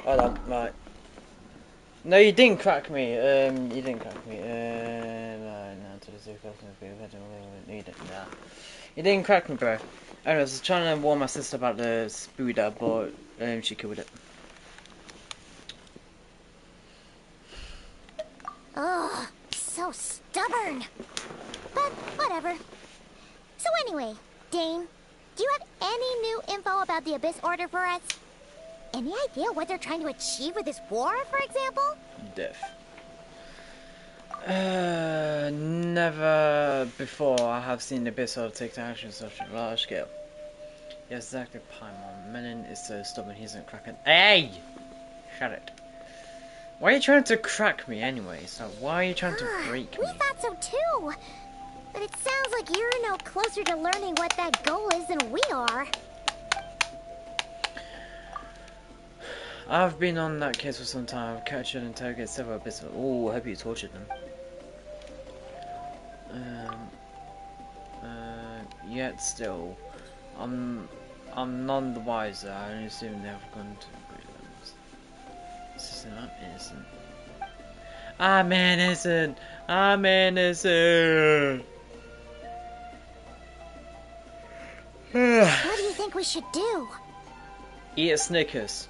Hold on, right. No, you didn't crack me. You didn't crack me. No, to the zoo customer, no, you didn't. Nah. You didn't crack me, bro. Anyways, I was trying to warn my sister about the spooder, but she killed it. Ugh, so stubborn. But whatever. So anyway, Dane, do you have any new info about the Abyss Order for us? Any idea what they're trying to achieve with this war, for example? Death. Never before I have seen the Abyss Order take action such a large scale. Yes, exactly, Paimon. Menon is so stubborn he isn't cracking. Hey! Shut it. Why are you trying to crack me anyway? So why are you trying to break me? We thought so too. But it sounds like you're no closer to learning what that goal is than we are. I've been on that case for some time. I've captured and interrogated several bits of. Oh, I hope you tortured them. Yet still, I'm none the wiser. I only assume they have gone to great lengths. Sister, I'm innocent. I'm innocent. I'm innocent. What do you think we should do? Eat a Snickers.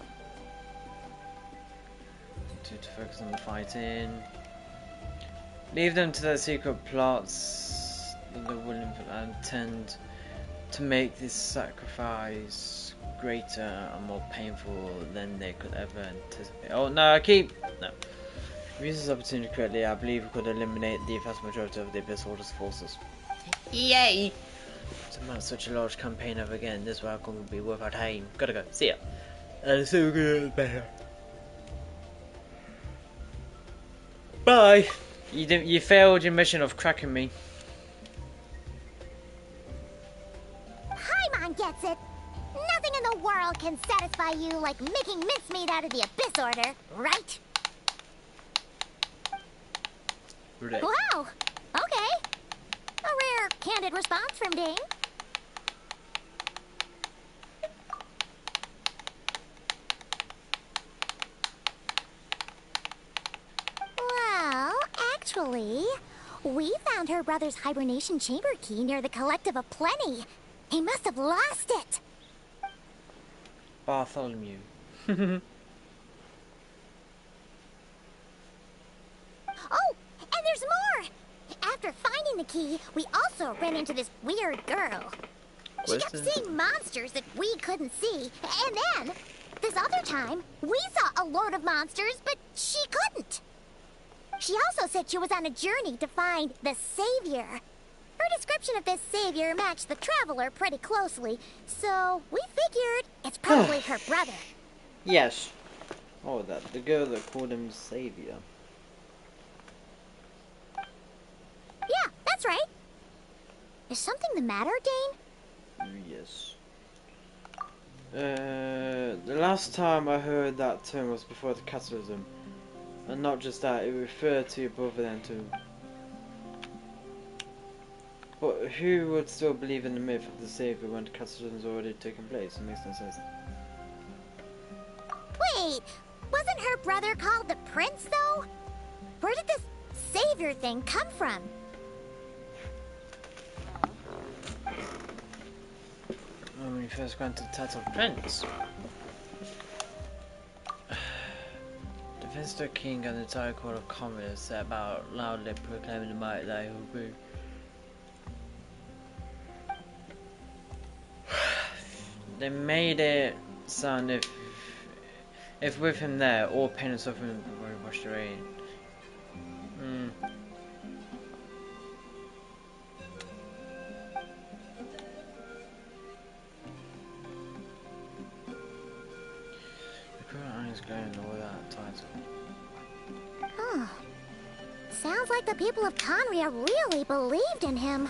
To focus on the fighting. Leave them to their secret plots that they're willing for, and tend to make this sacrifice greater and more painful than they could ever anticipate. Oh no, no. If we use this opportunity correctly, I believe we could eliminate the vast majority of the Abyss Order's forces. Yay! To mount such a large campaign over again, this outcome will be worth our time. Gotta go. See ya. And so good, bear. Bye. You failed your mission of cracking me. Paimon gets it. Nothing in the world can satisfy you like making mincemeat out of the Abyss Order, right? Right. Wow. Okay. A rare, candid response from Dane. Well, actually, we found her brother's hibernation chamber key near the Collective of Plenty. He must have lost it. Bartholomew. Oh, and there's more! After finding the key, we also ran into this weird girl. She kept seeing monsters that we couldn't see, and then, this other time, we saw a load of monsters, but she couldn't. She also said she was on a journey to find the Savior. Her description of this Savior matched the Traveler pretty closely, so we figured it's probably her brother. Yes. Oh, the girl that called him Savior. Yeah, that's right. Is something the matter, Dane? Yes. The last time I heard that term was before the Cataclysm. And not just that, it referred to your brother then too. But who would still believe in the myth of the Savior when the Cataclysm has already taken place? It makes no sense. Wait, wasn't her brother called the Prince, though? Where did this Savior thing come from? When we first granted the title of Prince. The Vinster King and the entire court of commerce set about loudly proclaiming the might that he will be. They made it sound if with him there, all pain and suffering were washed away. The current eyes glowing over that title. Huh. Sounds like the people of Conria really believed in him.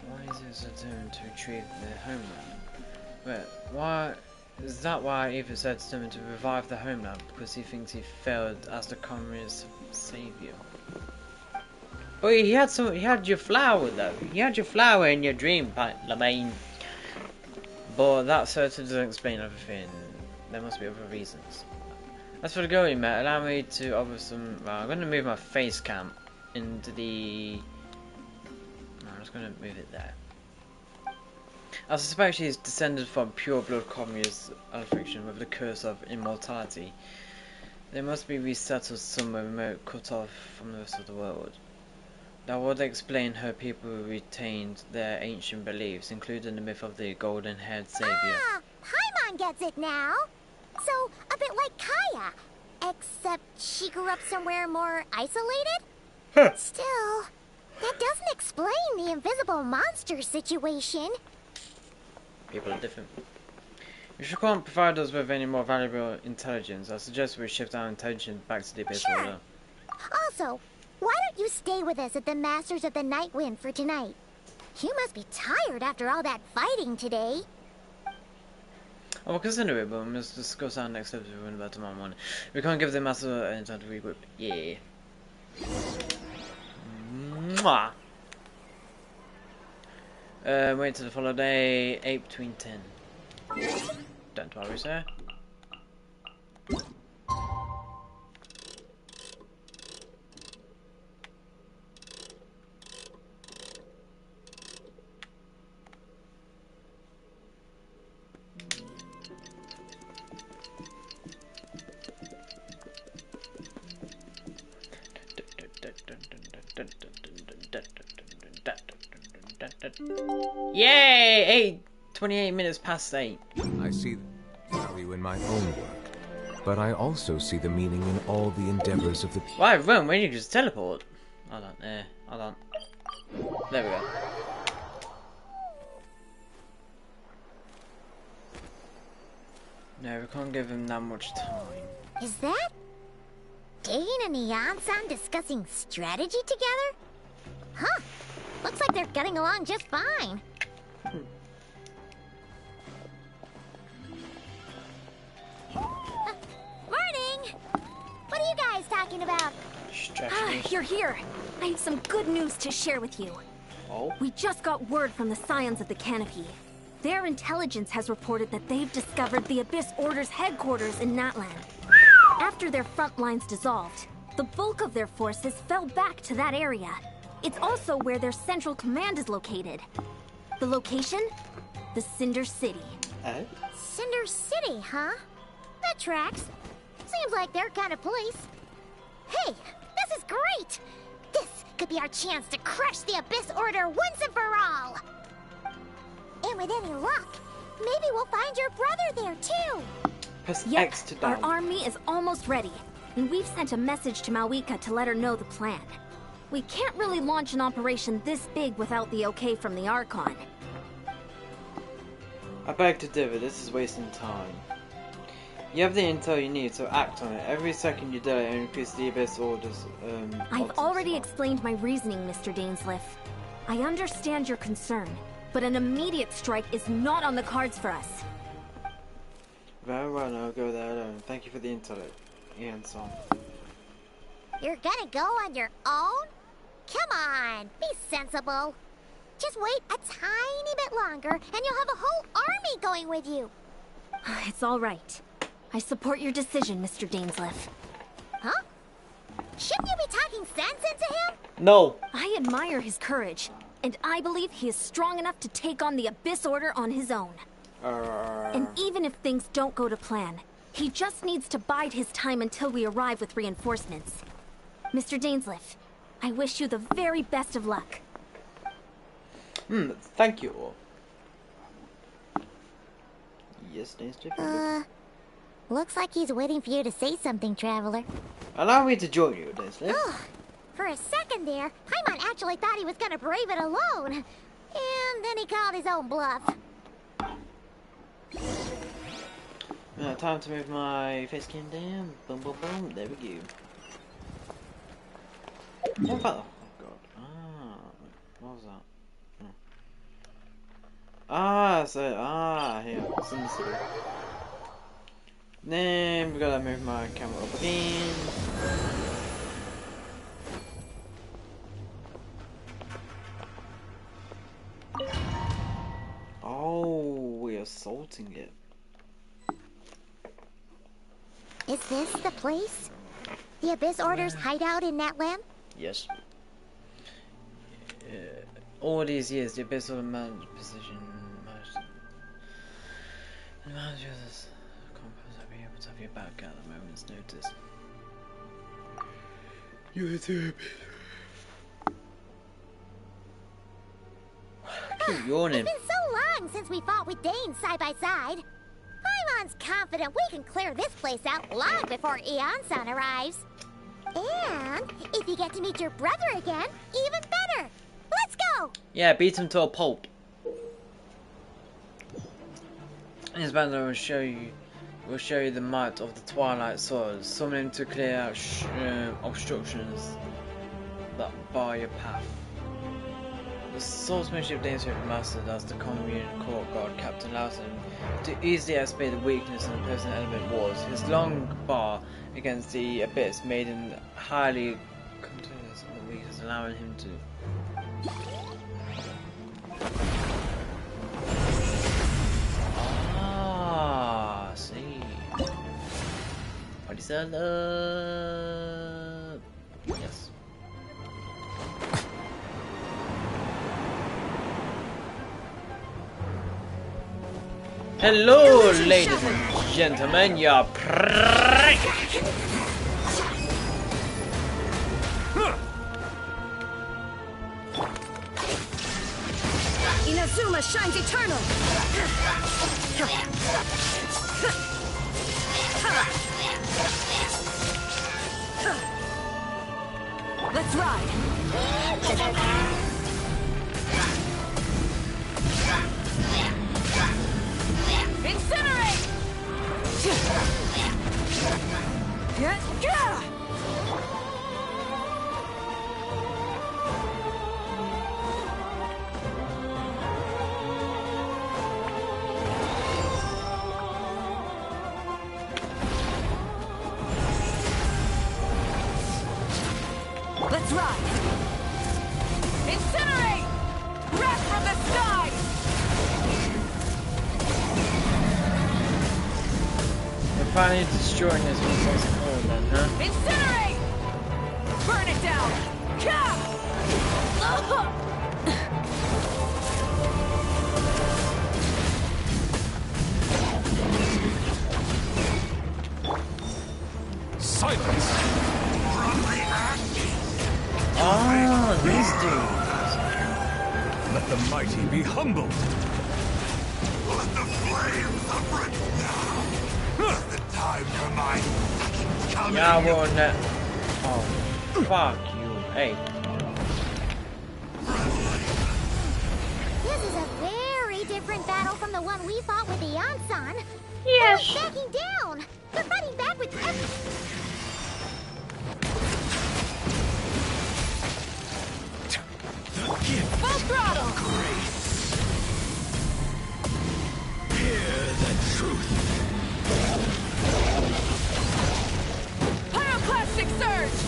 Why is it so determined to retrieve their homeland? Wait, why is that why Eva said determined to revive the homeland? Because he thinks he failed as the Conria's savior. But he had your flower though. He had your flower in your dream, Lamaine. But that certainly doesn't explain everything. There must be other reasons. As for the goal you met, allow me to offer some. Well, I'm going to move my face cam into the. No, I'm just going to move it there. I suspect she is descended from pure blood Conria's affliction with the curse of immortality. They must be resettled somewhere remote, cut off from the rest of the world. That would explain her people who retained their ancient beliefs, including the myth of the golden-haired savior. Ah, Paimon gets it now. So, a bit like Kaya. Except she grew up somewhere more isolated? Still, that doesn't explain the invisible monster situation. People are different. If you can't provide us with any more valuable intelligence, I suggest we shift our attention back to the Abyss Order. Also, Why don't you stay with us at the Masters of the Night Wind for tonight? You must be tired after all that fighting today. Oh, because anyway, but we must discuss our next episode about tomorrow morning. We can't give the master any time to regroup. Yeah. Mwah. Wait till the following day, 8 between 10. Don't worry, sir. Yay! 28 minutes past 8. I see value in my own work, but I also see the meaning in all the endeavors of the people. Why, Rome, when you just teleport? Hold on, hold on. There we go. No, we can't give him that much time. Is that Dane and Eon-san discussing strategy together? Huh. Looks like they're getting along just fine. Morning! What are you guys talking about? You're here. I have some good news to share with you. Oh? We just got word from the Scions of the Canopy. Their intelligence has reported that they've discovered the Abyss Order's headquarters in Natlan. After their front lines dissolved, the bulk of their forces fell back to that area. It's also where their central command is located. The location? The Cinder City. Cinder City, huh? That tracks. Seems like their kind of place. Hey, this is great! This could be our chance to crush the Abyss Order once and for all! And with any luck, maybe we'll find your brother there too! Press Yep, X to down. our army is almost ready, and we've sent a message to Malika to let her know the plan. We can't really launch an operation this big without the okay from the Archon. I beg to differ, this is wasting time. You have the intel you need, so act on it. Every second you delay and increase the Abyss Order's, I've already explained my reasoning, Mr. Dainsliff. I understand your concern, but an immediate strike is not on the cards for us. Very well, I'll go there alone. Thank you for the intel, Ian Son. You're gonna go on your own? Come on, be sensible. Just wait a tiny bit longer, and you'll have a whole army going with you. It's all right. I support your decision, Mr. Dainsliff. Huh? Shouldn't you be talking sense into him? No. I admire his courage, and I believe he is strong enough to take on the Abyss Order on his own. And even if things don't go to plan, he just needs to bide his time until we arrive with reinforcements. Mr. Dainsliff, I wish you the very best of luck. Thank you all. Yes, Dainsliff. Looks like he's waiting for you to say something, Traveler. Allow me to join you, Dainsliff. For a second there, Paimon actually thought he was gonna brave it alone. And then he called his own bluff. Time to move my face cam down. Boom, boom, boom. There we go. Oh god. What was that? Here. It's in the city. Then we gotta move my camera up again. Oh, we're assaulting it. Is this the place? The Abyss Order's hideout in Natlan? Yes. All these years, the Abyss Order managed position. The manager of this compost will be able to have your back at a moment's notice. You're the keep yawning. It's been so long since we fought with Dane side by side. Paimon's confident we can clear this place out long before Eon-san arrives. And if you get to meet your brother again, even better. Let's go! Yeah, beat him to a pulp. His banner will show you the might of the Twilight Swords. Summon him to clear out obstructions that bar your path. The swordsmanship Dainsmith mastered as the commune court guard captain allows him to easily estimate the weakness of the person element was. His long bar against the abyss made him highly continuous on the weakness, allowing him to see. What is that? Yes. Hello, ladies and gentlemen, your prick! Inazuma shines eternal! Let's ride! Incinerate! Let's ride! Incinerate! Wrath from the sky! We're finally destroying this one once and all then, huh? Incinerate! Burn it down! Silence! Ah, these dudes. Let the mighty be humbled. Let the flames uproot now. Let the time for my coming. Yeah, I won't. Oh, fuck you. Hey. This is a very different battle from the one we fought with the Yansan. Yes. They're backing down. They're fighting back with Full throttle! Grace. Hear the truth. Pyroclastic surge!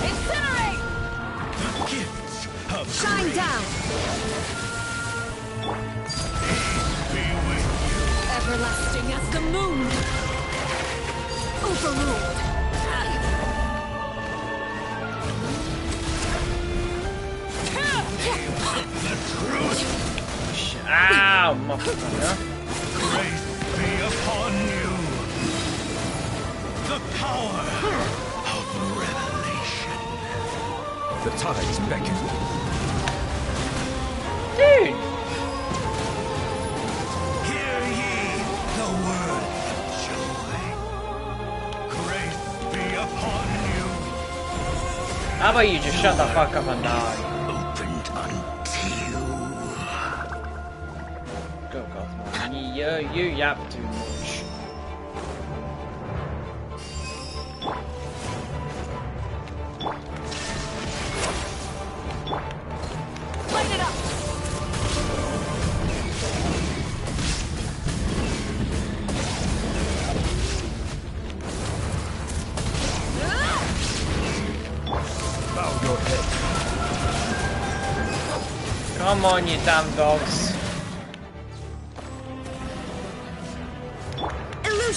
Incinerate! The gifts of Shine grace. down! Be with you. Everlasting as the moon! Overruled! The truth. Ow, motherfucker. Grace be upon you. The power of revelation. The tides beckon. Dude! Hear ye the word of joy. Grace be upon you. How about you just shut the fuck up and die? Opened unto you. Go, Cosmo. You yap too much. Light it up! Bow your head. Come on, you damn dogs.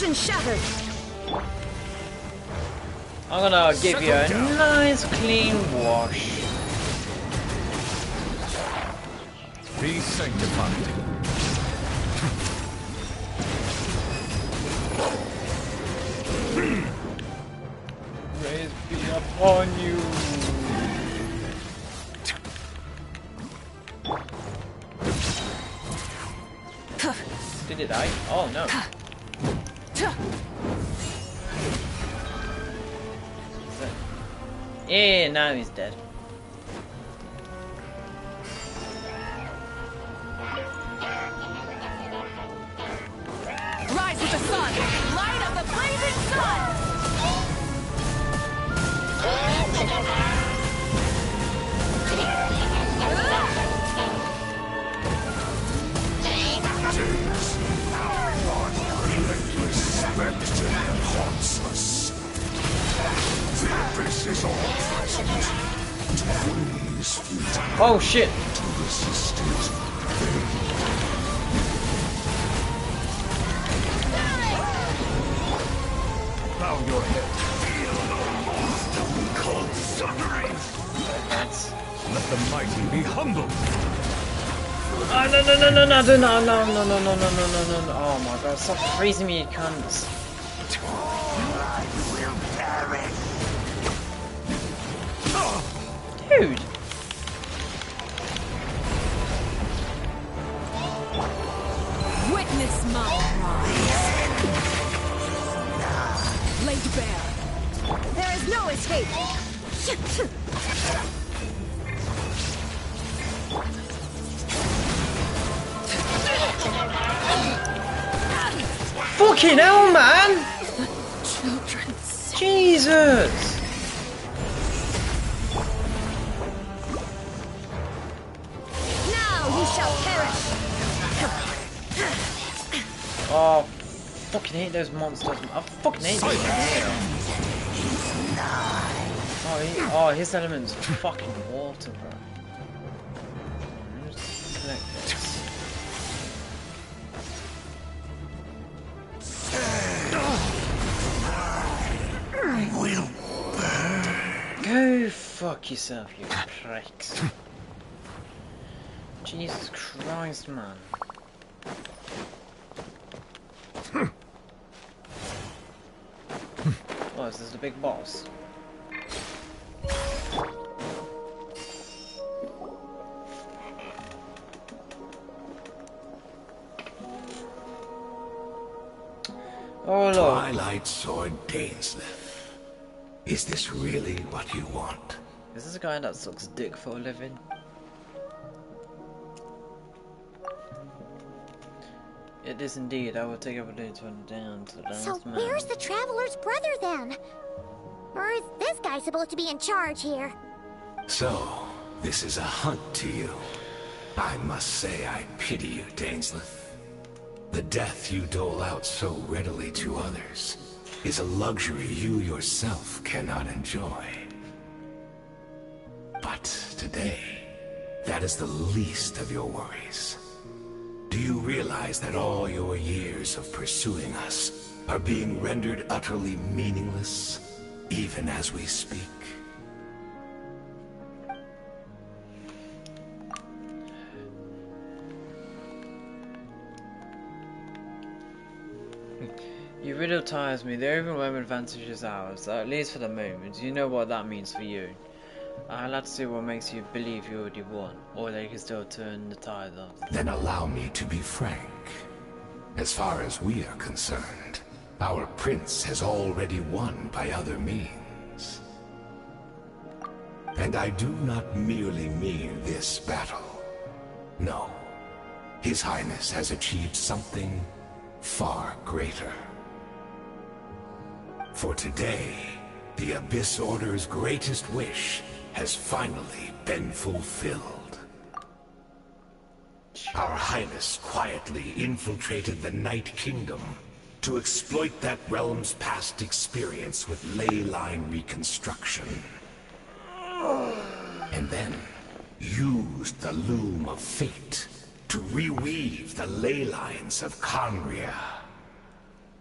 illusion shattered. I'm gonna give you a nice clean wash. Be sanctified. Praise be upon you. Did it die? Oh no. Yeah, now he's dead. Rise with the sun! Oh shit! Bow your head. Feel no cold suffering. Let the mighty be humbled. Oh no! Oh my god! Stop freezing me, you cunts! Dude! Witness my rise. Laid bare. There is no escape. Fucking hell, man! Children's. Jesus! Now you shall perish. Oh, fucking hate those monsters. I fucking hate those monsters. Oh, his element's fucking water, bro. Just select this. Go fuck yourself, you pricks. Jesus Christ, man. Oh, is this the big boss? Oh, Lord. Twilight Sword Dainsleif. Is this really what you want? Is this a guy that sucks dick for a living? It is indeed. I will take everything to run down to the last So man. where's the Traveler's brother then? Or is this guy supposed to be in charge here? So, this is a hunt to you. I must say I pity you, Dainsleif. The death you dole out so readily to others is a luxury you yourself cannot enjoy. But today, that is the least of your worries. Do you realize that all your years of pursuing us are being rendered utterly meaningless, even as we speak? You riddle tires me. The overwhelming advantage is ours, at least for the moment. You know what that means for you. I'll have to see what makes you believe you already won, or they can still turn the tide off. Then allow me to be frank. As far as we are concerned, our prince has already won by other means. And I do not merely mean this battle. No. His Highness has achieved something far greater. For today, the Abyss Order's greatest wish has finally been fulfilled. Our Highness quietly infiltrated the Night Kingdom to exploit that realm's past experience with ley line reconstruction. And then used the Loom of Fate to reweave the ley lines of Conria.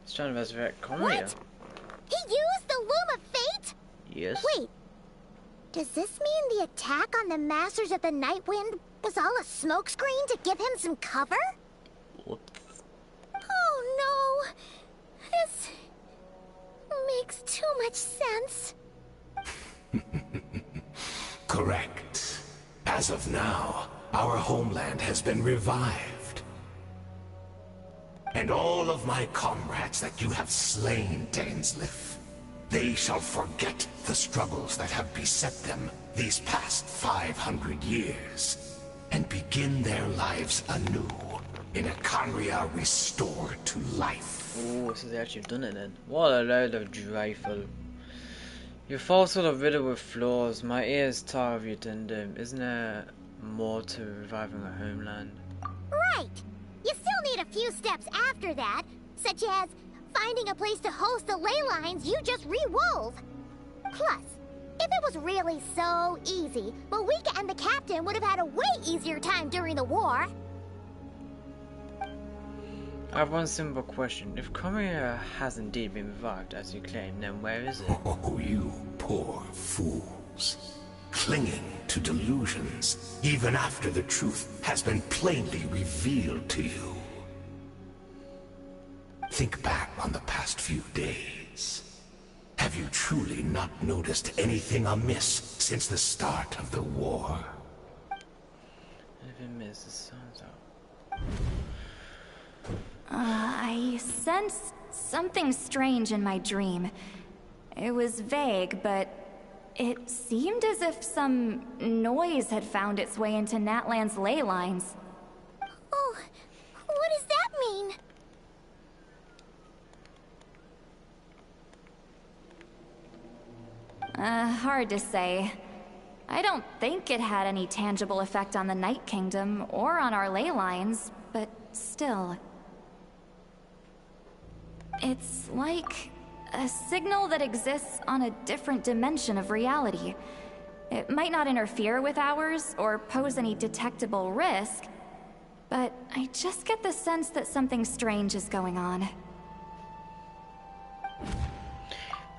He's trying to resurrect Conria. What? He used the Loom of Fate? Yes. Wait. Does this mean the attack on the Masters of the Night Wind was all a smokescreen to give him some cover? What? Oh no! This makes too much sense. Correct. As of now, our homeland has been revived. And all of my comrades that you have slain, Dainsleif, they shall forget the struggles that have beset them these past 500 years, and begin their lives anew in a Conria restored to life. Oh, so they actually done it then. What a load of dreiful. Your fossil are riddled with flaws. My ears tire of your tandem. Isn't there more to reviving a homeland? Right! You still need a few steps after that, such as finding a place to host the ley lines you just re-wove. Plus, if it was really so easy, Moika and the captain would have had a way easier time during the war. I have one simple question. If Conria has indeed been revived, as you claim, then where is it? Oh, you poor fools. Clinging to delusions, even after the truth has been plainly revealed to you. Think back on the past few days. Have you truly not noticed anything amiss since the start of the war? Anything amiss? The sun's out. I sensed something strange in my dream. It was vague, but it seemed as if some noise had found its way into Natlan's ley lines. Oh, what does that mean? Hard to say. I don't think it had any tangible effect on the Night Kingdom or on our ley lines, but still. It's like a signal that exists on a different dimension of reality. It might not interfere with ours or pose any detectable risk, but I just get the sense that something strange is going on.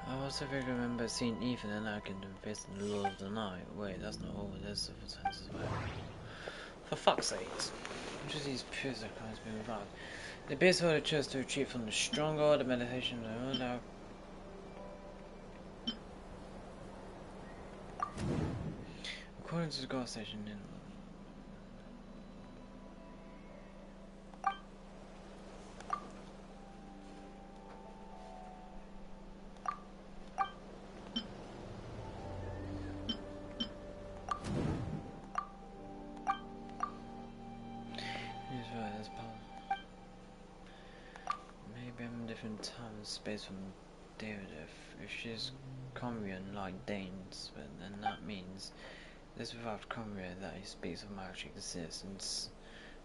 I also vaguely remember seeing Ethan and Archon face in the middle of the night. Wait, that's not all. There's several times as well. For fuck's sakes. Which of these pures are kinds being revived? The base order chose to retreat from the stronghold, the meditation, according to the guard station in time and space from David. If she's Conrian like Danes, but then that means this without Conria that he speaks of magic existence,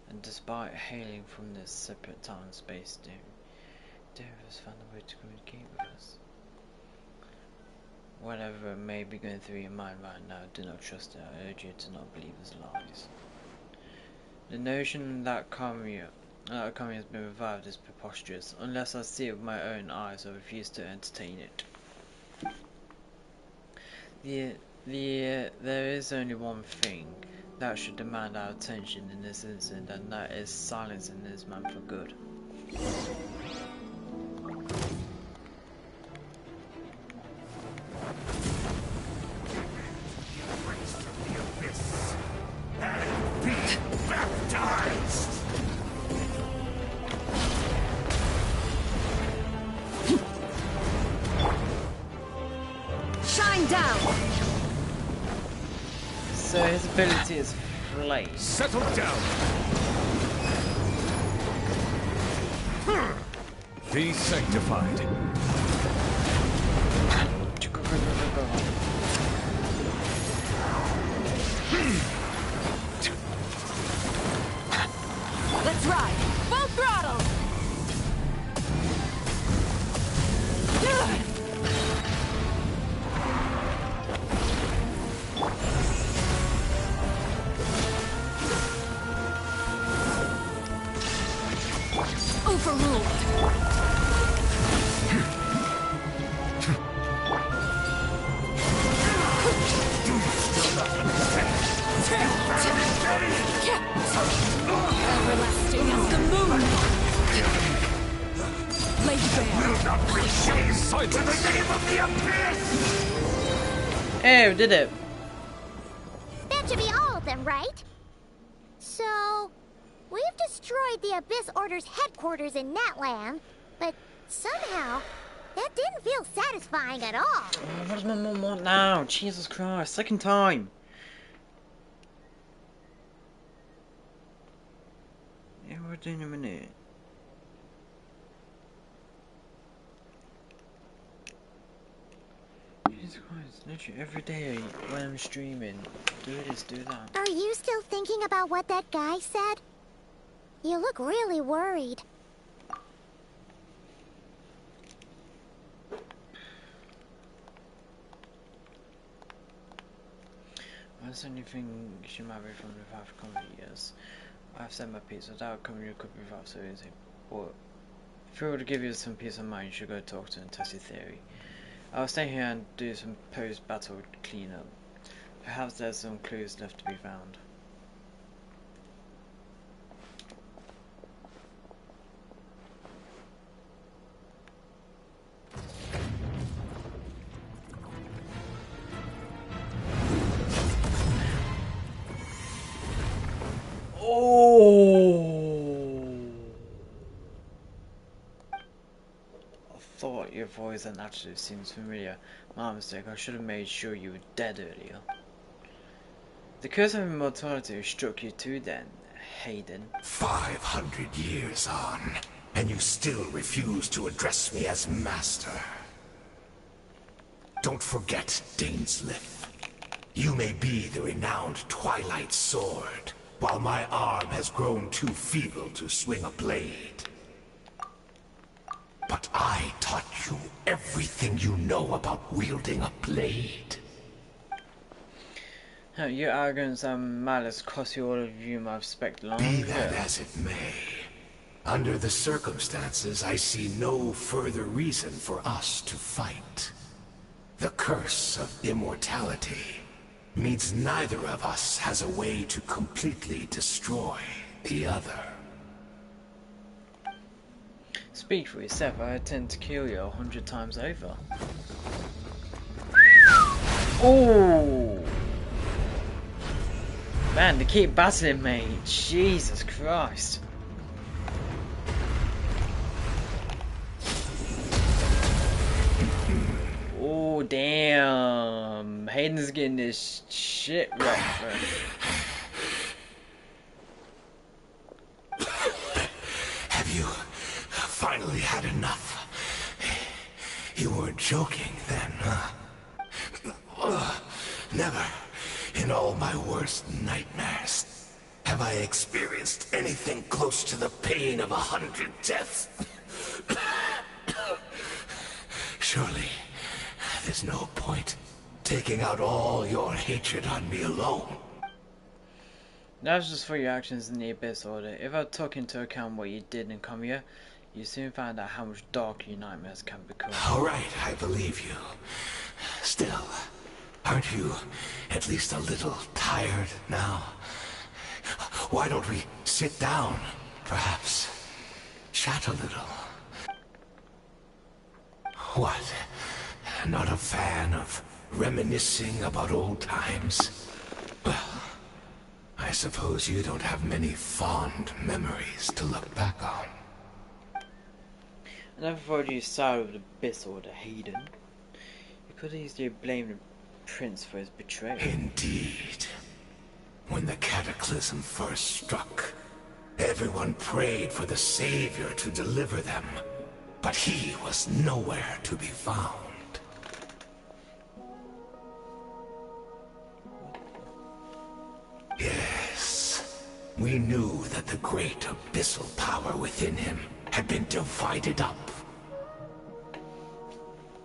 and despite hailing from this separate time and space, David has found a way to communicate with us. Whatever may be going through your mind right now, do not trust it. I urge you to not believe his lies. The notion that Conria has been revived is preposterous. Unless I see it with my own eyes, I refuse to entertain it. There is only one thing that should demand our attention in this incident, and that is silencing this man for good. So his ability is flame. Settle down. Be sanctified. Let's ride! Full throttle! Overruled. Everlasting as the moon! Lay bare! Silence! To the name of the abyss! Hey, we did it! That should be all of them, right? So, we've destroyed the Abyss Order's headquarters in Natlan, but somehow, that didn't feel satisfying at all. Oh, what does my mum want now? Jesus Christ, second time! we do in a minute? Jesus Christ, literally every day when I'm streaming, do this, do that. Are you still thinking about what that guy said? You look really worried. That's the only thing she might be from the past couple of years. I've said my piece without coming could be without so easy. But if I were to give you some peace of mind, you should go talk to and test your theory. I'll stay here and do some post-battle cleanup. Perhaps there's some clues left to be found. I thought your voice and attitude seems familiar. My mistake, I should have made sure you were dead earlier. The curse of immortality struck you too then, Hayden. 500 years on, and you still refuse to address me as master. Don't forget, Dainsleif. You may be the renowned Twilight Sword, while my arm has grown too feeble to swing a blade. But I taught you everything you know about wielding a blade. Your arrogance and malice cost you all of you my respect long Be ago. that as it may, under the circumstances, I see no further reason for us to fight. The curse of immortality means neither of us has a way to completely destroy the other. Speak for yourself, I intend to kill you 100 times over. Oh! Man, they keep battling me. Jesus Christ. Oh, damn. Hayden's getting this shit right, bro. Have you finally had enough? You weren't joking then, huh? Never, in all my worst nightmares, have I experienced anything close to the pain of 100 deaths. Surely, there's no point taking out all your hatred on me alone. That's just for your actions in the Abyss Order. If I took into account what you did in Comia, you soon find out how much darker your nightmares can become. Alright, I believe you. Still, aren't you at least a little tired now? Why don't we sit down, perhaps? Chat a little. What? Not a fan of reminiscing about old times? Well, I suppose you don't have many fond memories to look back on. I never thought you sided with the Abyss Order, Hayden. You could easily blame the Prince for his betrayal. Indeed. When the cataclysm first struck, everyone prayed for the Savior to deliver them, but he was nowhere to be found. Yes, we knew that the great abyssal power within him had been divided up.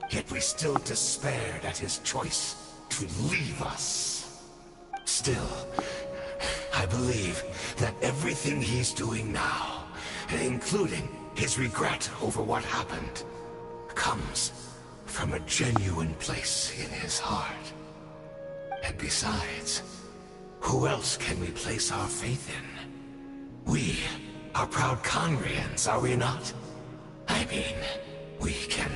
Yet we still despaired at his choice to leave us. Still, I believe that everything he's doing now, including his regret over what happened, comes from a genuine place in his heart. And besides, who else can we place our faith in? We are proud Conrians, are we not? I mean, we can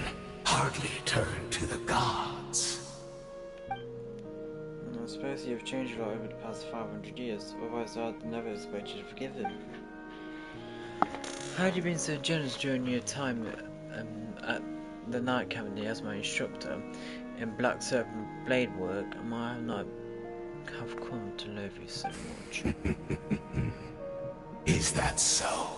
hardly turn to the gods. I suppose you've changed a lot over the past 500 years, otherwise I'd never expect you to forgive him. Had you been so generous during your time at the night academy as my instructor in Black Serpent blade work, I might not have come to love you so much. Is that so?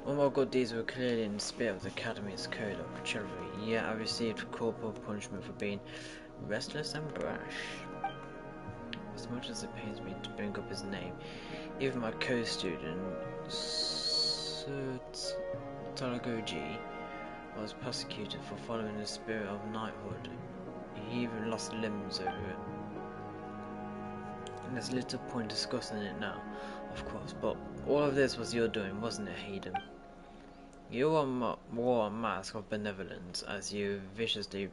All my good deeds were clearly in the spirit of the Academy's code of chivalry, yet I received corporal punishment for being restless and brash. As much as it pains me to bring up his name, even my co-student, Talagoji, was prosecuted for following the spirit of knighthood. He even lost limbs over it. And there's little point discussing it now, of course, but all of this was your doing, wasn't it, Hayden? You wore a mask of benevolence as you viciously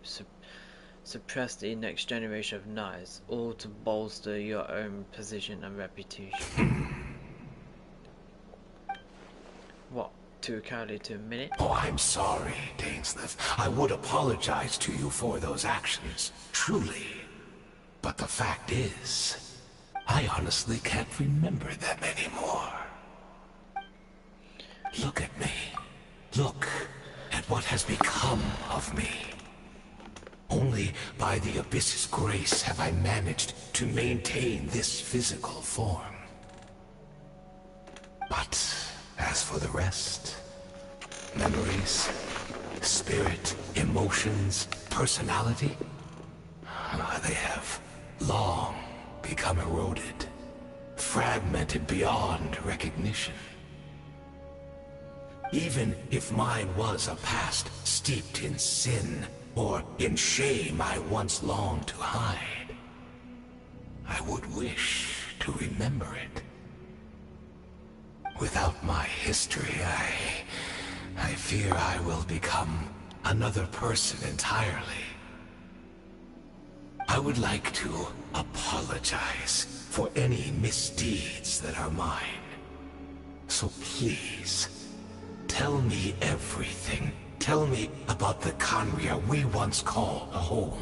suppressed the next generation of knights, all to bolster your own position and reputation. What? Too cowardly to admit it? Oh, I'm sorry, Dainsleif. I would apologize to you for those actions, truly. But the fact is, I honestly can't remember them anymore. Look at me. Look at what has become of me. Only by the Abyss's grace have I managed to maintain this physical form. But as for the rest, memories, spirit, emotions, personality, they have long become eroded, fragmented beyond recognition. Even if mine was a past steeped in sin, or in shame I once longed to hide, I would wish to remember it. Without my history, I fear I will become another person entirely. I would like to apologize for any misdeeds that are mine. So please, tell me everything. Tell me about the Khaenri'ah we once called home.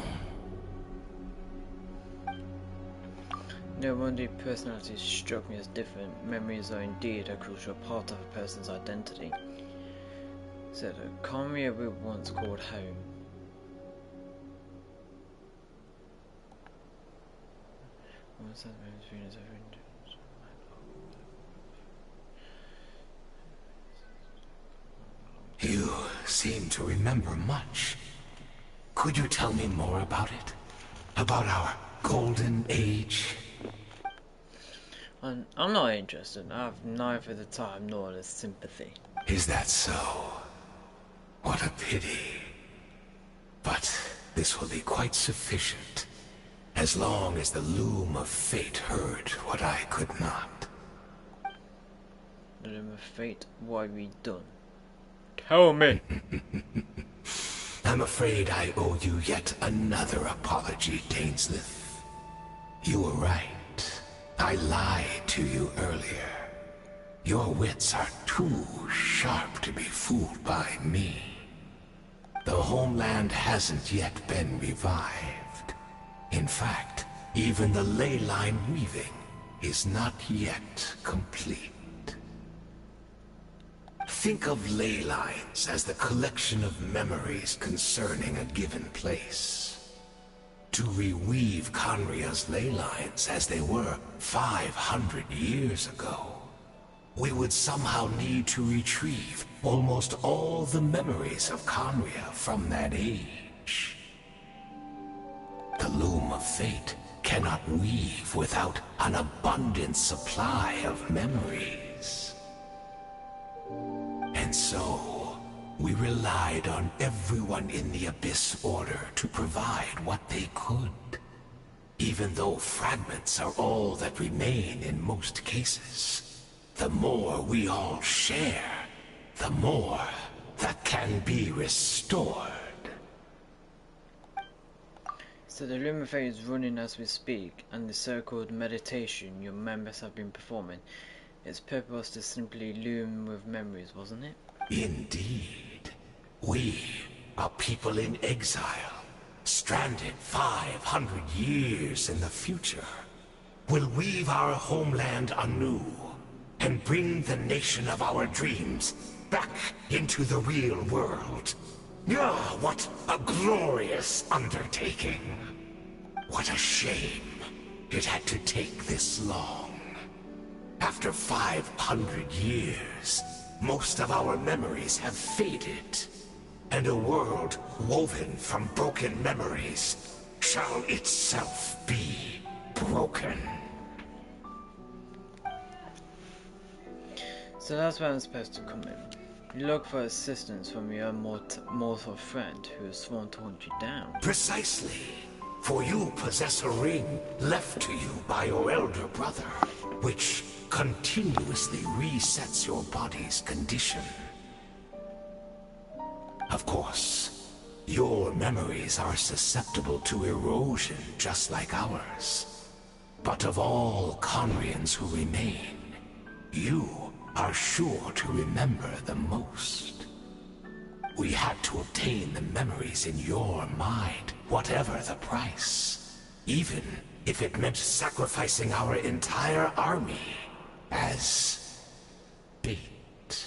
No wonder personalities struck me as different. Memories are indeed a crucial part of a person's identity. So the Khaenri'ah we once called home. What's that? You seem to remember much. Could you tell me more about it? About our golden age? I'm not interested. I have neither the time nor the sympathy. Is that so? What a pity. But this will be quite sufficient, as long as the loom of fate heard what I could not. The loom of fate? What have we done? Tell me! I'm afraid I owe you yet another apology, Dainsleif. You were right. I lied to you earlier. Your wits are too sharp to be fooled by me. The homeland hasn't yet been revived. In fact, even the ley line weaving is not yet complete. Think of ley lines as the collection of memories concerning a given place. To reweave Khaenri'ah's ley lines as they were 500 years ago, we would somehow need to retrieve almost all the memories of Khaenri'ah from that age. The loom of fate cannot weave without an abundant supply of memories. And so, we relied on everyone in the Abyss Order to provide what they could. Even though fragments are all that remain in most cases, the more we all share, the more that can be restored. So the loom of fate is running as we speak, and the so-called meditation your members have been performing, its purpose was to simply loom with memories, wasn't it? Indeed. We, a people in exile, stranded 500 years in the future, will weave our homeland anew and bring the nation of our dreams back into the real world. Ah, what a glorious undertaking. What a shame it had to take this long. After 500 years, most of our memories have faded, and a world woven from broken memories shall itself be broken. So that's where I'm supposed to come in. You look for assistance from your mortal friend who has sworn to hunt you down. Precisely. For you possess a ring left to you by your elder brother, which continuously resets your body's condition. Of course, your memories are susceptible to erosion just like ours. But of all Conrians who remain, you are sure to remember the most. We had to obtain the memories in your mind, whatever the price. Even if it meant sacrificing our entire army as bait.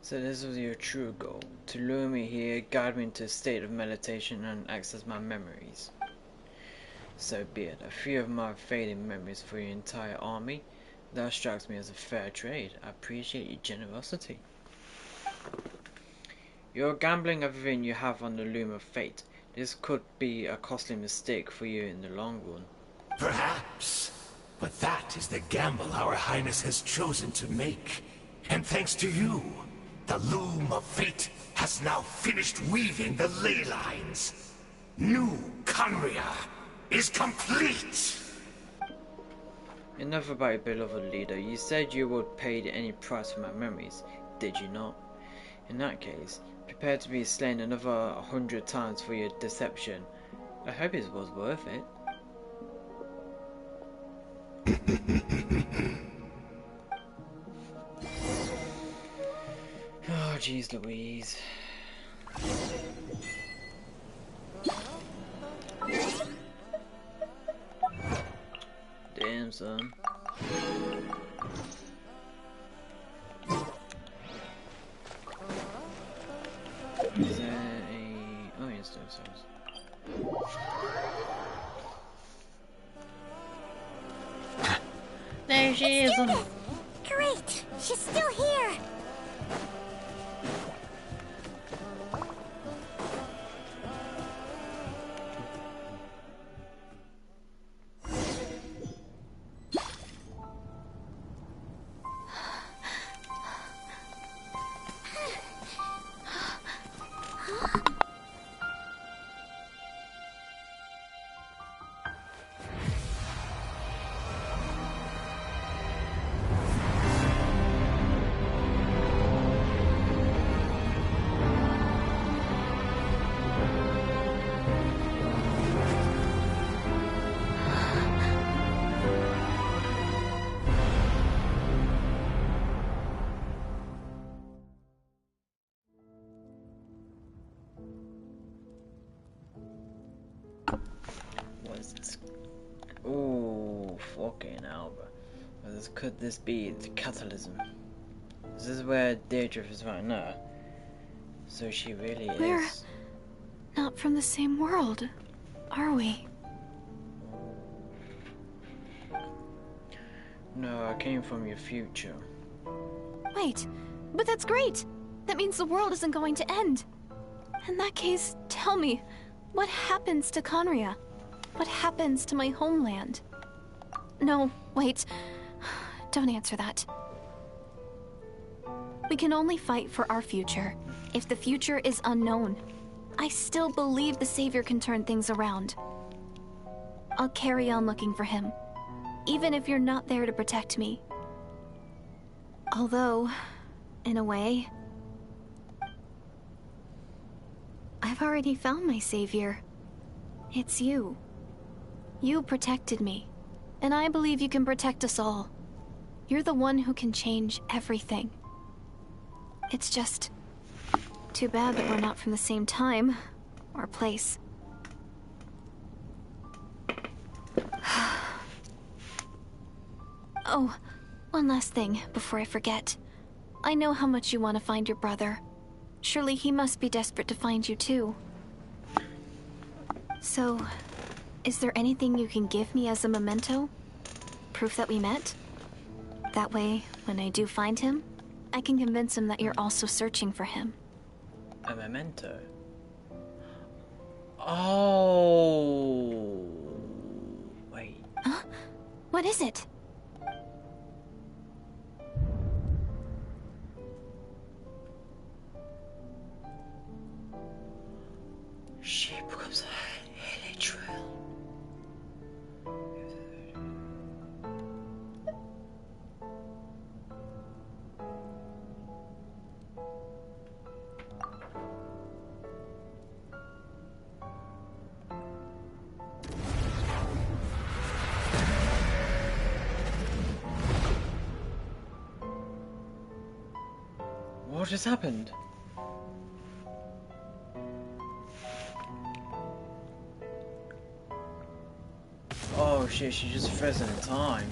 So this was your true goal, to lure me here, guide me into a state of meditation and access my memories. So be it. A few of my fading memories for your entire army, that strikes me as a fair trade. I appreciate your generosity. You're gambling everything you have on the loom of fate. This could be a costly mistake for you in the long run. Perhaps. But that is the gamble our Highness has chosen to make. And thanks to you, the loom of fate has now finished weaving the ley lines. New Conria is complete! Enough about your beloved leader. You said you would pay any price for my memories, did you not? In that case, prepare to be slain another 100 times for your deception. I hope it was worth it. Oh, jeez Louise. Damn, son. Is there a... Oh, yes, there's There she is. Great! She's still here! Ooh, fucking hell, bro. Could this be the catalysm? This is where Deirdre is right now. So she really is. We're not from the same world, are we? No, I came from your future. Wait, but that's great! That means the world isn't going to end. In that case, tell me, what happens to Conria? What happens to my homeland? No, wait. Don't answer that. We can only fight for our future. If the future is unknown, I still believe the Savior can turn things around. I'll carry on looking for him, even if you're not there to protect me. Although, in a way, I've already found my Savior. It's you. You protected me, and I believe you can protect us all. You're the one who can change everything. It's just too bad that we're not from the same time or place. Oh, one last thing before I forget. I know how much you want to find your brother. Surely he must be desperate to find you too. So, is there anything you can give me as a memento? Proof that we met? That way, when I do find him, I can convince him that you're also searching for him. A memento? Oh... Wait. Huh? What is it? She becomes a hidden trail. What just happened? Oh shit, she just frozen in time.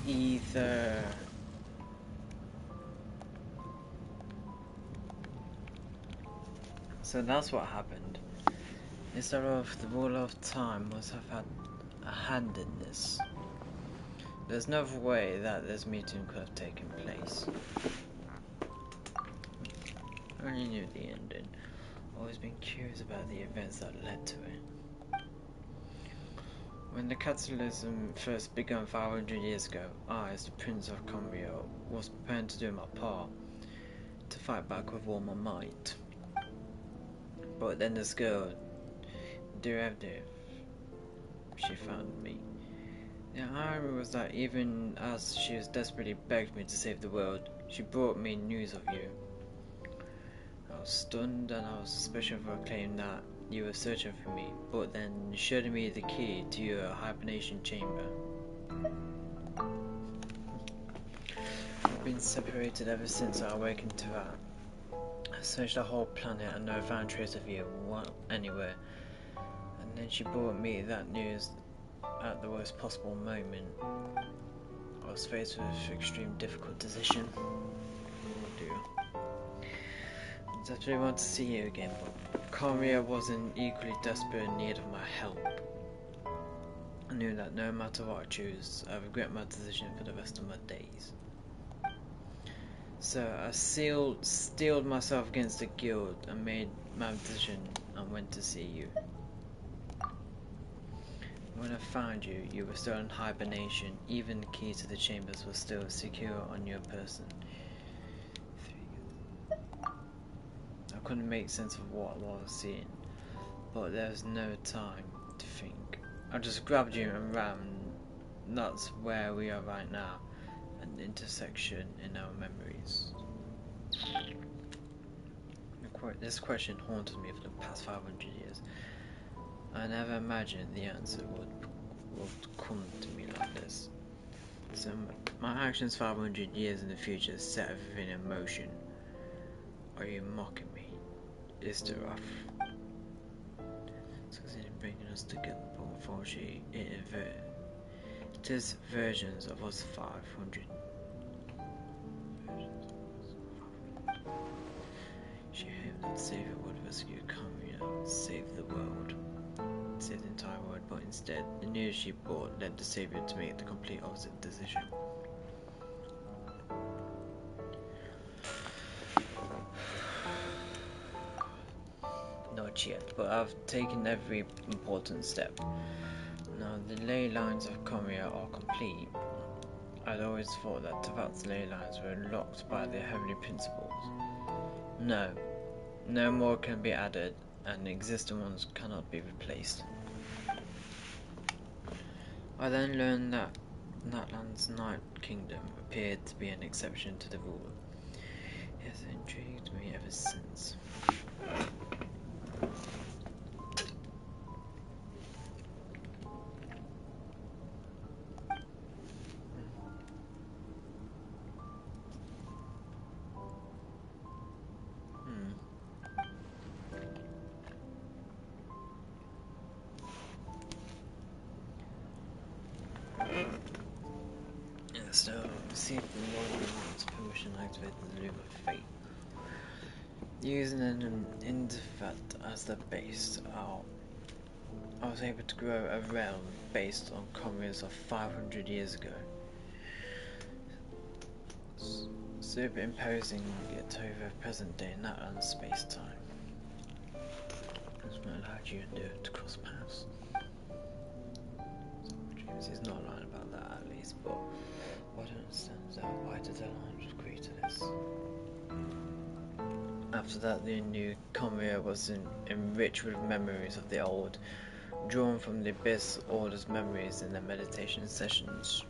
Ether. So that's what happened. Instead of the Wall of Time must have had a hand in this. There's no other way that this meeting could have taken place. I only knew the ending. Always been curious about the events that led to it. When the cataclysm first began 500 years ago, I, as the Prince of Cumbria, was preparing to do my part, to fight back with all my might. But then this girl, Derevdev, she found me. The irony was that even as she has desperately begged me to save the world, she brought me news of you. I was stunned and I was suspicious of her claim that you were searching for me, but then you showed me the key to your hibernation chamber. I've been separated ever since I awakened to that. I searched the whole planet and never found a trace of you anywhere. And then she brought me that news at the worst possible moment. I was faced with an extremely difficult decision. Oh dear. I desperately want to see you again, but Cumbria was in equally desperate need of my help. I knew that no matter what I choose, I regret my decision for the rest of my days. So I steeled myself against the guild and made my decision and went to see you. When I found you, you were still in hibernation. Even the key to the chambers was still secure on your person. I couldn't make sense of what I was seeing, but there was no time to think. I just grabbed you and ran. That's where we are right now, an intersection in our memories. This question haunted me for the past 500 years. I never imagined the answer would come to me like this. So my actions 500 years in the future set everything in motion. Are you mocking me? Is the rough succeeded in bringing us together, but unfortunately it is versions of us 500. She hoped that Savior would rescue Cumbria, save the world. Save the entire world, but instead, the news she brought led the Savior to make the complete opposite decision. Not yet, but I've taken every important step. Now the ley lines of Cumbria are complete. I'd always thought that Tavat's ley lines were locked by their heavenly principles. No more can be added, and the existing ones cannot be replaced. I then learned that Natlan's Night Kingdom appeared to be an exception to the rule. It has intrigued me ever since. So, see if the Lord wants permission to activate the Loom of Fate. Using an individual as the base, I was able to grow a realm based on commerce of 500 years ago, superimposing it over present day matter and space-time. This might allow you and do it to cross paths. He's not lying about that at least, but what I don't understand is why did the alliance agree to this? After that, the new Commune was enriched with memories of the old, drawn from the Abyss Order's memories in their meditation sessions.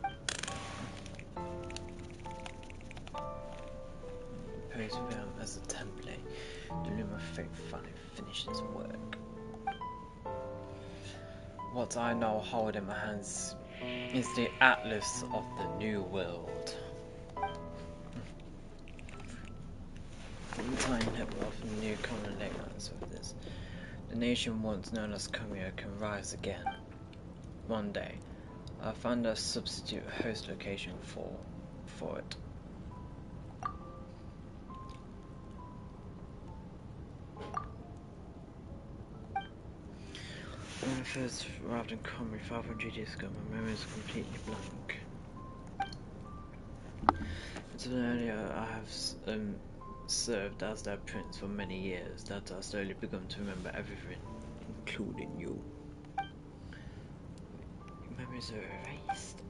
Pose them as a template, the loom of fate finally finishes work. What I now hold in my hands is the Atlas of the New World. The tiny network of the new common lands with this. The nation once known as Khmer can rise again. One day, I found a substitute host location for it. When I first arrived in Khmer 500 years ago, my memory is completely blank. Until earlier, I have served as their prince for many years, that I slowly begun to remember everything, including you. Your memories are erased.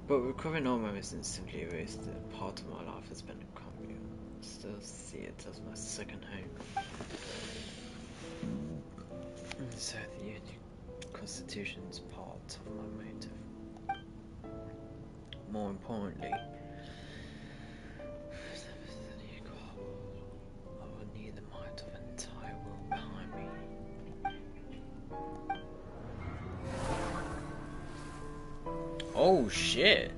But recovering all memories instantly erased the part of my life has been in Khmer. I still see it as my second home. And so the unique constitution is part of my motive. More importantly, I will need the might of an entire world behind me. Oh shit!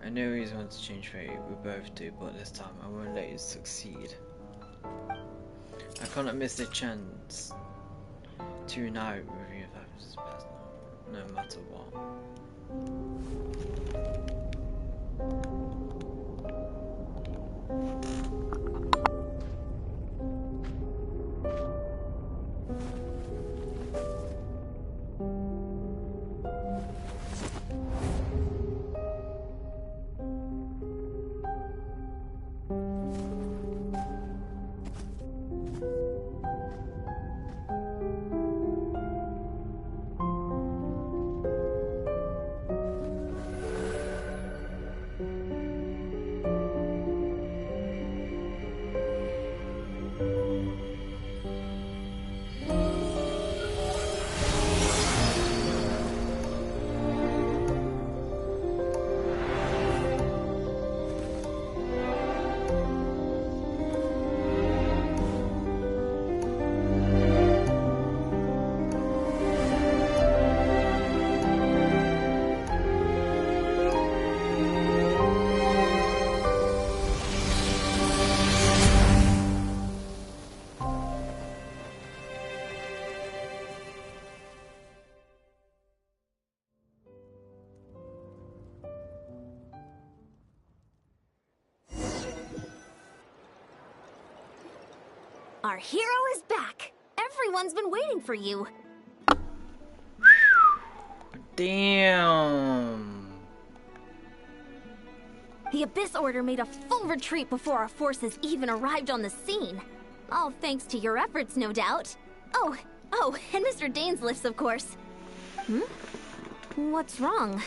I know he's want to change fate, we both do, but this time I won't let you succeed. I cannot miss the chance to unite with you if happens is best, no matter what. Our hero is back! Everyone's been waiting for you! Damn! The Abyss Order made a full retreat before our forces even arrived on the scene. All thanks to your efforts, no doubt. Oh, and Mr. Dainsliff's, of course. What's wrong?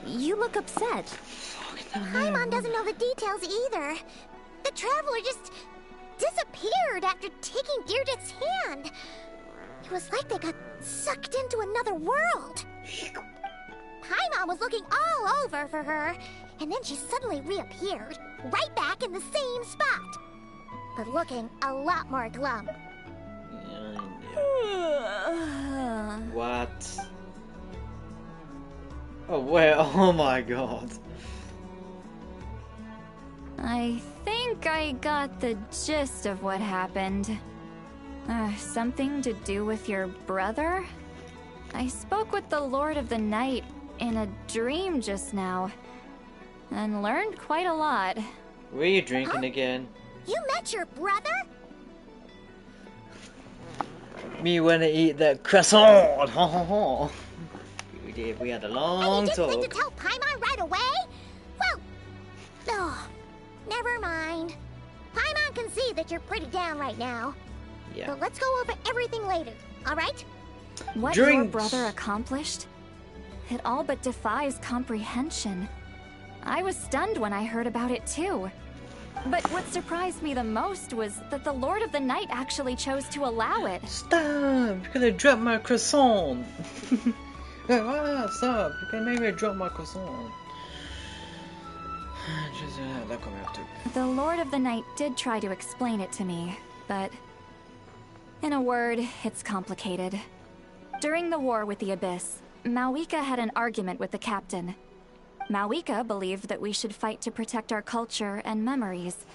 You look upset. Paimon doesn't know the details either. The Traveler just disappeared after taking Deirdre's hand. It was like they got sucked into another world. Paimon was looking all over for her, and then she suddenly reappeared, right back in the same spot. But looking a lot more glum. What? Oh wait, oh my god. I think I got the gist of what happened. Something to do with your brother? I spoke with the Lord of the Night in a dream just now, and learned quite a lot. Were you drinking again? You met your brother? Me when I eat that croissant. Ha ha ha. We did. We had a long and you talk. didn't think to tell Paimon right away? Well, oh, never mind. Paimon can see that you're pretty down right now. Yeah. But let's go over everything later, all right? What your brother accomplished? It all but defies comprehension. I was stunned when I heard about it too. But what surprised me the most was that the Lord of the Night actually chose to allow it. Stop! You're gonna drop my croissant! Stop! You're gonna make me drop my croissant. Just that got me off too. The Lord of the Night did try to explain it to me, but in a word, it's complicated. During the war with the Abyss, Mawika had an argument with the captain. Mawika believed that we should fight to protect our culture and memories,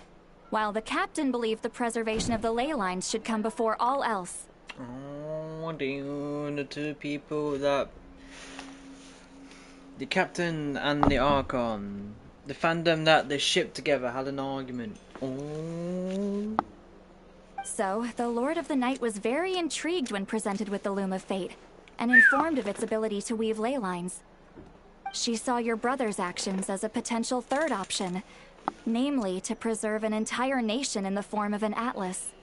while the captain believed the preservation of the ley lines should come before all else. Oh, the two people that... The captain and the Archon, the fandom that they shipped together had an argument. Oh. So, the Lord of the Night was very intrigued when presented with the Loom of Fate, and informed of its ability to weave ley lines. She saw your brother's actions as a potential third option, namely to preserve an entire nation in the form of an atlas.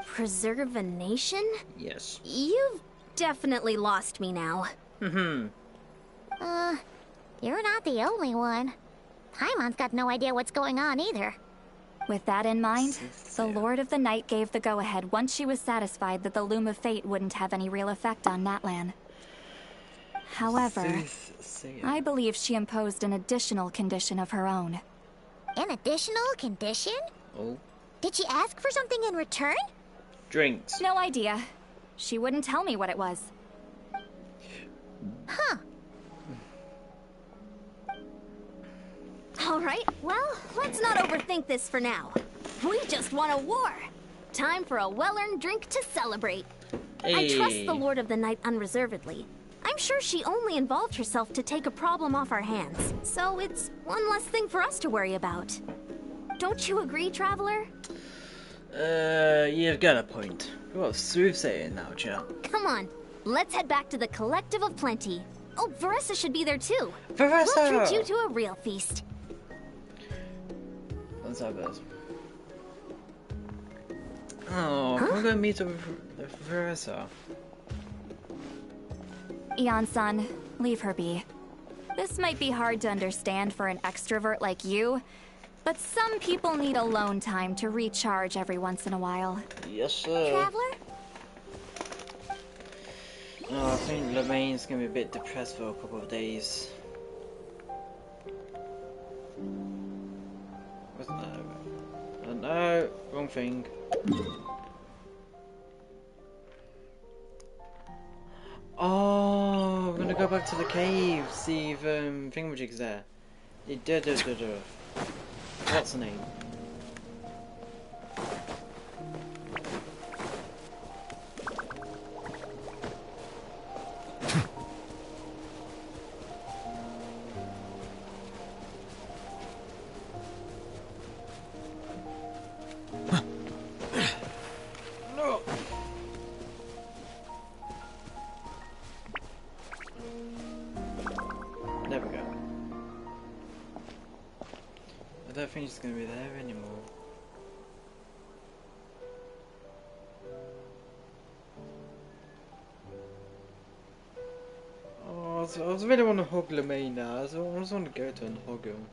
Preserve a nation? Yes. You've definitely lost me now. You're not the only one. Paimon's got no idea what's going on either. With that in mind, the Lord of the Night gave the go-ahead once she was satisfied that the Loom of Fate wouldn't have any real effect on Natlan. However, I believe she imposed an additional condition of her own. An additional condition? Oh. Did she ask for something in return? Drinks. No idea. She wouldn't tell me what it was. Huh. Alright, well, let's not overthink this for now. We just won a war. Time for a well-earned drink to celebrate. Hey. I trust the Lord of the Night unreservedly. I'm sure she only involved herself to take a problem off our hands, so it's one less thing for us to worry about. Don't you agree, Traveler? You've got a point. Well, soothsaying now, chap. Come on, let's head back to the Collective of Plenty. Oh, Veressa should be there too. Veressa! We'll treat you to a real feast. Let's have this. Oh, huh? We're gonna meet up with Veressa. Eon-san, leave her be. This might be hard to understand for an extrovert like you, but some people need alone time to recharge every once in a while. Yes, sir. Traveler? Oh, I think Lemaine's gonna be a bit depressed for a couple of days. What's that? Oh, no, wrong thing. Oh, we're gonna go back to the cave, see if Thingamajig's there. What's the name? No. There we go. I don't think it's gonna be there anymore. Oh, I really want to hug Lemaine now. I just want to go to and hug him.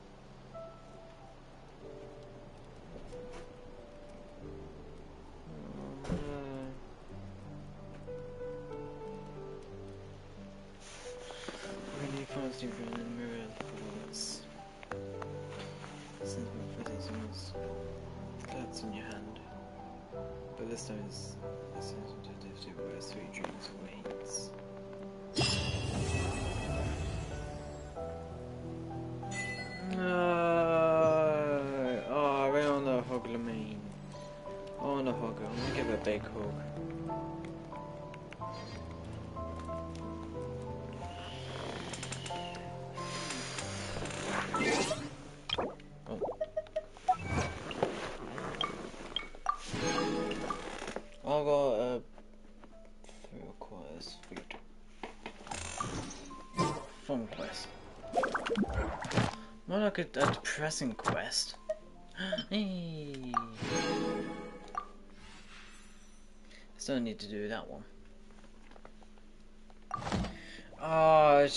When you find Steve in the mirror, bullets. Since my presence that's in your hand. But this time it's sensitive where sweet dreams awaits. I really want to hug Lemaine. I want to hug her. I want to give her a big hug. fun quest. More like a depressing quest. Hey. Still need to do that one. Oh,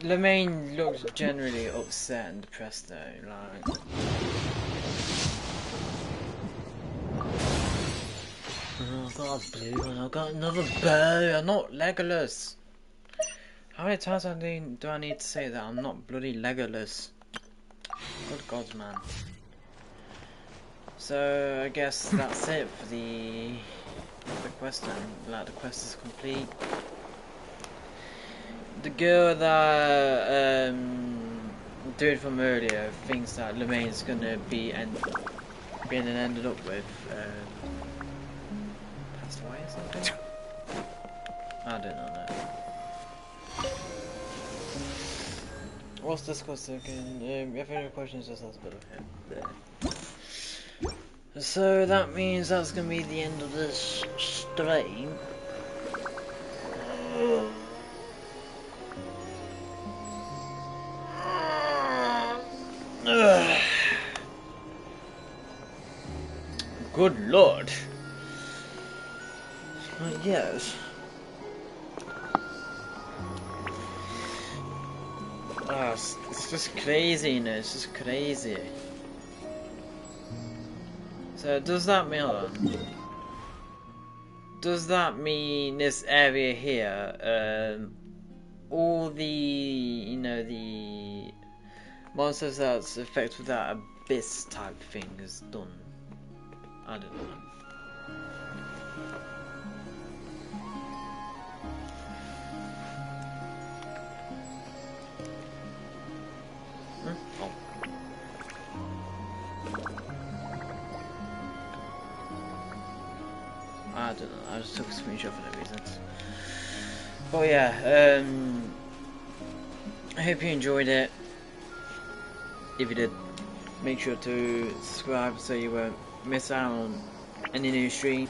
Lemaine looks generally upset and depressed though, like. Oh, I've got a blue one, I've got another bow, I'm not Legolas. How many times do I need to say that I'm not bloody Legolas? Good God, man. So I guess that's it for the quest then. Like, the quest is complete. The girl that dude from earlier thinks that Lemaine's gonna be being ended up with passed away or something. I don't know. What's this quest again? If you have any questions, just ask below here. So that means that's gonna be the end of this stream. Good Lord. Yes. It's just crazy, you know, it's just crazy. So does that mean this area here, all the, you know, the monsters that's affected with that abyss type thing is done? I don't know. Oh. I don't know, I just took a screenshot for no reason. But yeah, I hope you enjoyed it. If you did, make sure to subscribe so you won't miss out on any new stream.